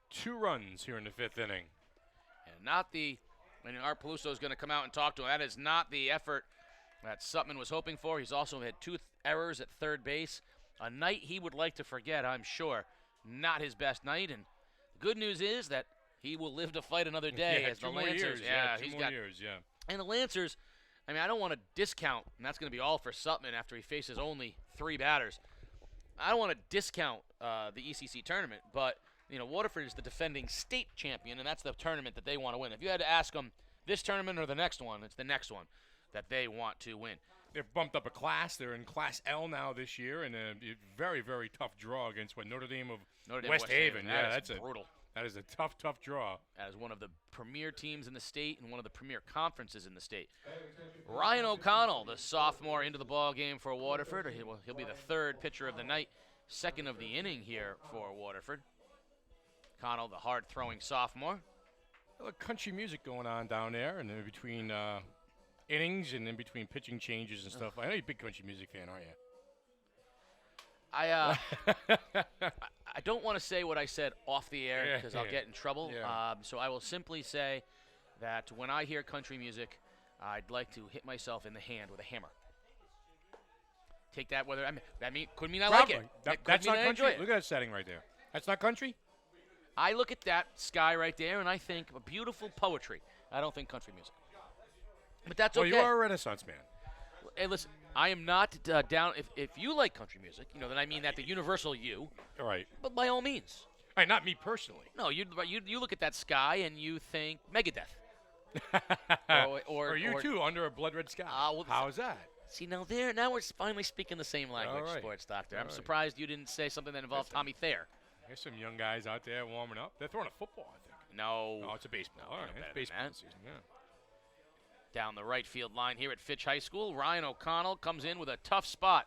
2 runs here in the 5th inning. And not the, Art Peluso is going to come out and talk to him. That is not the effort that Sutman was hoping for. He's also had 2 errors at third base. A night he would like to forget, I'm sure. Not his best night. And the good news is that he will live to fight another day as the Lancers. Two more years. And the Lancers, I don't want to discount, and that's going to be all for Sutman after he faces only 3 batters. I don't want to discount the ECC tournament, but Waterford is the defending state champion, and that's the tournament that they want to win. If you had to ask them this tournament or the next one, it's the next one that they want to win. They've bumped up a class. They're in Class L now this year, and a very, very tough draw against Notre Dame of West Haven. Yeah, that's brutal. That is a tough draw. As one of the premier teams in the state and one of the premier conferences in the state. Ryan O'Connell, the sophomore, into the ball game for Waterford. He'll be the 3rd pitcher of the night, 2nd of the inning here for Waterford. O'Connell, the hard-throwing sophomore. A little country music going on down there, and in between innings and in between pitching changes and stuff. I know you're a big country music fan, aren't you? I don't want to say what I said off the air because I'll get in trouble. Yeah. So I will simply say that when I hear country music, I'd like to hit myself in the hand with a hammer. Take that could mean I like it. That's not country. Enjoy it. Look at that setting right there. That's not country? I look at that sky right there and I think a beautiful poetry. I don't think country music. But that's okay. Well, you are a Renaissance man. Hey, listen, I am not down. If you like country music, then I mean that the universal you. All right. But by all means. All right, not me personally. No, you look at that sky and you think Megadeth. or you too, Under a Blood Red Sky. How is that? See, now we're finally speaking the same language, right. Sports Doctor. All I'm right. surprised you didn't say something that involved Tommy Thayer. There's some young guys out there warming up. They're throwing a football, I think. No. Oh, it's a baseball. All right, it's baseball season, yeah. Down the right field line here at Fitch High School, Ryan O'Connell comes in with a tough spot.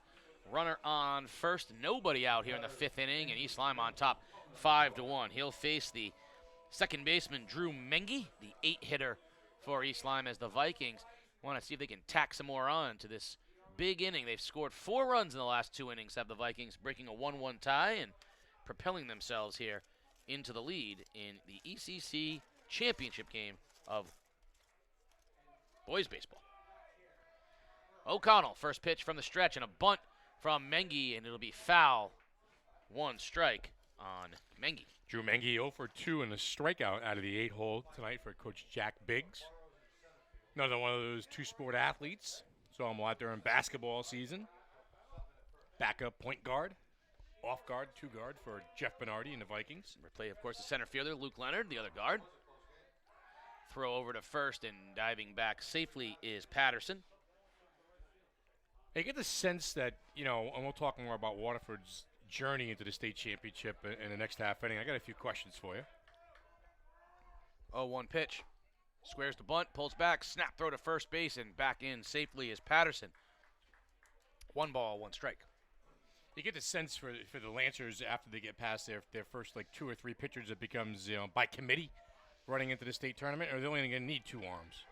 Runner on first, nobody out here in the 5th inning, and East Lyme on top 5-1. He'll face the second baseman, Drew Mengi, the 8-hitter for East Lyme, as the Vikings want to see if they can tack some more on to this big inning. They've scored 4 runs in the last 2 innings, have the Vikings breaking a 1-1 tie and propelling themselves here into the lead in the ECC championship game of boys baseball. O'Connell, first pitch from the stretch, and a bunt from Mengi, and it'll be foul. 1 strike on Mengi. Drew Mengi 0 for 2 in a strikeout out of the 8-hole tonight for Coach Jack Biggs. Another one of those two-sport athletes. Saw him out there in basketball season. Backup point guard. Off guard, 2-guard for Jeff Bernardi and the Vikings. Replay, of course, the center fielder, Luke Leonard, the other guard. Throw over to first and diving back safely is Patterson. I get the sense that, and we'll talk more about Waterford's journey into the state championship in the next half inning. I got a few questions for you. 0-1 pitch. Squares the bunt, pulls back, snap throw to first base, and back in safely is Patterson. 1 ball, 1 strike. You get the sense for the Lancers after they get past their first 2 or 3 pitchers, it becomes by committee running into the state tournament, or they're only going to need 2 arms?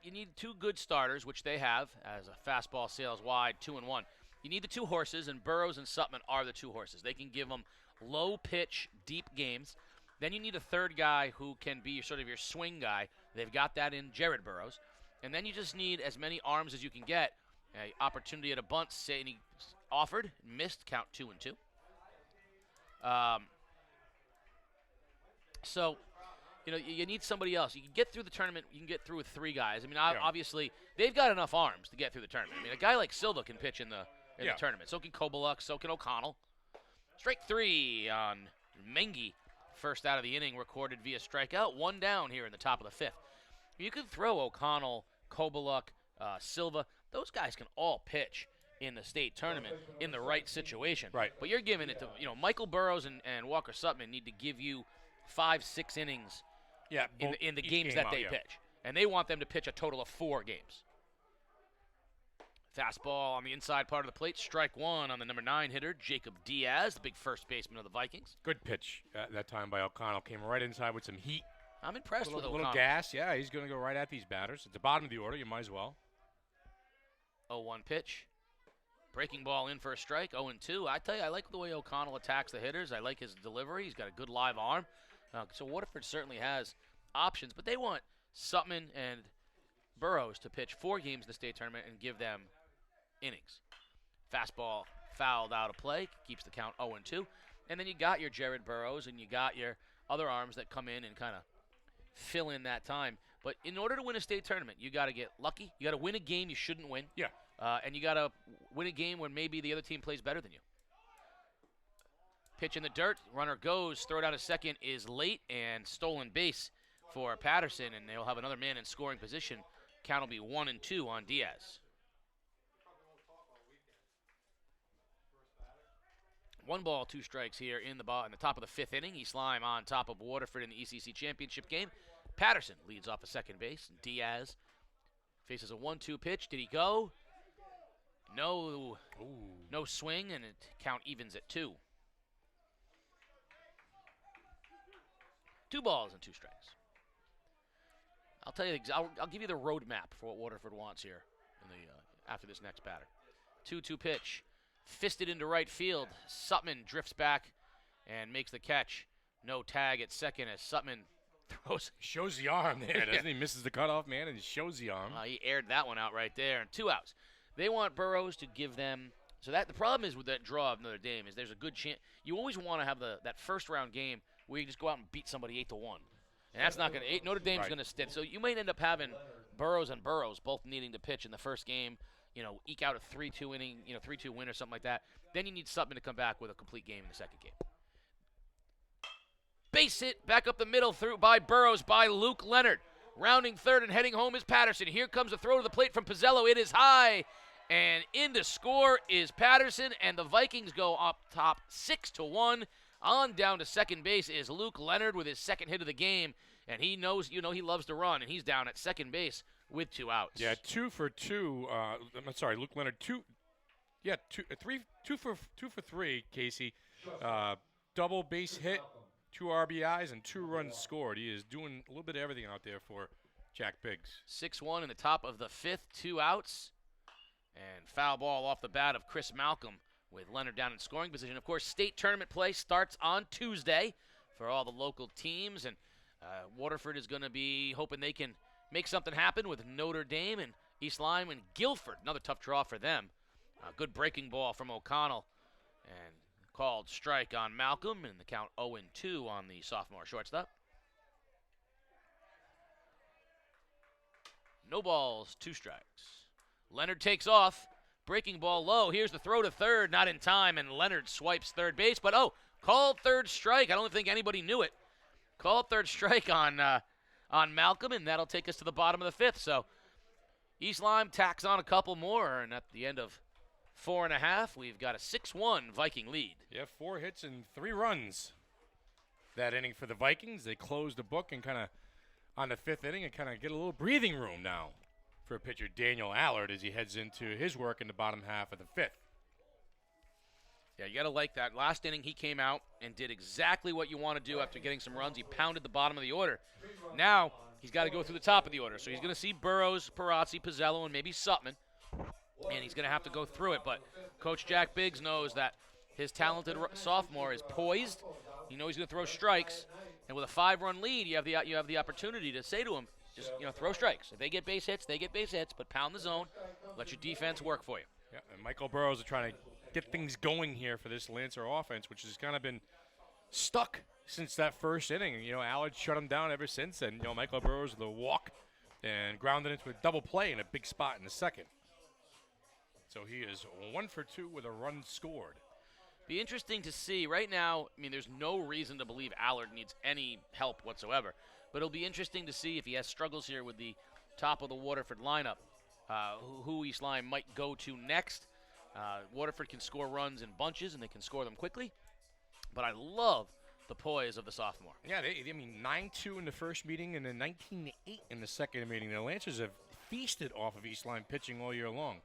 You need 2 good starters, which they have, as a fastball sails wide, 2-1. You need the 2 horses, and Burrows and Sutman are the 2 horses. They can give them low pitch, deep games. Then you need a 3rd guy who can be sort of your swing guy. They've got that in Jared Burrows. And then you just need as many arms as you can get. Opportunity at a bunt, and he offered, missed, count 2-2. So, you need somebody else. You can get through the tournament. You can get through with 3 guys. I mean, obviously, they've got enough arms to get through the tournament. I mean, a guy like Silva can pitch in the tournament. So can Kobaluk. So can O'Connell. Strike 3 on Mengi. First out of the inning recorded via strikeout. 1 down here in the top of the 5th. You could throw O'Connell, Kobaluk, Silva. Those guys can all pitch in the state tournament in the right situation. Right. But you're giving it to, Michael Burrows and Walker Sutman need to give you 5-6 innings in the games that they pitch. And they want them to pitch a total of 4 games. Fastball on the inside part of the plate. Strike 1 on the number 9 hitter, Jacob Diaz, the big first baseman of the Vikings. Good pitch that time by O'Connell. Came right inside with some heat. I'm impressed with O'Connell. A little gas. Yeah, he's going to go right at these batters. At the bottom of the order, you might as well. 0-1 pitch. Breaking ball in for a strike. 0-2. I tell you, I like the way O'Connell attacks the hitters. I like his delivery. He's got a good live arm. So Waterford certainly has options, but they want Sutman and Burrows to pitch 4 games in the state tournament and give them innings. Fastball fouled out of play, keeps the count 0-2. And then you got your Jared Burrows and you got your other arms that come in and kind of fill in that time. But in order to win a state tournament, you got to get lucky. You got to win a game you shouldn't win. Yeah. And you got to win a game where maybe the other team plays better than you. Pitch in the dirt. Runner goes. Throw it out a second is late and stolen base for Patterson, and they'll have another man in scoring position. Count will be 1-2 on Diaz. 1 ball, 2 strikes here in the top of the 5th inning. East Lyme on top of Waterford in the ECC championship game. Patterson leads off a second base. Diaz faces a 1-2 pitch. Did he go? No. Ooh. No swing, and it count evens at 2. 2 balls and 2 strikes. I'll tell you. I'll give you the roadmap for what Waterford wants here in the after this next batter. 2-2 pitch, fisted into right field. Sutman drifts back and makes the catch. No tag at second as Sutman throws. Shows the arm there, doesn't he? Misses the cutoff man and shows the arm. He aired that one out right there, and 2 outs. They want Burrows to give them. So that the problem is with that draw of Notre Dame is there's a good chance. You always want to have that first round game where you just go out and beat somebody 8-1. And that's not going to – Notre Dame's going to stick. So you might end up having Burrows and Burrows both needing to pitch in the first game, eke out a 3-2 inning, 3-2 win or something like that. Then you need Sutman to come back with a complete game in the second game. Base hit back up the middle through by Burrows by Luke Leonard. Rounding third and heading home is Patterson. Here comes a throw to the plate from Pizzello. It is high. And in to score is Patterson, and the Vikings go up top 6-1. On down to second base is Luke Leonard with his second hit of the game, and he knows, he loves to run, and he's down at second base with 2 outs. Yeah, 2 for 2. I'm sorry, Luke Leonard. 2 for 3. Casey, double base hit, 2 RBIs, and 2 runs scored. He is doing a little bit of everything out there for Jack Biggs. 6-1 in the top of the 5th, 2 outs, and foul ball off the bat of Chris Malcolm, with Leonard down in scoring position. Of course, state tournament play starts on Tuesday for all the local teams, and Waterford is going to be hoping they can make something happen with Notre Dame and East Lyme and Guilford. Another tough draw for them. Good breaking ball from O'Connell, and called strike on Malcolm, and the count 0-2 on the sophomore shortstop. No balls, 2 strikes. Leonard takes off. Breaking ball low. Here's the throw to third, not in time, and Leonard swipes third base. But, called third strike. I don't think anybody knew it. Called third strike on Malcolm, and that'll take us to the bottom of the 5th. So East Lyme tacks on a couple more, and at the end of 4.5, we've got a 6-1 Viking lead. Yeah, 4 hits and 3 runs. That inning for the Vikings. They close the book and kind of on the 5th inning and kind of get a little breathing room now for pitcher Daniel Allard as he heads into his work in the bottom half of the 5th. Yeah, you got to like that. Last inning, he came out and did exactly what you want to do after getting some runs. He pounded the bottom of the order. Now he's got to go through the top of the order. So he's going to see Burrows, Perazzi, Pizzello, and maybe Sutman. And he's going to have to go through it. But Coach Jack Biggs knows that his talented sophomore is poised. He knows he's going to throw strikes. And with a 5-run lead, you have the opportunity to say to him, just throw strikes. If they get base hits, they get base hits. But pound the zone. Let your defense work for you. Yeah, and Michael Burrows is trying to get things going here for this Lancer offense, which has kind of been stuck since that first inning. Allard shut him down ever since. And, Michael Burrows with a walk and grounded into a double play in a big spot in the 2nd. So he is 1 for 2 with a run scored. Be interesting to see. Right now, there's no reason to believe Allard needs any help whatsoever. But it'll be interesting to see if he has struggles here with the top of the Waterford lineup, who East Lyme might go to next. Waterford can score runs in bunches, and they can score them quickly. But I love the poise of the sophomore. Yeah, 9-2 in the first meeting and then 19-8 in the second meeting. The Lancers have feasted off of East Lyme pitching all year long.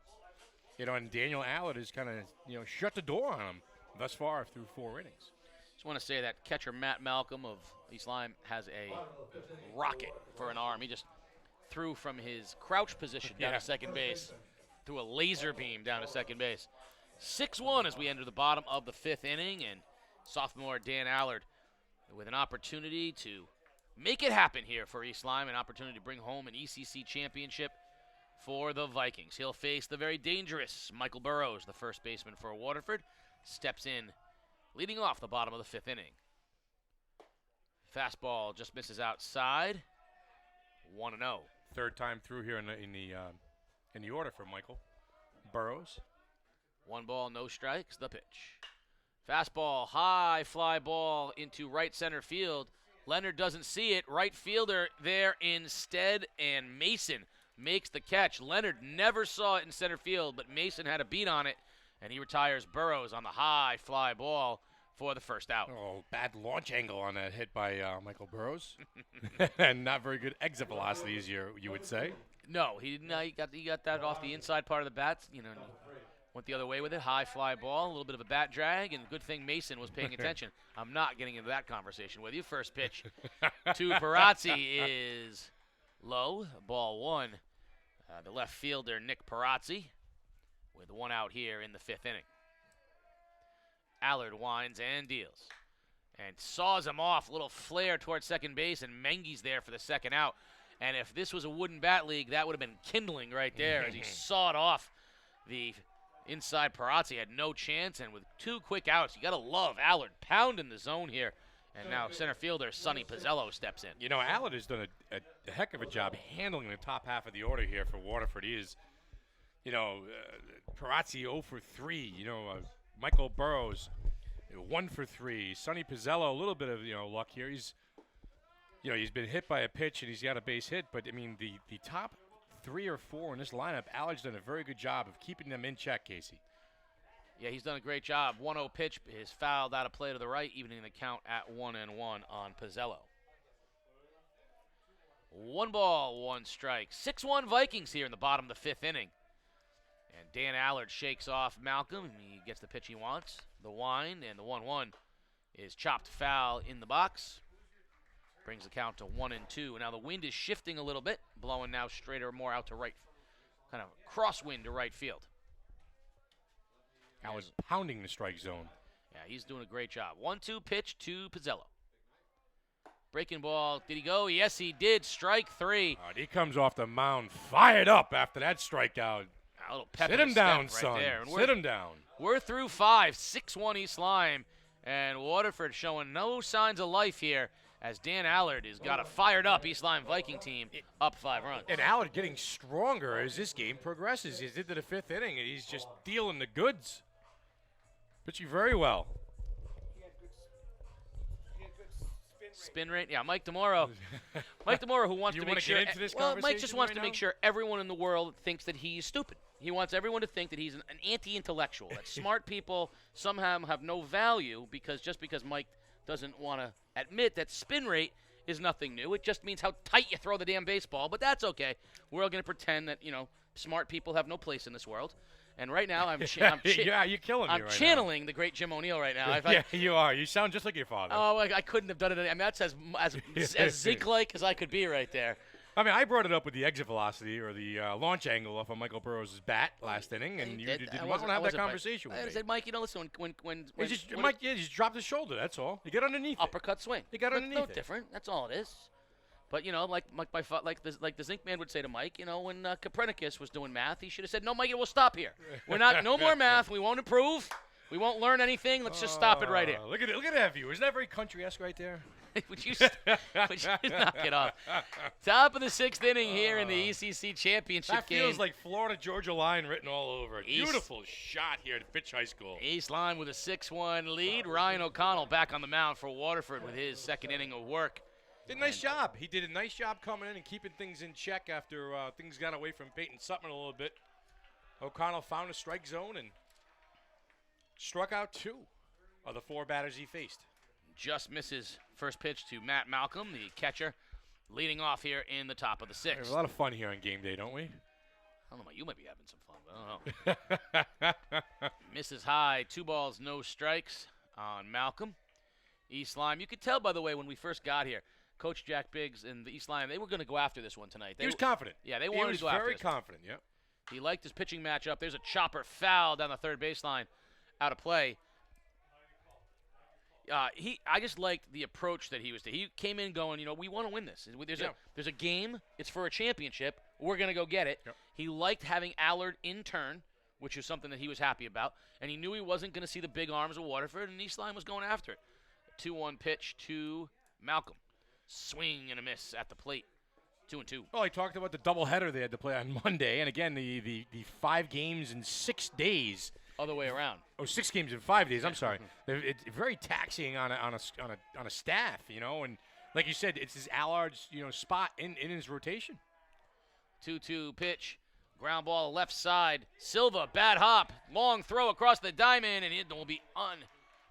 And Daniel Allard has kind of, shut the door on him thus far through 4 innings. Just want to say that catcher Matt Malcolm of East Lyme has a rocket for an arm. He just threw from his crouch position down to second base, threw a laser beam down to second base. 6-1 as we enter the bottom of the 5th inning, and sophomore Dan Allard with an opportunity to make it happen here for East Lyme, an opportunity to bring home an ECC championship for the Vikings. He'll face the very dangerous Michael Burrows, the first baseman for Waterford, steps in, leading off the bottom of the 5th inning. Fastball just misses outside. 1-0. Third time through here in the order for Michael Burrows. 1 ball, no strikes. The pitch. Fastball, high fly ball into right center field. Leonard doesn't see it. Right fielder there instead, and Mason makes the catch. Leonard never saw it in center field, but Mason had a beat on it, and he retires Burrows on the high fly ball for the first out. Oh, bad launch angle on that hit by Michael Burrows. And not very good exit velocity, as you would say. No, he didn't. He got that off the inside part of the bat. Went the other way with it. High fly ball, a little bit of a bat drag, and good thing Mason was paying attention. I'm not getting into that conversation with you. First pitch to Perazzi is low. Ball 1. The left fielder, Nick Perazzi, with 1 out here in the 5th inning. Allard winds and deals and saws him off. A little flare towards second base, and Mengi's there for the 2nd out. And if this was a wooden bat league, that would have been kindling right there as he sawed off the inside. Perazzi had no chance, and with 2 quick outs, you got to love Allard pounding the zone here. And now center fielder Sonny Pizzello steps in. Allard has done a heck of a job handling the top half of the order here for Waterford. He is, Perazzi 0 for 3. Michael Burrows 1 for 3. Sonny Pizzello, a little bit of luck here. He's been hit by a pitch and he's got a base hit, but the top 3 or 4 in this lineup, Allard's done a very good job of keeping them in check, Casey. Yeah, he's done a great job. 1-0 pitch is fouled out of play to the right, evening the count at 1-1 on Pizzello. 1 ball, 1 strike. 6-1 Vikings here in the bottom of the 5th inning. And Dan Allard shakes off Malcolm. He gets the pitch he wants. The wind, and the 1-1 is chopped foul in the box. Brings the count to 1-2. Now the wind is shifting a little bit, blowing now straighter, more out to right, kind of crosswind to right field. Allard's pounding the strike zone. Yeah, he's doing a great job. 1-2 pitch to Pizzello. Breaking ball. Did he go? Yes, he did. Strike 3. He comes off the mound fired up after that strikeout. A little pep Sit in him his down, step son. right there. And Sit him down. We're through 5, 6-1 East Lyme, and Waterford showing no signs of life here as Dan Allard has got a fired up East Lyme Viking team up 5 runs. And Allard getting stronger as this game progresses. He's into the 5th inning, and he's just dealing the goods. Pitching very well. Spin rate, yeah. Mike DeMoro, who wants to make sure. Get into this Mike just wants right to make sure everyone in the world thinks that he's stupid. He wants everyone to think that he's an anti-intellectual. That smart people somehow have no value because Mike doesn't want to admit that spin rate is nothing new. It just means how tight you throw the damn baseball. But that's okay. We're all going to pretend that smart people have no place in this world. And right now, I'm yeah, you're killing me I'm right channeling the great Jim O'Neill right now. Yeah, you are. You sound just like your father. Oh, I couldn't have done it. I mean, that's as Zeke-like as I could be right there. I mean, I brought it up with the exit velocity or the launch angle off of Michael Burrows' bat last inning, and you didn't want to have that conversation with me. I said, Mike, listen, when Mike, you just dropped his shoulder. That's all. You get underneath uppercut swing. You got underneath no different. That's all it is. But like the Zinc Man would say to Mike, when Copernicus was doing math, he should have said, "No, Mike, we'll stop here. We're not no more math. We won't improve. We won't learn anything. Let's just stop it right here." Look at that view. Isn't that very country-esque right there? would you knock it off? Top of the 6th inning here in the ECC championship game. That feels like Florida-Georgia line written all over it. Beautiful shot here at Fitch High School. East Lyme with a 6-1 lead. Ryan O'Connell back on the mound for Waterford with his 2nd inning of work. Did a nice job. He did a nice job coming in and keeping things in check after things got away from Peyton Sutton a little bit. O'Connell found a strike zone and struck out 2 of the 4 batters he faced. Just misses first pitch to Matt Malcolm, the catcher, leading off here in the top of the 6th. There's a lot of fun here on game day, don't we? I don't know about you, might be having some fun, but I don't know. Misses high, 2 balls, no strikes on Malcolm. East Lyme, you could tell, by the way, when we first got here, Coach Jack Biggs and the East Lyme, they were going to go after this one tonight. He was confident. Yeah, they wanted to go after this. He was very confident, yep. He liked his pitching matchup. There's a chopper foul down the third baseline, out of play. I just liked the approach that he was taking. He came in going, we want to win this. There's a game. It's for a championship. We're going to go get it. Yep. He liked having Allard in turn, which is something that he was happy about. And he knew he wasn't going to see the big arms of Waterford, and East Lyme was going after it. 2-1 pitch to Malcolm. Swing and a miss at the plate. 2-2. Well, I talked about the doubleheader they had to play on Monday, and again the 5 games in 6 days. Other way around. Oh, 6 games in 5 days. I'm sorry. It's very taxing on a staff, and like you said, it's his Allard's spot in his rotation. 2-2 pitch. Ground ball left side. Silva, bad hop. Long throw across the diamond, and it will be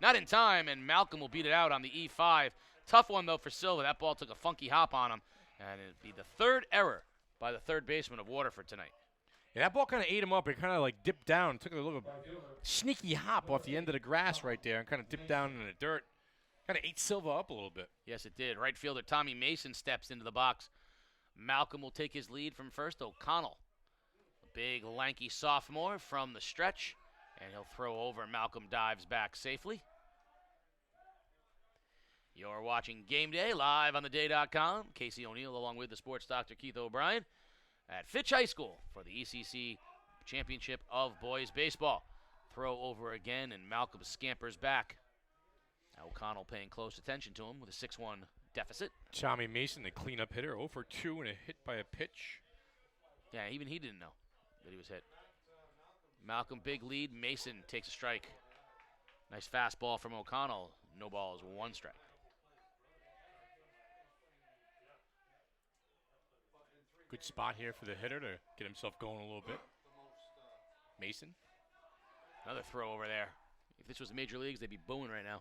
not in time, and Malcolm will beat it out on the E5. Tough one, though, for Silva. That ball took a funky hop on him, and it'd be the 3rd error by the 3rd baseman of Waterford tonight. Yeah, that ball kind of ate him up. It kind of dipped down, took a little sneaky hop off the end of the grass right there, and kind of dipped down in the dirt. Kind of ate Silva up a little bit. Yes, it did. Right fielder Tommy Mason steps into the box. Malcolm will take his lead from first. O'Connell, a big, lanky sophomore from the stretch, and he'll throw over. Malcolm dives back safely. You're watching Game Day live on theday.com. Casey O'Neill along with the sports doctor Keith O'Brien at Fitch High School for the ECC Championship of Boys Baseball. Throw over again, and Malcolm scampers back. O'Connell paying close attention to him with a 6-1 deficit. Tommy Mason, the cleanup hitter, 0 for 2 and a hit by a pitch. Yeah, even he didn't know that he was hit. Malcolm, big lead. Mason takes a strike. Nice fastball from O'Connell. No balls, 1 strike. Good spot here for the hitter to get himself going a little bit. Mason. Another throw over there. If this was the major leagues, they'd be booing right now.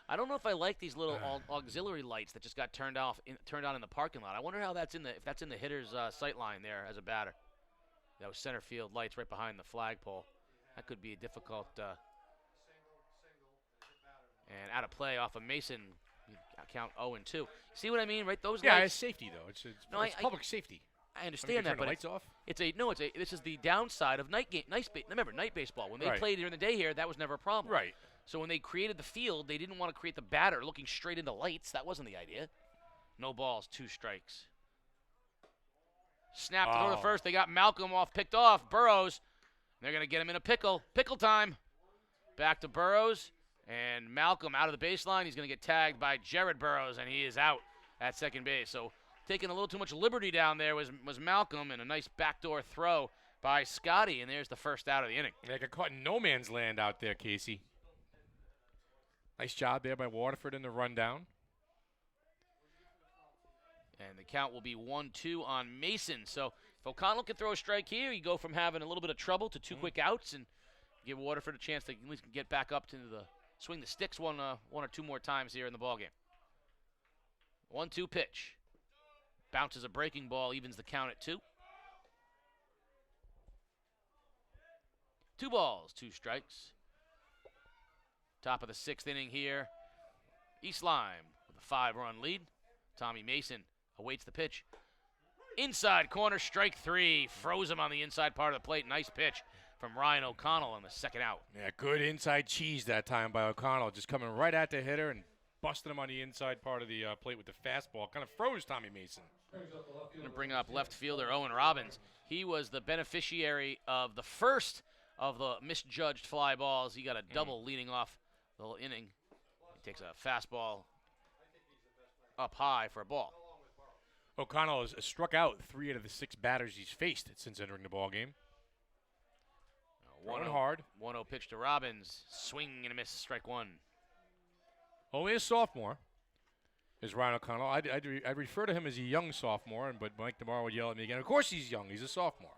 I don't know if I like these little auxiliary lights that just got turned on in the parking lot. I wonder how if that's in the hitter's sight line there as a batter. That was center field lights right behind the flagpole. That could be a difficult. And out of play off of Mason, count 0-2. See what I mean, right? Those lights. Yeah, it's safety though. It's public safety. I understand that, but lights off. This is the downside of night baseball. When they played during the day here, that was never a problem. Right. So when they created the field, they didn't want to create the batter looking straight into lights. That wasn't the idea. No balls, 2 strikes. Snap to throw to first. They got Malcolm picked off. Burrows. They're going to get him in a pickle. Pickle time. back to Burrows, and Malcolm out of the baseline. He's going to get tagged by Jared Burrows, and he is out at second base. So taking a little too much liberty down there was Malcolm, and a nice backdoor throw by Scotty, and there's the first out of the inning. They got caught in no man's land out there, Casey. Nice job there by Waterford in the rundown. And the count will be 1-2 on Mason. So if O'Connell can throw a strike here, you go from having a little bit of trouble to 2 quick outs and give Waterford a chance to at least get back up to the swing the sticks one or two more times here in the ballgame. 1-2 pitch. Bounces a breaking ball, evens the count at 2. 2 balls, 2 strikes. Top of the 6th inning here. East Lyme with a 5-run lead. Tommy Mason awaits the pitch. Inside corner, strike 3. Froze him on the inside part of the plate. Nice pitch from Ryan O'Connell on the second out. Yeah, good inside cheese that time by O'Connell. Just coming right at the hitter and busting him on the inside part of the plate with the fastball. Kind of froze Tommy Mason. Going to bring up left fielder Owen Robbins. He was the beneficiary of the first of the misjudged fly balls. He got a double leading off the whole inning. He takes a fastball up high for a ball. O'Connell has struck out 3 out of the 6 batters he's faced since entering the ball game. 1-0 hard. 1-0 pitch to Robbins. Swing and a miss. Strike 1. Only a sophomore is Ryan O'Connell. I'd refer to him as a young sophomore, but Mike DeMar would yell at me again. Of course he's young. He's a sophomore.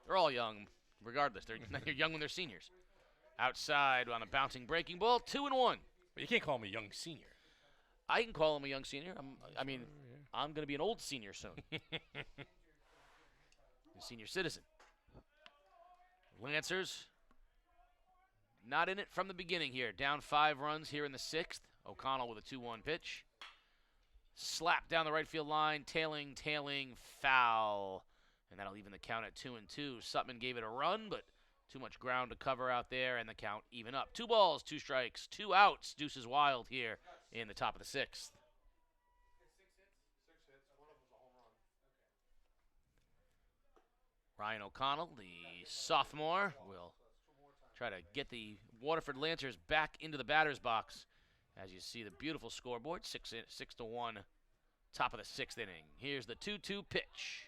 They're all young, regardless. They're young when they're seniors. Outside on a bouncing breaking ball. 2-1. But you can't call him a young senior. I can call him a young senior. I'm going to be an old senior soon. A senior citizen. Lancers not in it from the beginning here. Down 5 runs here in the 6th. O'Connell with a 2-1 pitch. Slap down the right field line. Tailing, foul. And that'll even the count at 2-2. Sutman gave it a run, but too much ground to cover out there, and the count even up. 2 balls, 2 strikes, 2 outs. Deuces wild here in the top of the 6th. Ryan O'Connell, the sophomore, will try to get the Waterford Lancers back into the batter's box. As you see the beautiful scoreboard, 6-1, top of the 6th inning. Here's the 2-2 pitch.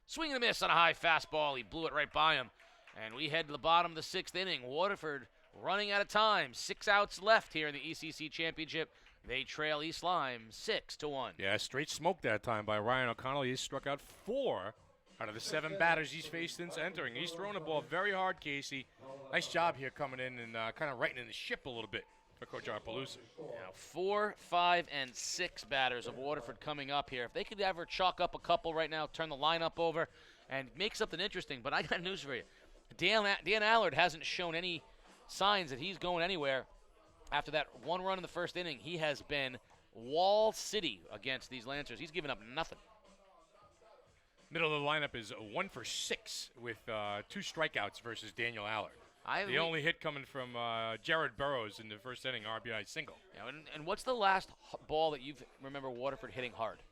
Swing and a miss on a high fastball. He blew it right by him. And we head to the bottom of the 6th inning. Waterford running out of time. 6 outs left here in the ECC Championship. They trail East Lyme 6-1. Yeah, straight smoke that time by Ryan O'Connell. He struck out 4 out of the 7 batters he's faced since entering. He's throwing the ball very hard, Casey. Nice job here coming in and kind of righting the ship a little bit for Coach Arpalusa. Now 4, 5, and 6 batters of Waterford coming up here. If they could ever chalk up a couple right now, turn the lineup over, and make something interesting. But I got news for you. Dan Allard hasn't shown any signs that he's going anywhere. After that 1 run in the 1st inning, he has been wall city against these Lancers. He's given up nothing. Middle of the lineup is 1 for 6 with 2 strikeouts versus Daniel Allard. The only hit coming from Jared Burrows in the 1st inning, RBI single. Yeah, and what's the last ball that you remember Waterford hitting hard?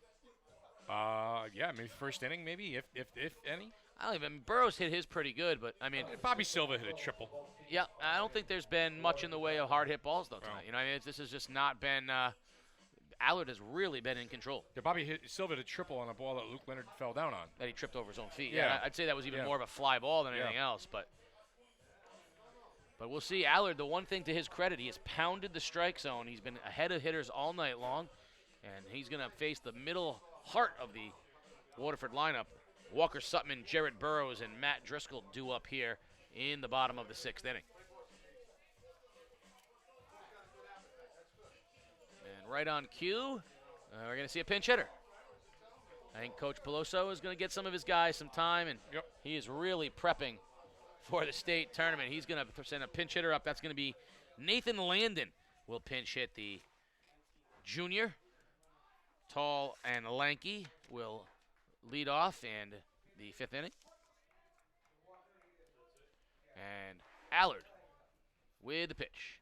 Yeah, maybe 1st inning, maybe, if any. I don't even. Burrows hit his pretty good, but I mean, Bobby Silva hit a triple. Yeah, I don't think there's been much in the way of hard hit balls though tonight. You know, this has just not been. Allard has really been in control. Yeah, Bobby Silva hit a triple on a ball that Luke Leonard fell down on. That he tripped over his own feet. Yeah. I'd say that was even more of a fly ball than anything else, but we'll see. Allard, the one thing to his credit, he has pounded the strike zone. He's been ahead of hitters all night long, and he's going to face the middle heart of the Waterford lineup. Walker Sutman, Jared Burrows, and Matt Driscoll due up here in the bottom of the 6th inning. And right on cue, we're going to see a pinch hitter. I think Coach Peloso is going to get some of his guys some time, and he is really prepping for the state tournament. He's going to send a pinch hitter up. That's going to be Nathan Landon will pinch hit the junior. Tall and lanky will lead off in the 5th inning. And Allard with the pitch.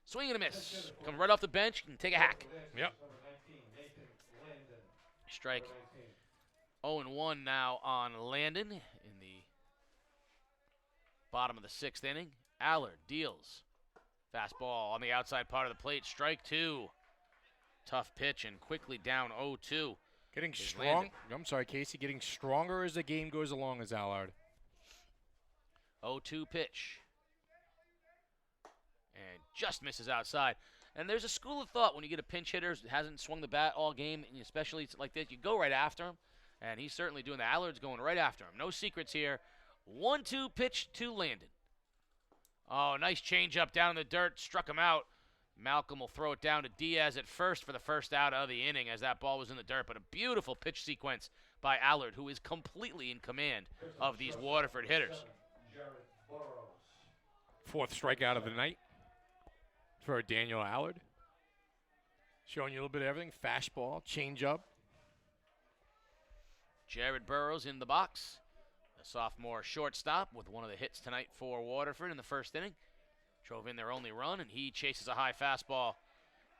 Swing and a miss. Come right off the bench and take a hack. Yep. Strike 0-1 now on Landon in the bottom of the 6th inning. Allard deals Fastball on the outside part of the plate. Strike 2. Tough pitch and quickly down 0-2. Getting Is strong. landed. I'm sorry, Casey. Getting stronger as the game goes along as Allard. 0-2 pitch. And just misses outside. And there's a school of thought when you get a pinch hitter who hasn't swung the bat all game, and especially like this, you go right after him. And he's certainly doing that. Allard's going right after him. No secrets here. 1-2 pitch to Landon. Oh, nice changeup down in the dirt. Struck him out. Malcolm will throw it down to Diaz at first for the first out of the inning as that ball was in the dirt. But a beautiful pitch sequence by Allard, who is completely in command of these Waterford hitters. Fourth strikeout of the night for Daniel Allard. Showing you a little bit of everything. Fastball, changeup. Jared Burrows in the box. The sophomore shortstop with one of the hits tonight for Waterford in the first inning. Drove in their only run, and he chases a high fastball,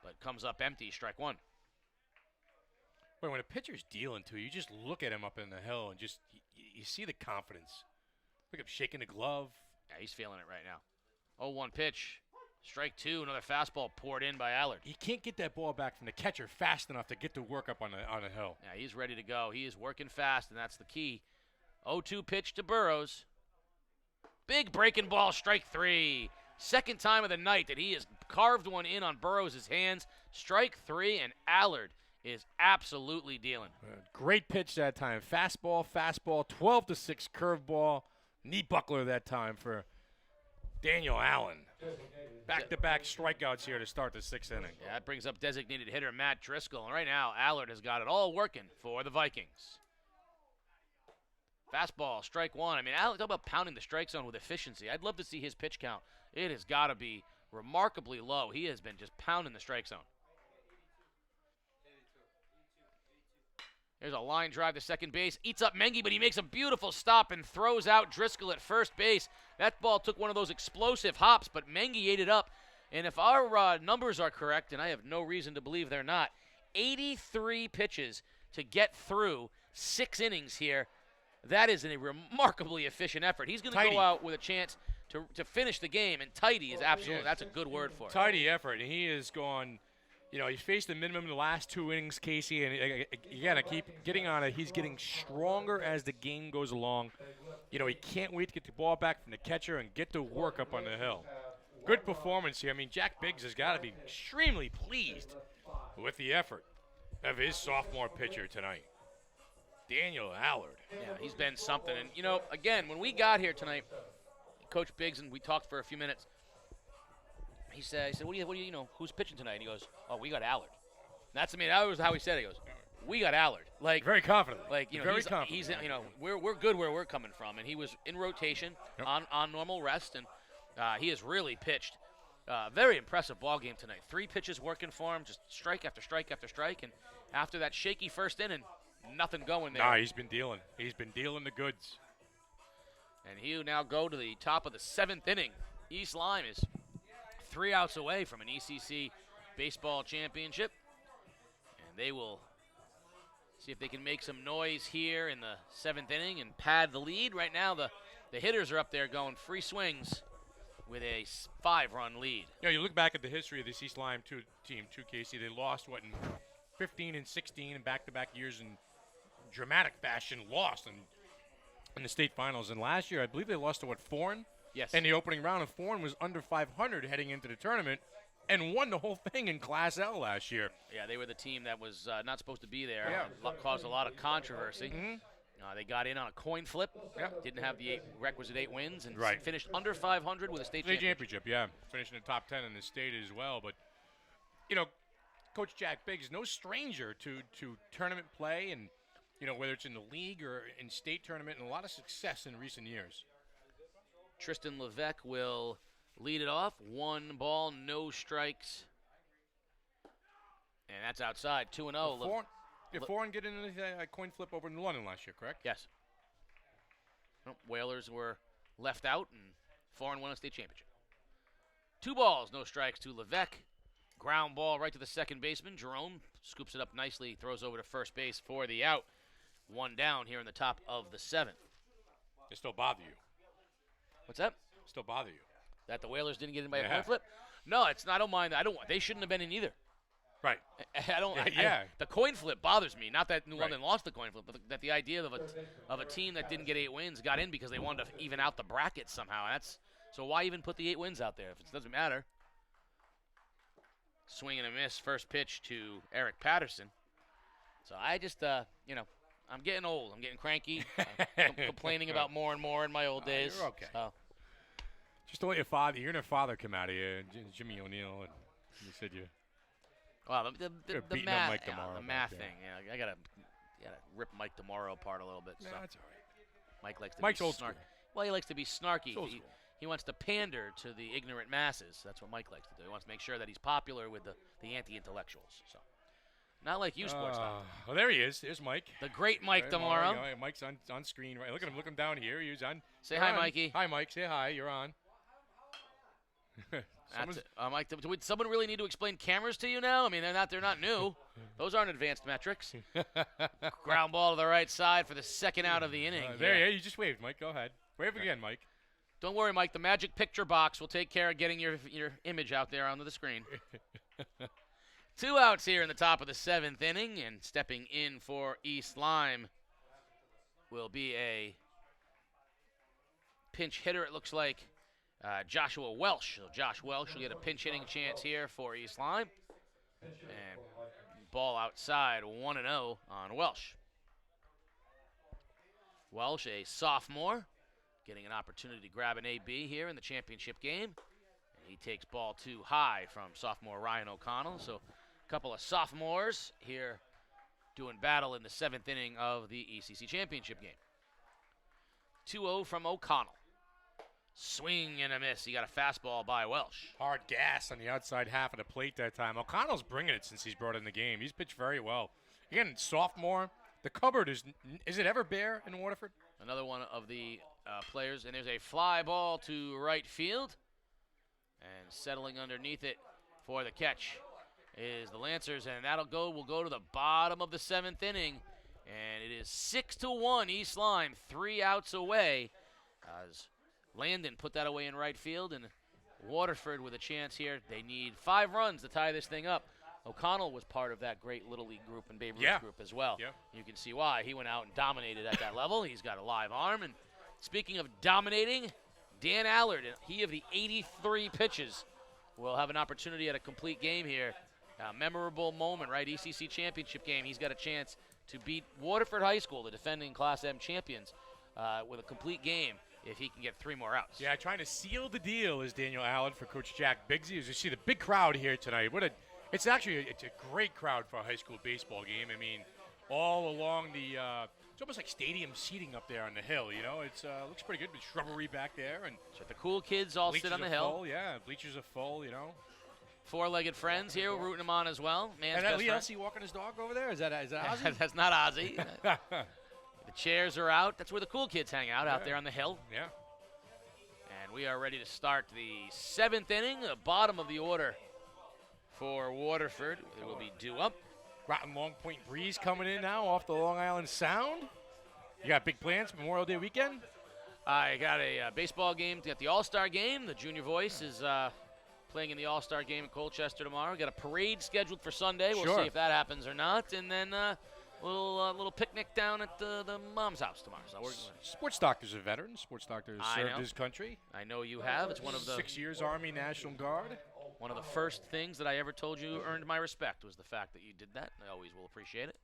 but comes up empty, strike 1. Wait, when a pitcher's dealing to you, just look at him up in the hill and just you see the confidence. Look at him shaking the glove. Yeah, he's feeling it right now. 0-1 pitch, strike 2, another fastball poured in by Allard. He can't get that ball back from the catcher fast enough to get to work up on the hill. Yeah, he's ready to go. He is working fast, and that's the key. 0-2 pitch to Burrows. Big breaking ball, strike 3. Second time of the night that he has carved one in on Burrows' hands. Strike 3, and Allard is absolutely dealing. Great pitch that time. Fastball, 12-6 curveball. Knee buckler that time for Daniel Allen. Back-to-back strikeouts here to start the 6th inning. Yeah, that brings up designated hitter Matt Driscoll. And right now, Allard has got it all working for the Vikings. Fastball, strike 1. I mean, Allard, talk about pounding the strike zone with efficiency. I'd love to see his pitch count. It has got to be remarkably low. He has been just pounding the strike zone. There's a line drive to second base. Eats up Mengi, but he makes a beautiful stop and throws out Driscoll at first base. That ball took one of those explosive hops, but Mengi ate it up. And if our numbers are correct, and I have no reason to believe they're not, 83 pitches to get through 6 innings here. That is a remarkably efficient effort. He's going to go out with a chance to finish the game, and tidy is absolutely, that's a good word for it. Tidy effort, and he has gone, he's faced the minimum in the last 2 innings, Casey, and you got to keep getting on it. He's getting stronger as the game goes along. He can't wait to get the ball back from the catcher and get to work up on the hill. Good performance here. I mean, Jack Biggs has got to be extremely pleased with the effort of his sophomore pitcher tonight, Daniel Allard. Yeah, he's been something. And, again, when we got here tonight, Coach Biggs and we talked for a few minutes. He said, what do you, who's pitching tonight? And he goes, oh, we got Allard. That was how he said it. He goes, we got Allard. Like, very confident. Like, very confident. He's we're good where we're coming from. And he was in rotation on normal rest, and he has really pitched. Very impressive ball game tonight. 3 pitches working for him, just strike after strike after strike. And after that shaky first inning, nothing going there. Nah, he's been dealing. He's been dealing the goods. And he'll now go to the top of the 7th inning. East Lyme is 3 outs away from an ECC baseball championship. And they will see if they can make some noise here in the 7th inning and pad the lead. Right now, the hitters are up there going free swings with a 5-run lead. You look back at the history of this East Lyme team, Casey. They lost, in 15 and 16 in back-to-back years in dramatic fashion, lost in the state finals. And last year, I believe they lost to, Foreign? Yes. In the opening round, and Foreign was under 500 heading into the tournament and won the whole thing in Class L last year. Yeah, they were the team that was not supposed to be there. Yeah. Caused a lot of controversy. Mm-hmm. They got in on a coin flip. Yep. Didn't have the requisite 8 wins and right. Finished under 500 with a state championship. Yeah. Finishing in the top 10 in the state as well. But, Coach Jack Biggs, no stranger to tournament play and, whether it's in the league or in state tournament, and a lot of success in recent years. Tristan Levesque will lead it off. 1 ball, no strikes. And that's outside, 2-0. Did Foreign get into the coin flip over in London last year, correct? Yes. Whalers were left out, and Foreign won a state championship. 2 balls, no strikes to Levesque. Ground ball right to the second baseman. Jerome scoops it up nicely, throws over to first base for the out. 1 down here in the top of the 7th. They still bother you. What's that? Still bother you. That the Whalers didn't get in by a coin flip? No, it's not. I don't mind. They shouldn't have been in either. Right. I don't. The coin flip bothers me. Not that New London lost the coin flip, but that the idea of a team that didn't get 8 wins got in because they wanted to even out the bracket somehow. So why even put the 8 wins out there if it doesn't matter? Swing and a miss. First pitch to Eric Patterson. So I just, I'm getting old. I'm getting cranky. I'm complaining about more and more in my old days. You're okay. So. Just to let your inner father come out of you, Jimmy O'Neill, and you said you. Well, the beating math, up Mike DeMauro the back math there. thing. Yeah, I gotta rip Mike DeMauro apart a little bit. No, So. that's all right. Mike likes to Mike's be old snarky. school. Well, he likes to be snarky. Old school. He wants to pander to the ignorant masses. That's what Mike likes to do. He wants to make sure that he's popular with the anti-intellectuals. So, not like you, sports doctor. Well, there he is. There's Mike. The great Mike Hey, DeMauro. Mike's on screen. Right. Look at him. Look him down here. He's on. Say You're hi, on. Mikey. Hi, Mike. Say hi. You're on. That's it. Mike, would someone really need to explain cameras to you now? I mean, they're not new. Those aren't advanced metrics. Ground ball to the right side for the second out of the inning. There you just waved, Mike. Go ahead. Wave again, Mike. Don't worry, Mike. The magic picture box will take care of getting your image out there onto the screen. 2 outs here in the top of the 7th inning, and stepping in for East Lyme will be a pinch hitter, it looks like, Joshua Welsh. So Josh Welsh will get a pinch hitting chance here for East Lyme. And ball outside, 1-0 on Welsh. Welsh, a sophomore, getting an opportunity to grab an AB here in the championship game. And he takes ball 2 high from sophomore Ryan O'Connell. So a couple of sophomores here doing battle in the 7th inning of the ECC championship game. 2-0 from O'Connell. Swing and a miss. He got a fastball by Welsh. Hard gas on the outside half of the plate that time. O'Connell's bringing it since he's brought in the game. He's pitched very well. Again, sophomore. The cupboard is it ever bare in Waterford? Another one of the players, and there's a fly ball to right field. And settling underneath it for the catch is the Lancers, and will go to the bottom of the 7th inning. And it is 6-1 East Lyme, 3 outs away. As Landon put that away in right field, and Waterford with a chance here. They need 5 runs to tie this thing up. O'Connell was part of that great Little League group and Babe Ruth group as well. Yeah. You can see why. He went out and dominated at that level. He's got a live arm. And speaking of dominating, Dan Allard, he of the 83 pitches, will have an opportunity at a complete game here. A memorable moment, right? ECC championship game. He's got a chance to beat Waterford High School, the defending Class M champions, with a complete game if he can get 3 more outs. Yeah, trying to seal the deal is Daniel Allard for Coach Jack Bigsy. As you see the big crowd here tonight. It's a great crowd for a high school baseball game. I mean, all along the it's almost like stadium seating up there on the hill. You know, it looks pretty good with shrubbery back there, and So the cool kids all sit on the hill. Full, yeah, bleachers are full. You know, 4-legged friends here rooting them on as well. Man's and that best Lee friend. Elsie walking his dog over there. Is that Ozzy? That's not Ozzy. The chairs are out. That's where the cool kids hang out there on the hill. Yeah. And we are ready to start the 7th inning, the bottom of the order for Waterford. It will be due up. Rotten Long Point breeze coming in now off the Long Island Sound. You got big plans Memorial Day weekend? I got a baseball game. Got the All-Star game. The Junior Voice is playing in the All-Star game in Colchester tomorrow. Got a parade scheduled for Sunday. We'll Sure. see if that happens or not. And then little picnic down at the mom's house tomorrow. So Sports doctor's a veteran. Sports doctor has I served know. his country. I know you have. It's one of the 6 years Army National Guard. One of the first things that I ever told you earned my respect was the fact that you did that. I always will appreciate it.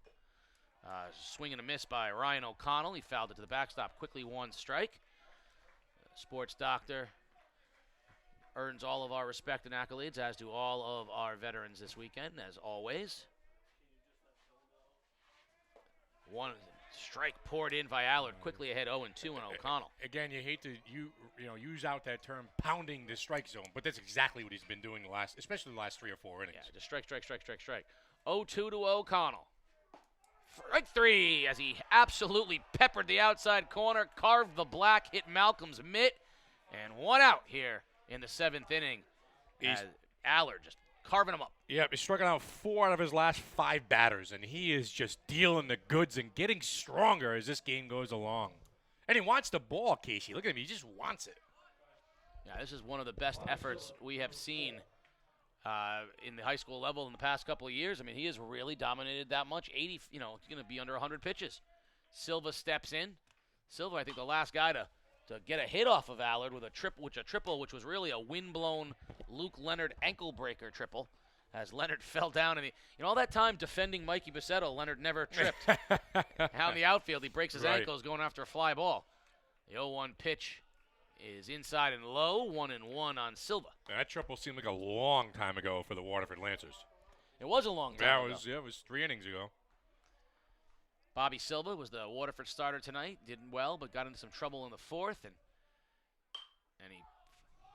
Swing and a miss by Ryan O'Connell. He fouled it to the backstop. Quickly 1 strike. Sports doctor earns all of our respect and accolades, as do all of our veterans this weekend, as always. 1 strike poured in by Allard. Quickly ahead 0-2 on O'Connell. Again, you hate to use out that term, pounding the strike zone, but that's exactly what he's been doing especially the last 3 or 4 innings. Yeah, just strike. 0-2 to O'Connell. Strike 3 as he absolutely peppered the outside corner, carved the black, hit Malcolm's mitt, and 1 out here in the 7th inning. As Allard just carving him up. Yeah, he's striking out 4 out of his last 5 batters, and he is just dealing the goods and getting stronger as this game goes along. And he wants the ball, Casey. Look at him. He just wants it. Yeah, this is one of the best efforts we have seen in the high school level in the past couple of years. I mean, he has really dominated that much. 80, he's going to be under 100 pitches. Silva steps in. Silva, I think, the last guy to get a hit off of Allard with a triple, which was really a wind-blown Luke Leonard ankle breaker triple, as Leonard fell down. And all that time defending Mikey Bassetto, Leonard never tripped. Out in the outfield, he breaks his ankles going after a fly ball. The 0-1 pitch is inside and low, 1-1 on Silva. That triple seemed like a long time ago for the Waterford Lancers. It was a long time ago. It was 3 innings ago. Bobby Silva was the Waterford starter tonight. Did well, but got into some trouble in the 4th. And he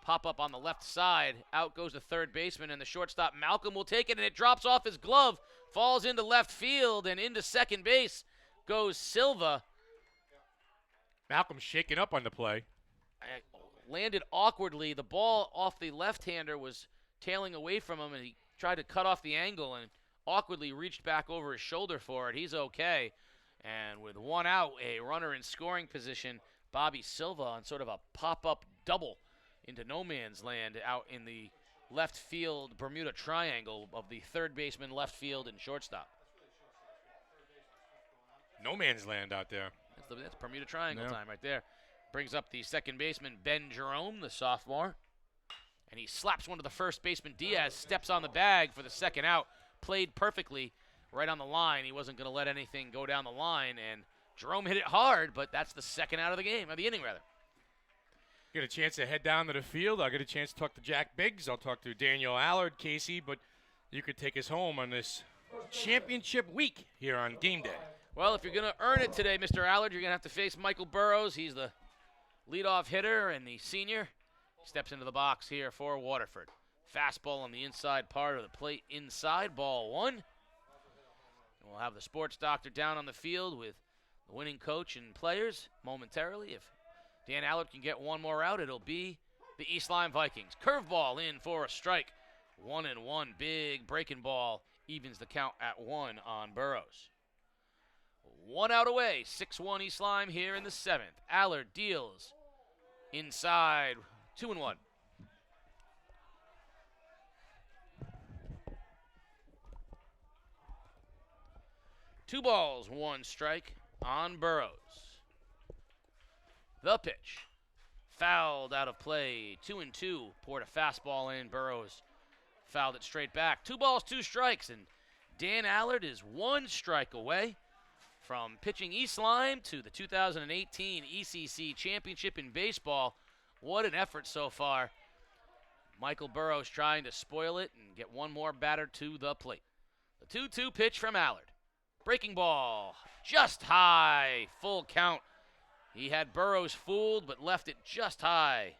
pop up on the left side. Out goes the third baseman, and the shortstop Malcolm will take it, and it drops off his glove. Falls into left field, and into second base goes Silva. Malcolm shaking up on the play. Landed awkwardly. The ball off the left-hander was tailing away from him, and he tried to cut off the angle and awkwardly reached back over his shoulder for it. He's okay. And with 1 out, a runner in scoring position, Bobby Silva on sort of a pop-up double into no man's land out in the left field Bermuda Triangle of the third baseman, left field, and shortstop. No man's land out there. That's Bermuda Triangle time right there. Brings up the second baseman, Ben Jerome, the sophomore. And he slaps one to the first baseman, Diaz, steps on the bag for the second out. Played perfectly right on the line. He wasn't going to let anything go down the line, and Jerome hit it hard, but that's the second out of the game, or the inning, rather. Get a chance to head down to the field. I'll get a chance to talk to Jack Biggs. I'll talk to Daniel Allard, Casey, but you could take us home on this championship week here on game day. Well, if you're going to earn it today, Mr. Allard, you're going to have to face Michael Burrows. He's the leadoff hitter and the senior. He steps into the box here for Waterford. Fastball on the inside part of the plate inside, ball 1. And we'll have the sports doctor down on the field with the winning coach and players momentarily. If Dan Allard can get one more out, it'll be the East Lyme Vikings. Curveball in for a strike. 1-1, big breaking ball evens the count at 1 on Burrows. 1 out away, 6-1 East Lyme here in the 7th. Allard deals inside, 2-1. 2 balls, 1 strike on Burrows. The pitch. Fouled out of play. 2-2. Poured a fastball in. Burrows fouled it straight back. 2 balls, 2 strikes. And Dan Allard is 1 strike away from pitching East Lyme to the 2018 ECC Championship in baseball. What an effort so far. Michael Burrows trying to spoil it and get one more batter to the plate. The 2-2 pitch from Allard. Breaking ball, just high, full count. He had Burrows fooled, but left it just high.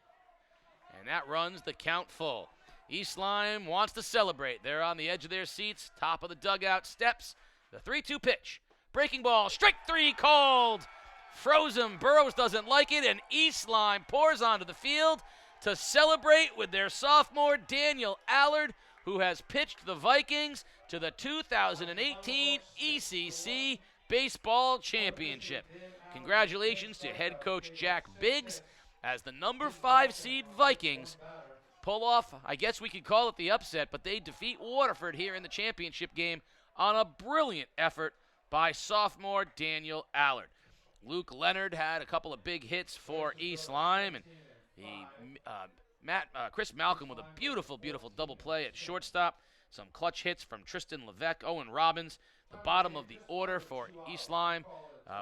And that runs the count full. East Lyme wants to celebrate. They're on the edge of their seats, top of the dugout steps. The 3-2 pitch. Breaking ball, strike 3 called. Frozen, Burrows doesn't like it, and East Lyme pours onto the field to celebrate with their sophomore Daniel Allard, who has pitched the Vikings to the 2018 ECC Baseball Championship. Congratulations to head coach Jack Biggs as the number 5 seed Vikings pull off, I guess we could call it the upset, but they defeat Waterford here in the championship game on a brilliant effort by sophomore Daniel Allard. Luke Leonard had a couple of big hits for East Lyme, and Chris Malcolm with a beautiful, beautiful double play at shortstop. Some clutch hits from Tristan Levesque, Owen Robbins. The bottom of the order for East Lyme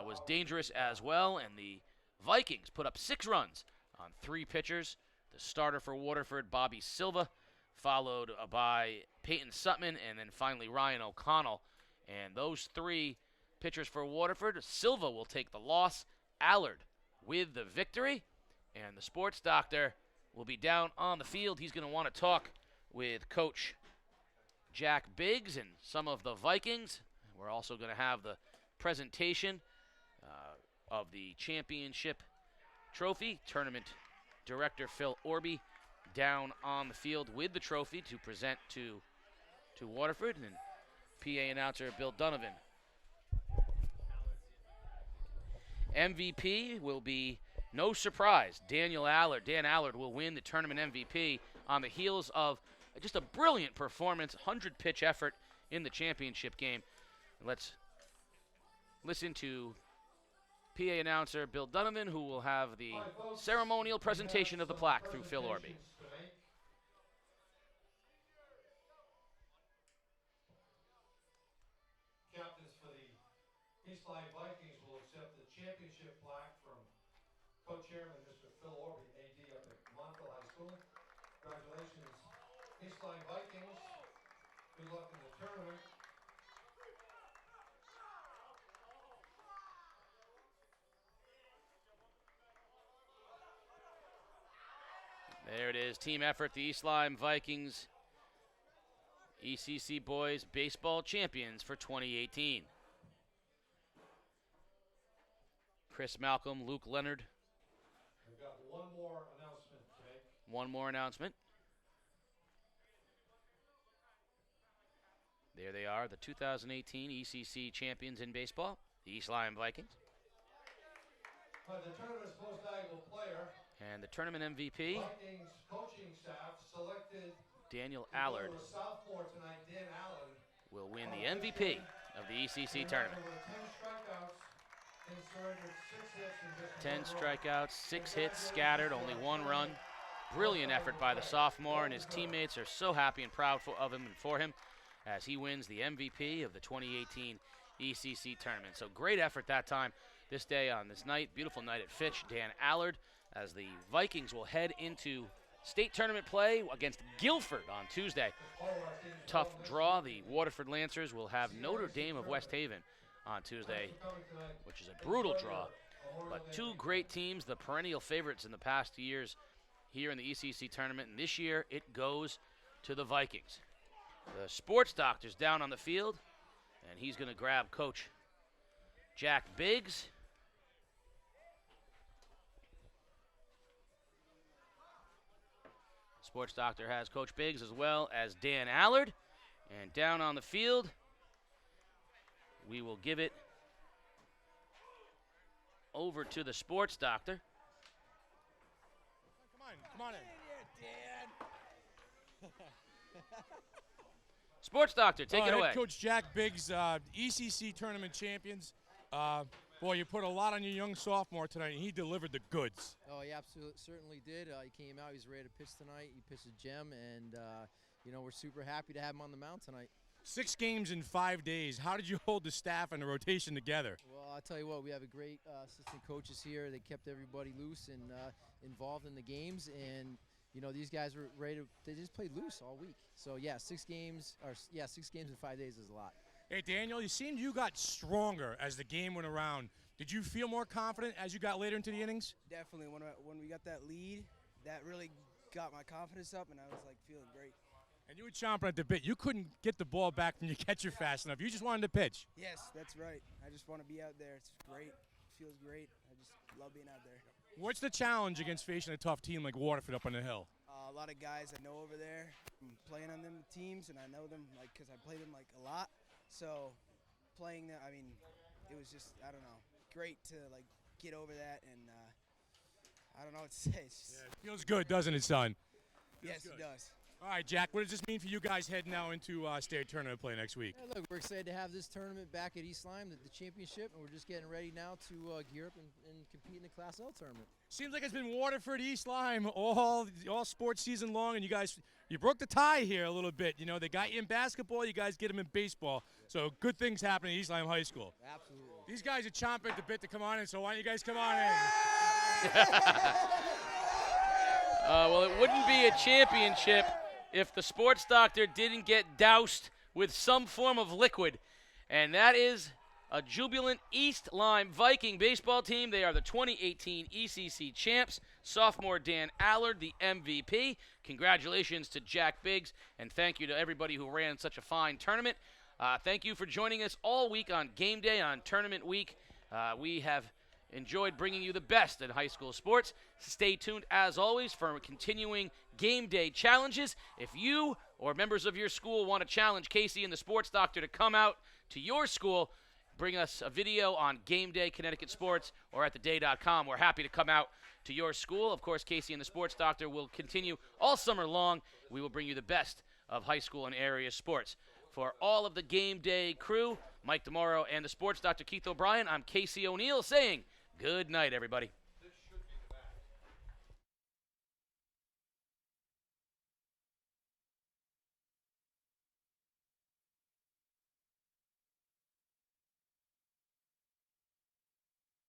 was dangerous as well, and the Vikings put up 6 runs on 3 pitchers. The starter for Waterford, Bobby Silva, followed by Peyton Sutman, and then finally Ryan O'Connell. And those 3 pitchers for Waterford, Silva will take the loss, Allard with the victory, and the sports doctor will be down on the field. He's going to want to talk with Coach Jack Biggs and some of the Vikings. We're also going to have the presentation of the championship trophy. Tournament director Phil Orby down on the field with the trophy to present to Waterford, and PA announcer Bill Donovan. MVP will be, no surprise, Daniel Allard. Dan Allard will win the tournament MVP on the heels of just a brilliant performance, 100-pitch effort in the championship game. Let's listen to PA announcer Bill Donovan, who will have the ceremonial presentation of the plaque through Phil Orby. Captains for the East Lyme Vikings will accept the championship plaque from co-chairman Mr. Phil Orby, AD up at Montville High School. Congratulations, East Lyme Vikings. Good luck in the tournament. There it is, team effort, the East Lyme Vikings, ECC Boys Baseball Champions for 2018. Chris Malcolm, Luke Leonard. We've got one more announcement to make. One more announcement. There they are, the 2018 ECC champions in baseball, the East Lyme Vikings. The tournament's most valuable player. And the tournament MVP, Vikings coaching staff selected Daniel Allard, a sophomore tonight, Dan Allard, will win the MVP of the ECC tournament. 10 strikeouts, 6 hits scattered, only 1 run. Brilliant effort by the sophomore, and his teammates are so happy and proud of him and for him as he wins the MVP of the 2018 ECC tournament. So great effort that time. This day on this night, beautiful night at Fitch, Dan Allard, as the Vikings will head into state tournament play against Guilford on Tuesday. Tough draw. The Waterford Lancers will have Notre Dame of West Haven on Tuesday, which is a brutal draw. But two great teams, the perennial favorites in the past years here in the ECC tournament, and this year it goes to the Vikings. The sports doctor's down on the field, and he's going to grab Coach Jack Biggs. Sports doctor has Coach Biggs as well as Dan Allard. And down on the field, we will give it over to the sports doctor. Come on in. Sports doctor, take it away. Head Coach Jack Biggs, ECC tournament champions. Boy, you put a lot on your young sophomore tonight, and he delivered the goods. Oh, he absolutely certainly did. He came out, he's ready to pitch tonight. He pitched a gem, and you know, we're super happy to have him on the mound tonight. 6 games in 5 days. How did you hold the staff and the rotation together? Well, I'll tell you what, we have a great assistant coaches here. They kept everybody loose and involved in the games, and you know, these guys were ready to, they just played loose all week. So yeah, 6 games in 5 days is a lot. Hey, Daniel, you seemed you got stronger as the game went around. Did you feel more confident as you got later into the innings? Definitely. When we got that lead, that really got my confidence up, and I was like feeling great. And you were chomping at the bit. You couldn't get the ball back from your catcher fast enough. You just wanted to pitch. Yes, that's right. I just want to be out there. It's great. It feels great. I just love being out there. What's the challenge against facing a tough team like Waterford up on the hill? A lot of guys I know over there. I'm playing on them teams, and I know them because I play them a lot. So playing them, I mean, it was just, I don't know, great to get over that, and I don't know what to say. It's just, yeah, it feels good, doesn't it, son? Yes, it does. All right, Jack, what does this mean for you guys heading now into state tournament play next week? Yeah, look, we're excited to have this tournament back at East Lyme, the championship, and we're just getting ready now to gear up and compete in the Class L tournament. Seems like it's been Waterford, East Lyme all sports season long, and you broke the tie here a little bit. You know, they got you in basketball, you guys get them in baseball. So good things happen at East Lyme High School. Absolutely. These guys are chomping at the bit to come on in, so why don't you guys come on in? Well, it wouldn't be a championship if the sports doctor didn't get doused with some form of liquid. And that is a jubilant East Lyme Viking baseball team. They are the 2018 ECC champs. Sophomore Dan Allard, the MVP. Congratulations to Jack Biggs, and thank you to everybody who ran such a fine tournament. Thank you for joining us all week on game day, on tournament week. We have enjoyed bringing you the best in high school sports. Stay tuned, as always, for continuing game day challenges. If you or members of your school want to challenge Casey and the sports doctor to come out to your school, bring us a video on Game Day Connecticut Sports or at theday.com. We're happy to come out to your school. Of course, Casey and the Sports Doctor will continue all summer long. We will bring you the best of high school and area sports. For all of the Game Day crew, Mike DeMauro and the Sports Doctor Keith O'Brien, I'm Casey O'Neill saying good night, everybody.